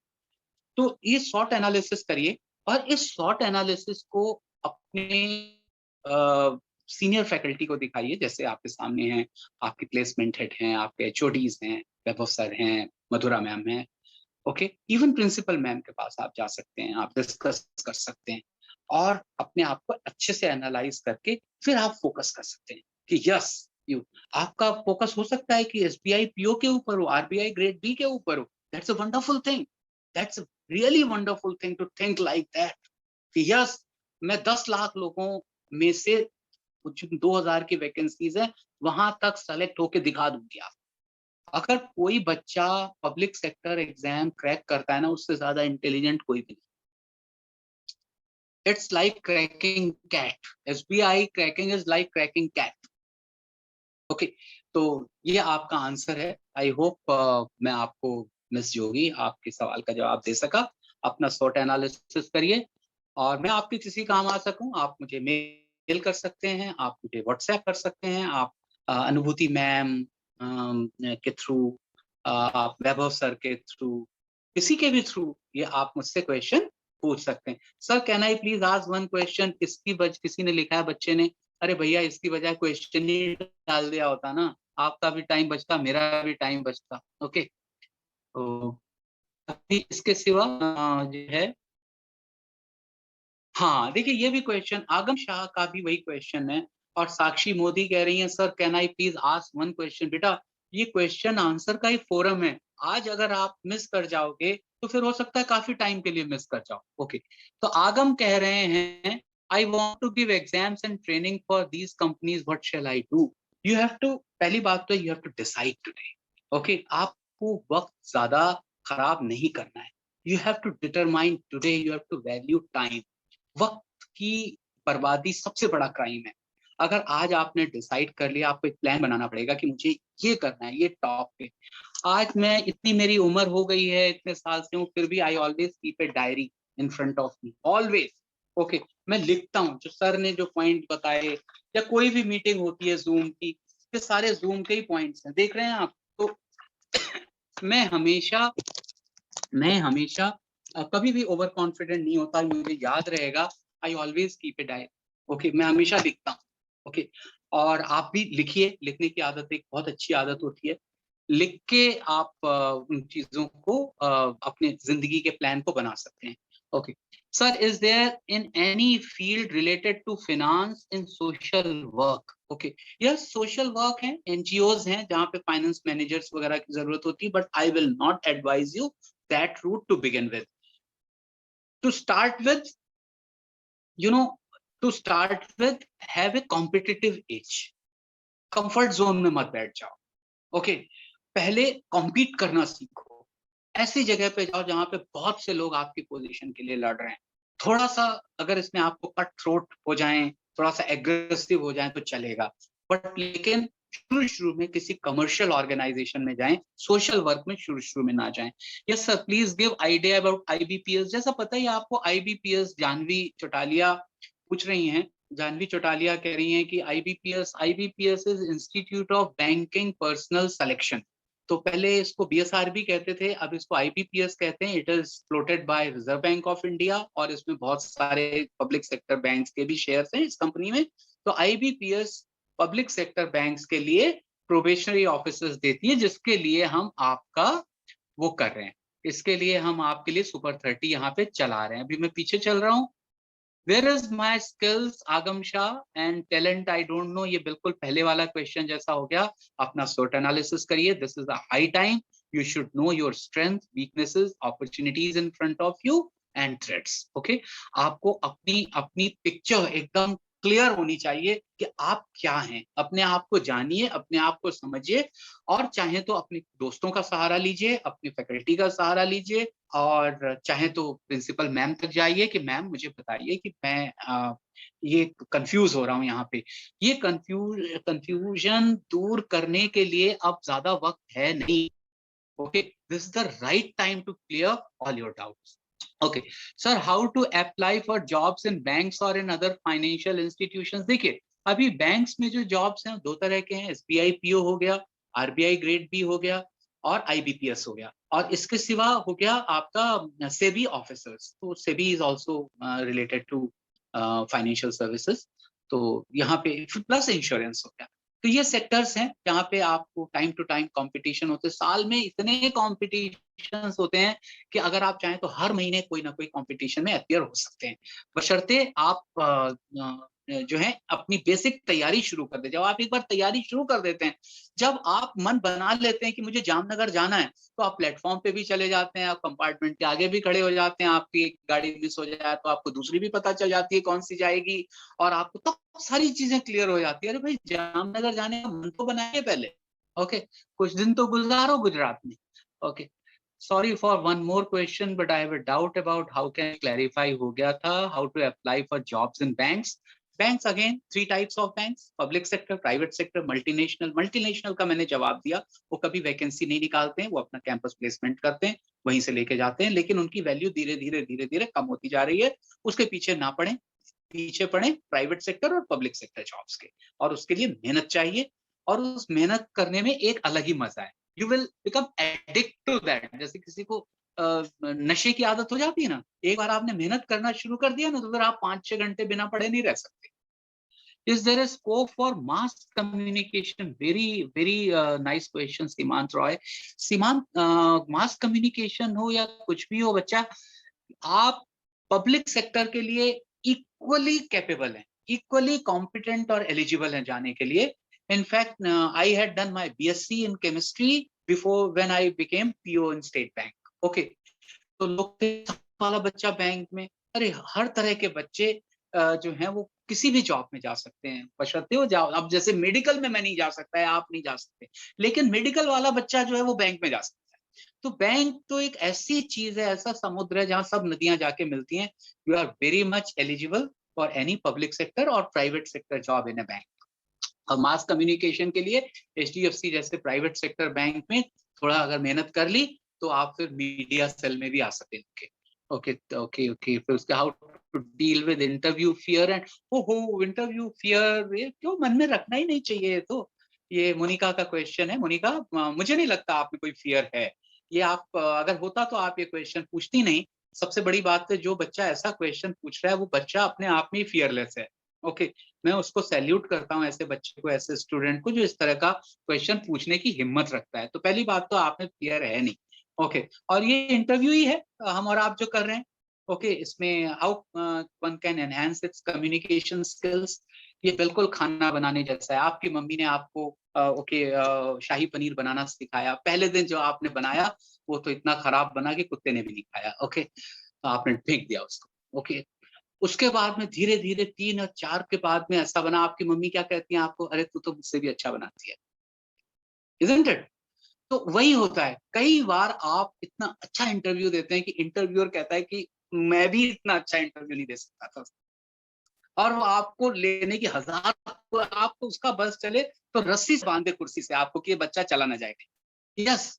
तो ये SWOT एनालिसिस करिए, और इस SWOT एनालिसिस को अपने सीनियर फैकल्टी को दिखाइए। जैसे आपके सामने हैं, आपके प्लेसमेंट हेड हैं, आपके HODs हैं, वैभव सर हैं, मधुरा मैम हैं, ओके, इवन प्रिंसिपल मैम के पास आप जा सकते हैं, आप डिस्कस कर सकते हैं, और अपने आप को अच्छे से एनालाइज करके फिर आप फोकस कर सकते हैं कि यस यू, आपका फोकस हो सकता है कि SBI PO के ऊपर हो, RBI ग्रेड B के ऊपर हो, that's a wonderful thing. That's really wonderful thing to think like that कि यस मैं 10 लाख लोगों में से कुछ 2000 की वैकेंसीज है वहां तक सेलेक्ट होके दिखा दूंगी आप। अगर कोई बच्चा पब्लिक सेक्टर एग्जाम क्रैक करता है ना, उससे ज्यादा इंटेलिजेंट कोई भी नहीं। It's like cracking CAT, SBI cracking is like cracking CAT. Okay, तो ये आपका आंसर है। आई होप मैं आपको मिस जोगी आपके सवाल का जवाब दे सका। अपना SWOT एनालिसिस करिए और मैं आपके किसी काम आ सकूं, आप मुझे मेल कर सकते हैं, आप मुझे व्हाट्सएप कर सकते हैं, आप अनुभूति मैम के थ्रू, आप वैभव सर के थ्रू, किसी के भी थ्रू ये आप मुझसे क्वेश्चन पूछ सकते हैं। Sir can I please ask one question? किसी ने लिखा है बच्चे ने, अरे भैया इसकी बजाय क्वेश्चन ही डाल दिया होता ना, आपका भी टाइम बचता, मेरा भी टाइम बचता। ओके, तो अभी इसके सिवा जो है, हाँ देखिए ये भी क्वेश्चन आगम शाह का भी वही क्वेश्चन है और साक्षी मोदी कह रही हैं sir can I please ask one question. बेटा ये क्वेश्चन आंसर का ही फोरम है, आज अगर आप मिस कर जाओगे तो फिर हो सकता है काफी टाइम के लिए मिस कर जाओ। ओके, तो आगम कह रहे हैं I want to give exams and training for these companies, what shall I do? You have to, पहली बात तो you have to decide today. Okay, आपको वक्त ज्यादा खराब नहीं करना है। You have to determine today, you have to value time. वक्त की बर्बादी सबसे बड़ा क्राइम है। अगर आज आपने डिसाइड कर लिया, आपको एक प्लान बनाना पड़ेगा कि मुझे ये करना है, ये टॉप पे। आज मैं इतनी मेरी उम्र हो गई है, इतने साल से हूँ, फिर भी I always keep a diary in front of me, always. Okay, मैं लिखता हूँ जो सर ने जो पॉइंट बताए, या कोई भी मीटिंग होती है जूम की, ये सारे जूम के ही पॉइंट्स हैं, देख रहे हैं आप। तो मैं हमेशा कभी भी ओवर कॉन्फिडेंट नहीं होता, मुझे याद रहेगा I always keep a diary. Okay, मैं हमेशा लिखता हूँ। ओके, और आप भी लिखिए, लिखने की आदत एक बहुत अच्छी आदत होती है। लिख के आप उन चीजों को अपने जिंदगी के प्लान को बना सकते हैं। Okay sir, is there in any field related to finance in social work? Okay, yes social work है, एनजीओज हैं जहाँ पे फाइनेंस मैनेजर्स वगैरह की जरूरत होती है, but I will not advise you that route to begin with. To start with, have a competitive edge. Comfort zone में मत बैठ जाओ। ओके, पहले compete करना सीखो। ऐसी जगह पे जाओ जहां पे बहुत से लोग आपकी पोजीशन के लिए लड़ रहे हैं। थोड़ा सा अगर इसमें आपको कट थ्रोट हो जाएं, थोड़ा सा एग्रेसिव हो जाएं तो चलेगा, बट लेकिन शुरू में किसी कमर्शियल ऑर्गेनाइजेशन में जाएं, सोशल वर्क में शुरू में ना जाएं। Yes sir, please give idea about IBPS. जैसा पता ही आपको आईबीपीएस, जानवी चौटालिया पूछ रही हैं। जानवी चौटालिया कह रही हैं कि IBPS is institute of banking personal selection. तो पहले इसको बीएसआरबी कहते थे, अब इसको आईबीपीएस कहते हैं। It is floated by Reserve Bank of India और इसमें बहुत सारे पब्लिक सेक्टर बैंक्स के भी शेयर्स हैं इस कंपनी में। तो आईबीपीएस पब्लिक सेक्टर बैंक्स के लिए प्रोबेशनरी ऑफिसर्स देती है, जिसके लिए हम आपका वो कर रहे हैं। इसके लिए हम आपके लिए सुपर 30 यहाँ पे चला रहे हैं। अभी मैं पीछे चल रहा हूँ। Where is my skills, आगम Shah, and talent I don't know? ये बिल्कुल पहले वाला क्वेश्चन जैसा हो गया। अपना SWOT एनालिसिस करिए। This is a high time. You should know your strengths, weaknesses, opportunities in front of you and threats. Okay? आपको अपनी पिक्चर एकदम क्लियर होनी चाहिए कि आप क्या हैं। अपने आप को जानिए, अपने आप को समझिए, और चाहे तो अपने दोस्तों का सहारा लीजिए, अपनी फैकल्टी का सहारा लीजिए, और चाहे तो प्रिंसिपल मैम तक जाइए कि मैम मुझे बताइए कि मैं ये कंफ्यूज हो रहा हूँ यहाँ पे। ये कंफ्यूजन दूर करने के लिए अब ज्यादा वक्त है नहीं। Okay, this is the right time to clear all your doubts. Okay sir, how to apply for jobs in banks और इन अदर फाइनेंशियल इंस्टीट्यूशंस? देखिए अभी बैंक्स में जो जॉब्स हैं दो तरह के हैं। एसबीआई पीओ हो गया, आरबीआई ग्रेड बी हो गया, और आईबीपीएस हो गया, और इसके सिवा हो गया आपका सेबी ऑफिसर्स। तो SEBI is also related to financial services. तो यहाँ पे प्लस इंश्योरेंस हो गया। तो ये सेक्टर्स हैं जहाँ पे आपको टाइम टू टाइम कंपटीशन होते हैं। साल में इतने कॉम्पिटिशन होते हैं कि अगर आप चाहें तो हर महीने कोई ना कोई कंपटीशन में अपियर हो सकते हैं, बशर्ते आप जो है अपनी बेसिक तैयारी शुरू कर दे। जब आप एक बार तैयारी शुरू कर देते हैं, जब आप मन बना लेते हैं कि मुझे जामनगर जाना है, तो आप प्लेटफॉर्म पे भी चले जाते हैं, आप कंपार्टमेंट के आगे भी खड़े हो जाते हैं। आपकी एक गाड़ी मिस हो जाए तो आपको दूसरी भी पता चल जाती है कौन सी जाएगी, और आपको तो सारी चीजें क्लियर हो जाती है। अरे भाई, जामनगर जाने का मन तो बनाइए पहले। ओके, कुछ दिन तो गुजारो गुजरात में। Okay, sorry for one more question, but I have a doubt about how can I clarify हो गया था, how to apply for jobs in banks. Banks again, 3 types of banks: public sector, private sector, multinational. Multinational का मैंने जवाब दिया, वो कभी vacancy नहीं निकालते हैं, वो अपना कैंपस प्लेसमेंट करते हैं, वहीं से लेके जाते हैं, लेकिन उनकी वैल्यू धीरे धीरे कम होती जा रही है। उसके पीछे ना पड़े, पीछे पड़े प्राइवेट सेक्टर और पब्लिक सेक्टर जॉब्स के, और उसके लिए मेहनत चाहिए, और उस मेहनत करने में एक अलग ही मजा है। You will become addict to that. जैसे किसी को नशे की आदत हो जाती है ना, एक बार आपने मेहनत करना शुरू कर दिया ना, तो फिर आप 5-6 घंटे बिना पढ़े नहीं रह सकते। Is there a scope for mass communication? Very nice question, सीमांत रॉय। सीमांत, मास कम्युनिकेशन हो या कुछ भी हो, बच्चा आप पब्लिक सेक्टर के लिए इक्वली कैपेबल हैं, इक्वली कॉम्पिटेंट और एलिजिबल हैं जाने के लिए। In fact, I had done my BSc in chemistry before when I became PO in State Bank. Okay, तो लोग वाला बच्चा बैंक में, अरे हर तरह के बच्चे जो हैं वो किसी भी जॉब में जा सकते हैं, बशर्ते हो जाओ। अब जैसे मेडिकल में मैं नहीं जा सकता है, आप नहीं जा सकते, लेकिन मेडिकल वाला बच्चा जो है वो बैंक में जा सकता है। तो बैंक तो एक ऐसी चीज है, ऐसा समुद्र है जहां सब नदियां जाके मिलती हैं। You are very much eligible for any public sector or private sector job in a bank. और मास कम्युनिकेशन के लिए HDFC जैसे प्राइवेट सेक्टर बैंक में थोड़ा अगर मेहनत कर ली, तो आप फिर मीडिया सेल में भी आ सकते हैं। ओके ओके ओके, फिर उसके how to deal with interview fear and हो इंटरव्यू फियर, ये क्यों मन में रखना ही नहीं चाहिए। तो ये मोनिका का क्वेश्चन है। मोनिका, मुझे नहीं लगता आप में कोई फियर है। ये आप अगर होता तो आप ये क्वेश्चन पूछती नहीं। सबसे बड़ी बात है, जो बच्चा ऐसा क्वेश्चन पूछ रहा है वो बच्चा अपने आप में ही फियरलेस है। ओके, मैं उसको सैल्यूट करता हूँ, ऐसे बच्चे को, ऐसे स्टूडेंट को जो इस तरह का क्वेश्चन पूछने की हिम्मत रखता है। तो पहली बात तो आप में फियर है नहीं। ओके, और ये इंटरव्यू ही है हम और आप जो कर रहे हैं। ओके, इसमें how one can enhance it's communication skills, ये बिल्कुल खाना बनाने जैसा है। आपकी मम्मी ने आपको शाही पनीर बनाना सिखाया, पहले दिन जो आपने बनाया वो तो इतना खराब बना कि कुत्ते ने भी नहीं खाया। ओके, आपने फेंक दिया उसको। ओके, उसके बाद में धीरे धीरे 3 और 4 के बाद में ऐसा बना, आपकी मम्मी क्या कहती हैं आपको, अरे तू तो मुझसे भी अच्छा बनाती है, इजंट इट? तो वही होता है, कई बार आप इतना अच्छा इंटरव्यू देते हैं कि इंटरव्यूअर कहता है कि मैं भी इतना अच्छा इंटरव्यू नहीं दे सकता था, और वो आपको लेने की हजार, आपको उसका बस चले तो रस्सी से बांधे कुर्सी से आपको कि ये बच्चा चला ना जाएगा। यस,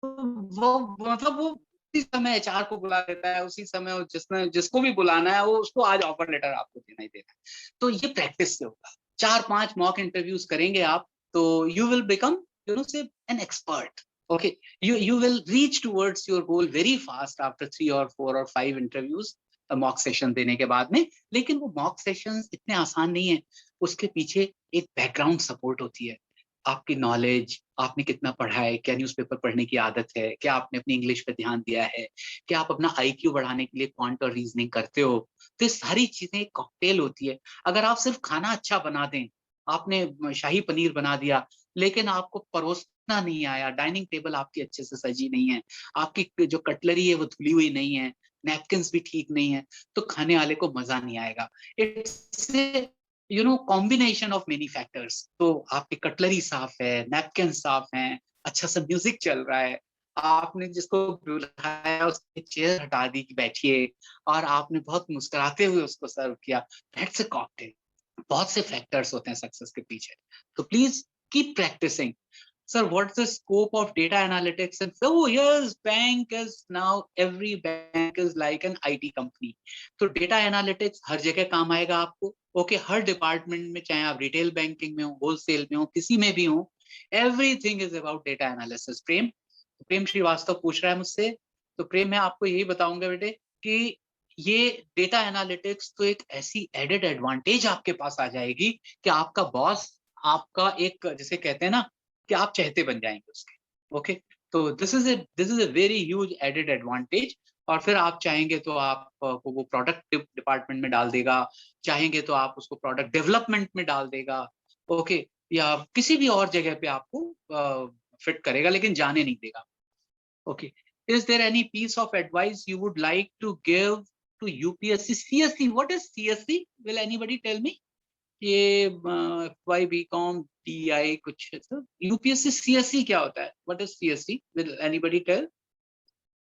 वो मतलब वो उसी समय HR को बुला लेता है, उसी समय वो जिसको भी बुलाना है वो उसको आज ऑफर लेटर आपको देना ही देना है। तो ये प्रैक्टिस से होगा। 4-5 मॉक इंटरव्यूज करेंगे आप, तो यू विल बिकम से an expert. Okay, you will reach towards your goal very fast after 3 or 4 or 5 interviews, mock session देने के बाद में। लेकिन वो मॉक सेशंस इतने आसान नहीं है, उसके पीछे एक बैकग्राउंड सपोर्ट होती है। आपकी नॉलेज, आपने कितना पढ़ा है, क्या न्यूज़पेपर पढ़ने की आदत है, क्या आपने अपनी इंग्लिश पे ध्यान दिया है, क्या आप अपना IQ बढ़ाने के लिए क्वांट और रीजनिंग करते हो। तो ये सारी चीजें एक कॉकटेल होती है। अगर आप सिर्फ खाना अच्छा बना दें, आपने शाही पनीर बना दिया, लेकिन आपको परोसना नहीं आया, डाइनिंग टेबल आपकी अच्छे से सजी नहीं है, आपकी जो कटलरी है वो धुली हुई नहीं है, नैपकिन्स भी ठीक नहीं है, तो खाने वाले को मजा नहीं आएगा। It's combination of many factors. तो आपकी कटलरी साफ है, नैपकिन साफ हैं, अच्छा सा म्यूजिक चल रहा है, आपने जिसको बुलाया उसकी चेयर हटा दी कि बैठिए, और आपने बहुत मुस्कुराते हुए उसको सर्व किया, दैट्स अ कॉकटेल। बहुत से फैक्टर्स होते हैं सक्सेस के पीछे, तो please keep practicing. Sir, what's the scope of data analytics? And so yes, bank is now, every bank is like an IT company. तो data analytics हर जगह काम आएगा आपको। ओके, हर डिपार्टमेंट में, चाहे आप रिटेल बैंकिंग में हो, होलसेल में हो, किसी में भी हो, everything is about data analysis. Prem Srivastava पूछ रहा है मुझसे, तो प्रेम मैं आपको यही बताऊंगा बेटे कि ये डेटा एनालिटिक्स तो एक ऐसी एडेड एडवांटेज आपके पास आ जाएगी कि आपका बॉस आपका एक, जिसे कहते हैं ना कि आप चहेते बन जाएंगे उसके। ओके, तो this is a very huge added advantage. और फिर आप चाहेंगे तो आप को वो प्रोडक्ट डिपार्टमेंट में डाल देगा, चाहेंगे तो आप उसको प्रोडक्ट डेवलपमेंट में डाल देगा, ओके, या किसी भी और जगह पे आपको फिट करेगा, लेकिन जाने नहीं देगा। Okay, is there any piece of advice you would like to give to UPSC CSC? What is CSC? Will anybody tell me? ये FY BCom TI कुछ है सर, UPSC CSC क्या होता है? What is CSC? Will anybody tell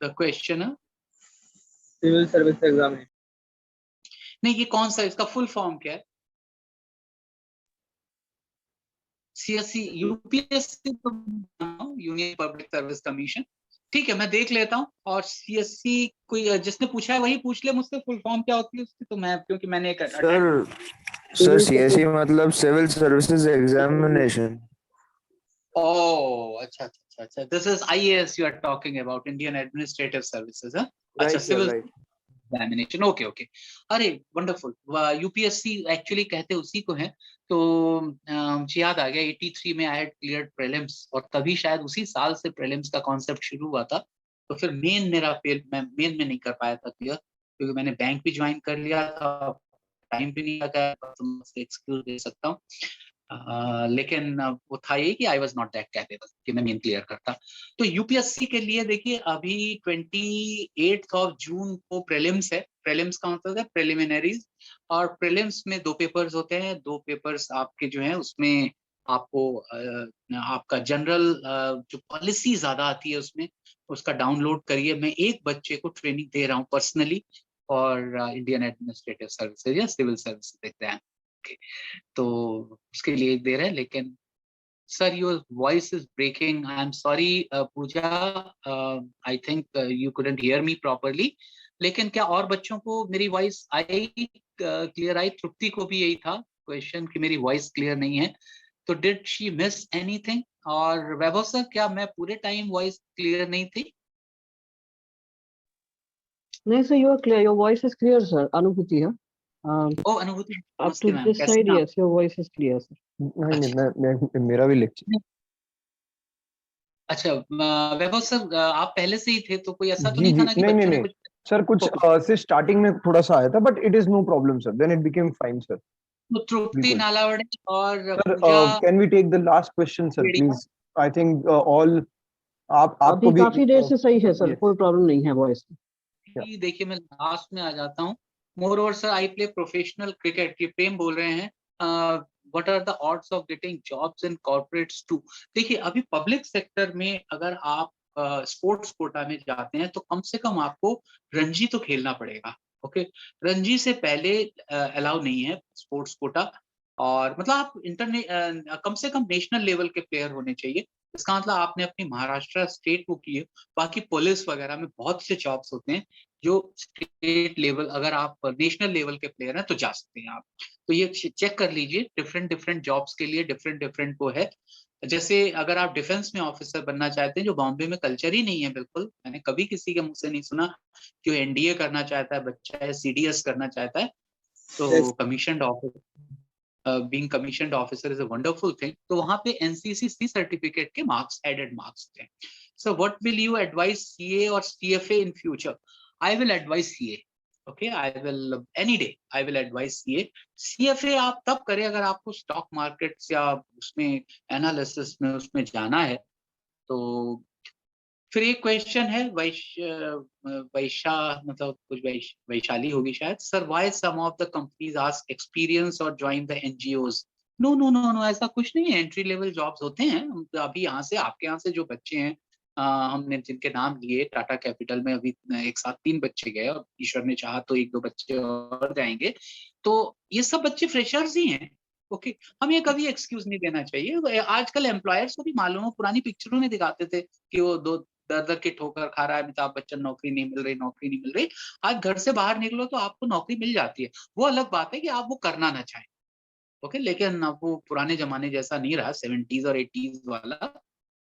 the questioner? Civil service exam. नहीं, ये कौन सा, इसका फुल फॉर्म क्या है? CSC UPSC तो यूनियन पब्लिक सर्विस कमीशन, ठीक है, मैं देख लेता हूँ। और CSC कोई जिसने पूछा है वही पूछ ले मुझसे फुल फॉर्म क्या होती है उसकी, तो मैं, क्योंकि मैंने एक सर CSE मतलब सिविल सर्विसेज एग्जामिनेशन। ओह अच्छा अच्छा अच्छा अच्छा, this is IAS you are talking about, Indian administrative services. अच्छा, सिविल एग्जामिनेशन, ओके ओके, अरे वंडरफुल। UPSC एक्चुअली कहते उसी को है। तो मुझे याद आ गया 83 में आई हैड क्लियर्ड प्रीलिम्स, और तभी शायद उसी साल से प्रीलिम्स का कॉन्सेप्ट शुरू हुआ था। तो फिर मेन मेरा फेल, मैं मेन में नहीं कर पाया था क्लियर, क्योंकि मैंने बैंक भी ज्वाइन कर लिया था, टाइम भी नहीं लगा, तो मैं एक्सक्यूज दे सकता हूँ। लेकिन वो था ये कि I was not that capable कि मैं मेन क्लियर करता। तो UPSC के लिए देखिए अभी 28 जून को प्रीलिम्स है। प्रीलिम्स का मतलब है प्रिलिमिनरीज, और प्रीलिम्स में 2 पेपर्स होते हैं। 2 पेपर्स आपके जो हैं उसमें आपको आपका जनरल जो पॉलिसी ज्यादा आती है उसमें, उसका डाउनलोड करिए। मैं एक बच्चे को ट्रेनिंग दे रहा हूँ पर्सनली और इंडियन एडमिनिस्ट्रेटिव सर्विसेज या सिविल सर्विसेज एग्जाम, तो उसके लिए एक दे रहे हैं। लेकिन sir your voice is breaking, I am sorry Pooja, I think you couldn't hear me properly. लेकिन क्या और बच्चों को मेरी वॉइस आई, क्लियर आई? तृप्ति को भी यही था क्वेश्चन कि मेरी वॉइस क्लियर नहीं है, तो डिड शी मिस एनीथिंग? और वैभव सर, क्या मैं पूरे टाइम वॉइस क्लियर नहीं थी? नहीं sir, you are clear, your voice is clear sir. Anubhuti है। ओ अनुभूति, अप टू नमस्ते मैम, दिस कैसे साइड, हैं आप? Yes, your voice is clear sir. नहीं मैं मेरा भी लेक्चर। अच्छा वैभव सर, आप पहले से ही थे तो कोई ऐसा तो जी नहीं था जी, ना कि नहीं बच्चों ने नहीं कुछ? सर, कुछ से स्टार्टिंग में थोड़ा सा आया था, but it is no problem sir, then it became fine sir. तो तृप्ति बिल्कुल नालावड़े और sir, Pooja can we take the last question sir Bedia? Please? I think all आपको अभी भी काफी देर से सही है सर, yes, कोई प्रॉब्लम नहीं है वॉइस। जी, देखिए मैं लास्ट में आ जाता हूँ। Moreover sir, I play professional cricket, ये प्रेम बोल रहे हैं। What are the odds of getting jobs in corporates too? देखिए अभी पब्लिक सेक्टर में अगर आप स्पोर्ट्स कोटा में जाते हैं तो कम से कम आपको रणजी तो खेलना पड़ेगा। ओके, रणजी से पहले अलाउ नहीं है स्पोर्ट्स कोटा, और मतलब आप कम से कम नेशनल लेवल के प्लेयर होने चाहिए। इसका मतलब आपने अपनी महाराष्ट्र स्टेट को की है। बाकी पुलिस वगैरह में बहुत से जॉब्स होते हैं जो स्टेट लेवल, अगर आप नेशनल लेवल के प्लेयर हैं तो जा सकते हैं आप। तो ये चेक कर लीजिए, डिफरेंट डिफरेंट जॉब्स के लिए डिफरेंट डिफरेंट वो है। जैसे अगर आप डिफेंस में ऑफिसर बनना चाहते हैं, जो बॉम्बे में कल्चर ही नहीं है बिल्कुल, मैंने कभी किसी के मुंह से नहीं सुना कि वो NDA करना चाहता है बच्चा या CDS करना चाहता है, तो commissioned officer, being commissioned officer is a wonderful thing. तो वहाँ पे NCC सर्टिफिकेट के मार्क्स, एडेड मार्क्स थे। So what will you advise CA or CFA in future? I will advise CA. Okay, I will any day I will advise CA. CFA आप तब करें अगर आपको स्टॉक मार्केट्स या उसमें analysis में उसमें जाना है। तो फिर एक क्वेश्चन है वैशा, मतलब कुछ वैशाली होगी शायद। Sir why some of the companies ask experience or join the NGOs? No no no no, ऐसा कुछ नहीं है। एंट्री लेवल जॉब्स होते हैं। अभी यहाँ से, आपके यहाँ से जो बच्चे हैं, हमने जिनके नाम लिए टाटा कैपिटल में, अभी एक साथ 3 बच्चे गए, और ईश्वर ने चाहा तो 1-2 बच्चे और जाएंगे। तो ये सब बच्चे फ्रेशर्स ही हैं। ओके, हमें कभी एक्सक्यूज नहीं देना चाहिए। आजकल एम्प्लॉयर्स को भी मालूम है, पुरानी पिक्चरों में दिखाते थे कि वो दर दर के ठोकर खा रहा है अमिताभ बच्चन, नौकरी नहीं मिल रही, नौकरी नहीं मिल रही। आज घर से बाहर निकलो तो आपको नौकरी मिल जाती है। वो अलग बात है कि आप वो करना ना चाहें। ओके, लेकिन अब वो पुराने जमाने जैसा नहीं रहा, 70s और 80s वाला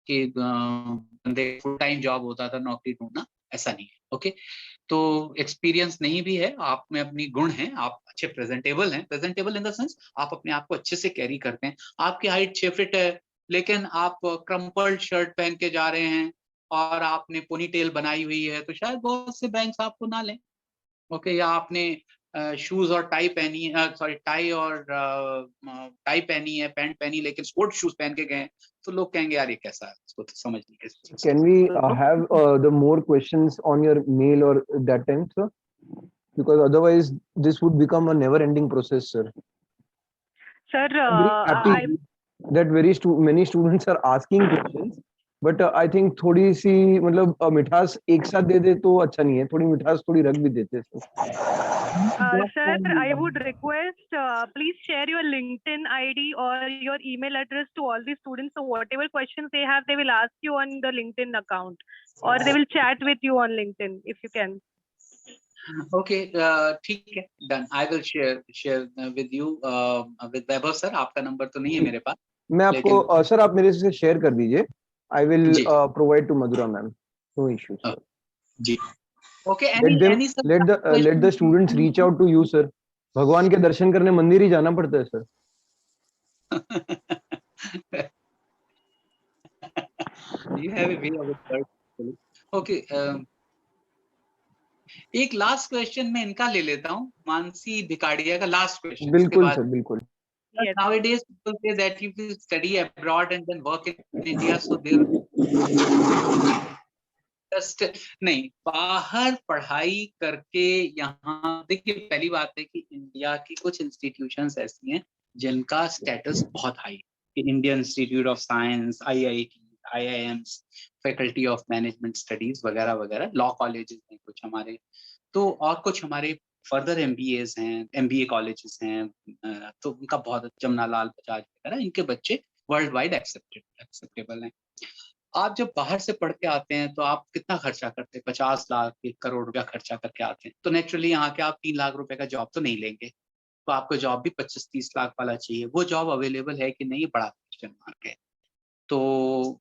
कि बंदे फुल टाइम जॉब होता था, नौकरी ढूंढना, ऐसा नहीं है। ओके, तो एक्सपीरियंस नहीं भी है, आप में अपनी गुण हैं, आप अच्छे प्रेजेंटेबल हैं। प्रेजेंटेबल इन द सेंस आप अपने आप को अच्छे से कैरी करते हैं। आपकी हाइट 6 फीट है, लेकिन आप क्रम्पल्ड शर्ट पहन के जा रहे हैं और आपने पोनीटेल बनाई हुई है तो शायद बहुत से बैंक्स आपको ना लें। ओके, या आपने शूज और टाई पहनी है, सॉरी टाई और टाई पहनी है, पैंट पहनी, लेकिन स्पोर्ट्स शूज पहन के गए तो लोग कहेंगे यार ये कैसा है, इसको तो समझ नहीं कैसे। Can we have the more questions on your mail or that time, sir? Because otherwise this would become a never-ending process, sir. Sir, I'm very happy that many students are asking questions, but I think थोड़ी सी मतलब मिठास एक साथ दे दे तो अच्छा नहीं है, थोड़ी मिठास थोड़ी रख भी देते हैं। sir, I would request, please share your LinkedIn ID or your email address to all the students. So whatever questions they have, they will ask you on the LinkedIn account, or they will chat with you on LinkedIn if you can. Okay, ठीक है, done. I will share with you with Vaibhav sir. आपका number तो नहीं है मेरे पास। मैं आपको sir आप मेरे से शेयर कर दीजिए। आई विल जी। Provide to Madhura ma'am, no issue sir. जी, okay. let the students reach out to you, sir. भगवान के दर्शन करने मंदिर ही जाना पड़ता है sir. You have a way of it. Okay, एक लास्ट क्वेश्चन मैं इनका ले लेता हूँ, मानसी भिकाड़िया का लास्ट क्वेश्चन। बिल्कुल सर, बिल्कुल। Yes. Nowadays people say that if you study abroad and then work in India, so they'll just नहीं, बाहर पढ़ाई करके यहाँ देखिए, पहली बात है कि इंडिया की कुछ इंस्टीट्यूशंस ऐसी हैं जिनका स्टेटस बहुत हाई है। Indian institute of science, IIT, IIMs, faculty of management studies वगैरह वगैरह, लॉ कॉलेजेस हैं कुछ हमारे, तो और कुछ हमारे फर्दर MBAs हैं, MBA कॉलेजेस हैं, तो उनका बहुत, जमनालाल बजाज वगैरह, इनके बच्चे वर्ल्ड वाइड एक्सेप्टेबल हैं। आप जब बाहर से पढ़ के आते हैं तो आप कितना खर्चा करते हैं? 50 लाख 1 करोड़ रुपया खर्चा करके आते हैं, तो नेचुरली यहाँ के आप 3 लाख रुपए का जॉब तो नहीं लेंगे, तो आपको जॉब भी 25-30 लाख वाला चाहिए। वो जॉब अवेलेबल है कि नहीं, बड़ा क्वेश्चन मार्क है। तो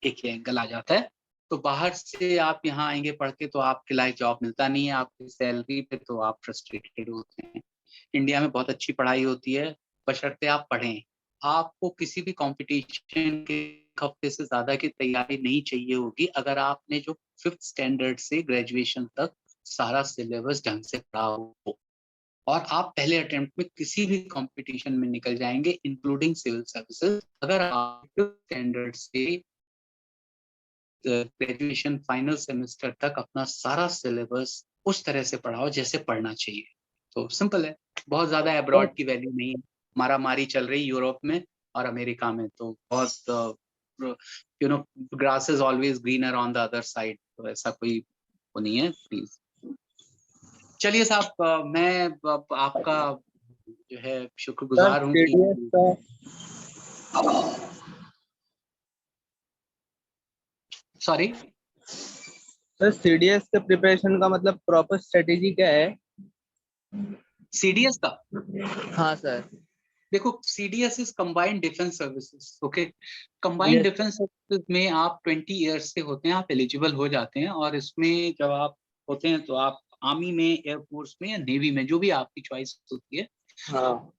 एक ये एंगल आ जाता है। तो बाहर से आप यहाँ आएंगे पढ़ के तो आपके लायक जॉब मिलता नहीं है, आपकी सैलरी पे तो आप फ्रस्ट्रेटेड होते हैं। इंडिया में बहुत अच्छी पढ़ाई होती है, बशर्ते आप पढ़ें। आपको किसी भी कंपटीशन के हफ्ते से ज्यादा की तैयारी नहीं चाहिए होगी अगर आपने जो 5th स्टैंडर्ड से ग्रेजुएशन तक सारा सिलेबस ढंग से पढ़ा हो, और आप पहले अटेम्प्ट में किसी भी कंपटीशन में निकल जाएंगे, इंक्लूडिंग सिविल सर्विसेज, अगर आप 5th स्टैंडर्ड से ग्रेजुएशन फाइनल सेमेस्टर तक अपना सारा सिलेबस उस तरह से पढ़ाओ जैसे पढ़ना चाहिए। तो सिंपल है, बहुत ज्यादा अब्रॉड की वैल्यू नहीं है। मारा मारी चल रही यूरोप में और अमेरिका में, तो बहुत grass is always greener on the other side, तो ऐसा कोई वो नहीं है। प्लीज चलिए साहब, मैं आपका जो है शुक्रगुजार हूँ कि सॉरी सर, CDS के प्रिपरेशन का मतलब प्रॉपर स्ट्रेटेजी क्या है? CDS का? हाँ सर। देखो, CDS is combined defence services. Okay, combined defence services में आप 20 इयर्स से होते हैं, आप एलिजिबल हो जाते हैं, और इसमें जब आप होते हैं तो आप आर्मी में, एयरफोर्स में या नेवी में, जो भी आपकी चॉइस होती है, हाँ,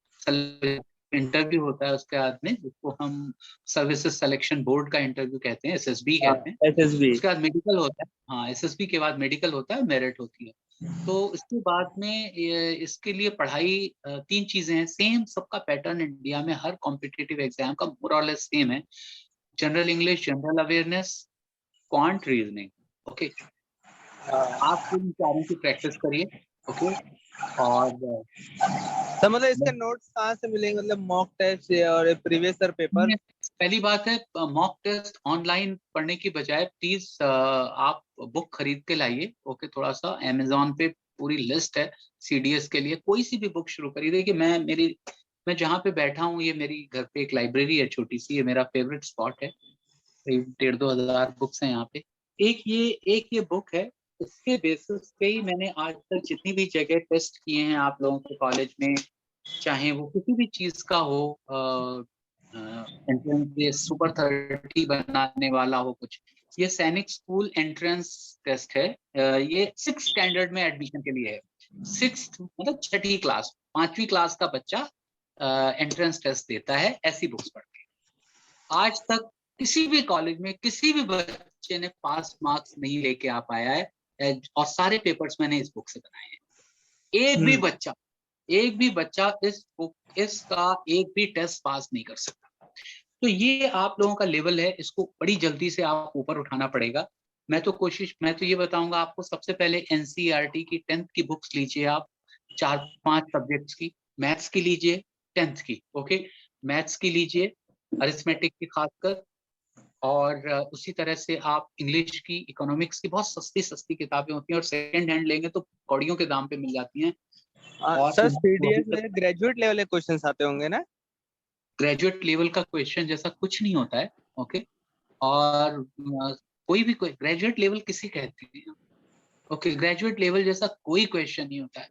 इंटरव्यू होता है उसके बाद में, जिसको हम सर्विसेज सिलेक्शन बोर्ड का इंटरव्यू कहते हैं, SSB कहते हैं। SSB। उसके बाद मेडिकल होता है, हाँ, SSB के बाद मेडिकल होता है, मेरिट होती है। तो इसके बाद में इसके लिए पढ़ाई 3 चीजें हैं, सेम सबका पैटर्न इंडिया में हर कॉम्पिटिटिव एग्जाम का मोर और लेस सेम है। General English, general awareness, quant reasoning. Okay, आप इन चारों की प्रैक्टिस करिए। ओके, और तो मतलब इसके नोट्स कहाँ से मिलेंगे? मतलब मॉक टेस्ट और प्रीवियस ईयर पेपर? पहली बात है, मॉक टेस्ट ऑनलाइन पढ़ने की बजाय प्लीज आप बुक खरीद के लाइए। ओके, थोड़ा सा अमेज़न पे पूरी लिस्ट है CDS के लिए, कोई सी भी बुक शुरू करिए। देखिए, मैं जहाँ पे बैठा हूँ, ये मेरी घर पे एक लाइब्रेरी है छोटी सी, ये मेरा फेवरेट स्पॉट है, 1,500-2 हजार बुक्स हैं यहाँ पे। एक ये बुक है, इसके बेसिस पे ही मैंने आज तक जितनी भी जगह टेस्ट किए हैं आप लोगों के कॉलेज में, चाहे वो किसी भी चीज का हो, एंट्रेंस सुपर 30 बनाने वाला हो कुछ, ये सैनिक स्कूल एंट्रेंस टेस्ट है। ये 6th स्टैंडर्ड में एडमिशन के लिए है। 6th मतलब 6ठी क्लास, 5वीं क्लास का बच्चा एंट्रेंस टेस्ट देता है ऐसी बुक्स पढ़ के। आज तक किसी भी कॉलेज में किसी भी बच्चे ने पास मार्क्स नहीं लेके आ पाया है, और सारे पेपर्स मैंने इस बुक से बनाए हैं। एक भी बच्चा इसका एक भी टेस्ट पास नहीं कर सकता। तो ये आप लोगों का लेवल है, इसको बड़ी जल्दी से आप ऊपर उठाना पड़ेगा। मैं तो ये बताऊंगा आपको, सबसे पहले एनसीईआरटी की 10th की बुक्स लीजिए आप, 4-5 सब्जेक्ट्स की। मैथ्स की लीजिए 10th की, ओके, मैथ्स की लीजिए, अरिथमेटिक की खासकर, और उसी तरह से आप इंग्लिश की, इकोनॉमिक्स की बहुत सस्ती सस्ती किताबें होती हैं, और सेकंड हैंड लेंगे तो कौड़ियों के दाम पे मिल जाती हैं। और सर सीडीएस में ग्रेजुएट लेवल के क्वेश्चंस आते होंगे ना? ग्रेजुएट लेवल का क्वेश्चन जैसा कुछ नहीं होता है, ओके, और कोई ग्रेजुएट लेवल किसी कहते हैं, ओके, ग्रेजुएट लेवल जैसा कोई क्वेश्चन नहीं होता है,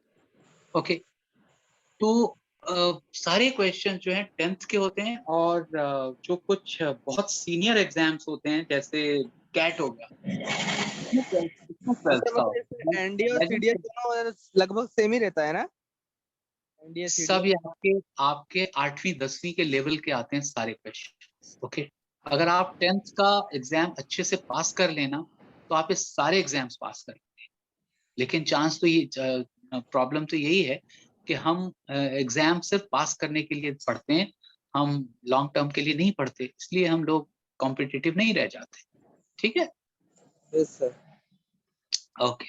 ओके। तो सारे क्वेश्चन जो हैं 10th के होते हैं, और जो कुछ बहुत सीनियर एग्जाम्स होते हैं जैसे कैट हो गया, एनडीए और सीडीएस दोनों लगभग सेम ही रहता है ना? एनडीए सब ये आपके 8वीं 10वीं के लेवल के आते हैं सारे क्वेश्चन, ओके। अगर आप 10th का एग्जाम अच्छे से पास कर लेना तो आप इस सारे एग्जाम्स पास करेंगे। लेकिन प्रॉब्लम तो यही है कि हम एग्जाम सिर्फ पास करने के लिए पढ़ते हैं, हम लॉन्ग टर्म के लिए नहीं पढ़ते, इसलिए हम लोग कॉम्पिटिटिव नहीं रह जाते। ठीक है? Yes sir. ओके,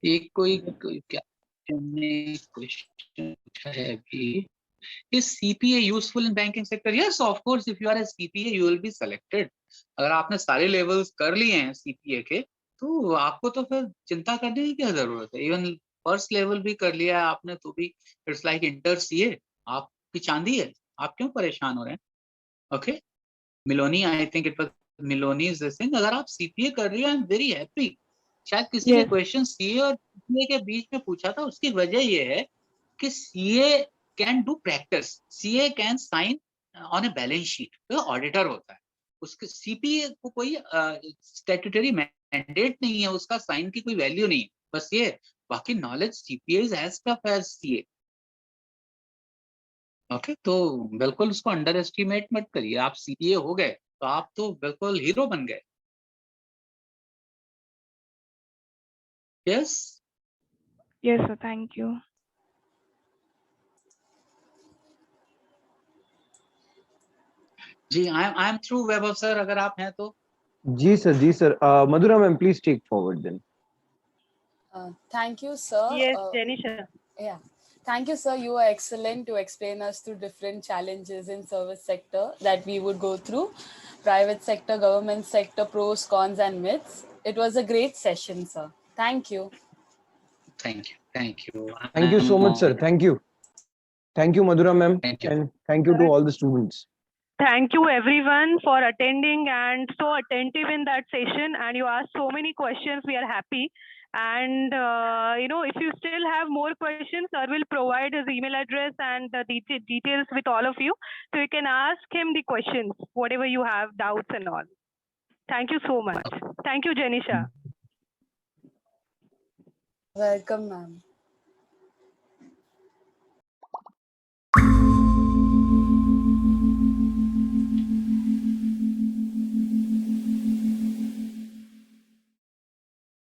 एक कोई क्या क्वेश्चन पूछा है अभी, is CPA useful in banking sector? Yes, of course, if you are a CPA you will be selected. अगर आपने सारे लेवल्स कर लिए हैं CPA के, तो आपको तो फिर चिंता करने की क्या जरूरत है। इवन फर्स्ट लेवल भी कर लिया है आपने तो भी इट्स लाइक इंटर CA, आपकी चांदी है, आप क्यों परेशान हो रहे हैं। Okay, Miloni, I think it was Miloni is this thing. अगर आप CPA कर रही हो, आई एम वेरी हैप्पी। शायद किसी ने क्वेश्चन CA और CPA के बीच में पूछा था, उसकी वजह ये है कि CA can do practice, CA can sign on a balance sheet, तो ऑडिटर होता है, उसके CPA को कोई स्टैट्यूटरी मैंडेट नहीं है, उसका साइन की कोई वैल्यू नहीं है, बस ये। बाकी knowledge CPA is as tough as CA। ओके, तो बिल्कुल उसको अंडर एस्टिमेट मत करिए। आप CPA हो गए तो आप तो बिल्कुल हीरो बन गए। Yes Yes, sir. Thank you. जी, I am through. Vaibhav sir अगर आप हैं तो। जी sir. Madhura ma'am, please take forward then. Thank you, sir. Yes, Janisha. Yeah. Thank you, sir. You were excellent to explain us through different challenges in service sector that we would go through. Private sector, government sector, pros, cons, and myths. It was a great session, sir. Thank you. Thank you. Thank you so much, sir. Thank you. Thank you, Madhura ma'am. Thank you. And thank you to all the students. Thank you everyone for attending and so attentive in that session, and you asked so many questions. We are happy. And if you still have more questions, sir will provide his email address and the details with all of you, so you can ask him the questions, whatever you have, doubts and all. Thank you so much. Thank you, Janisha. Welcome, ma'am.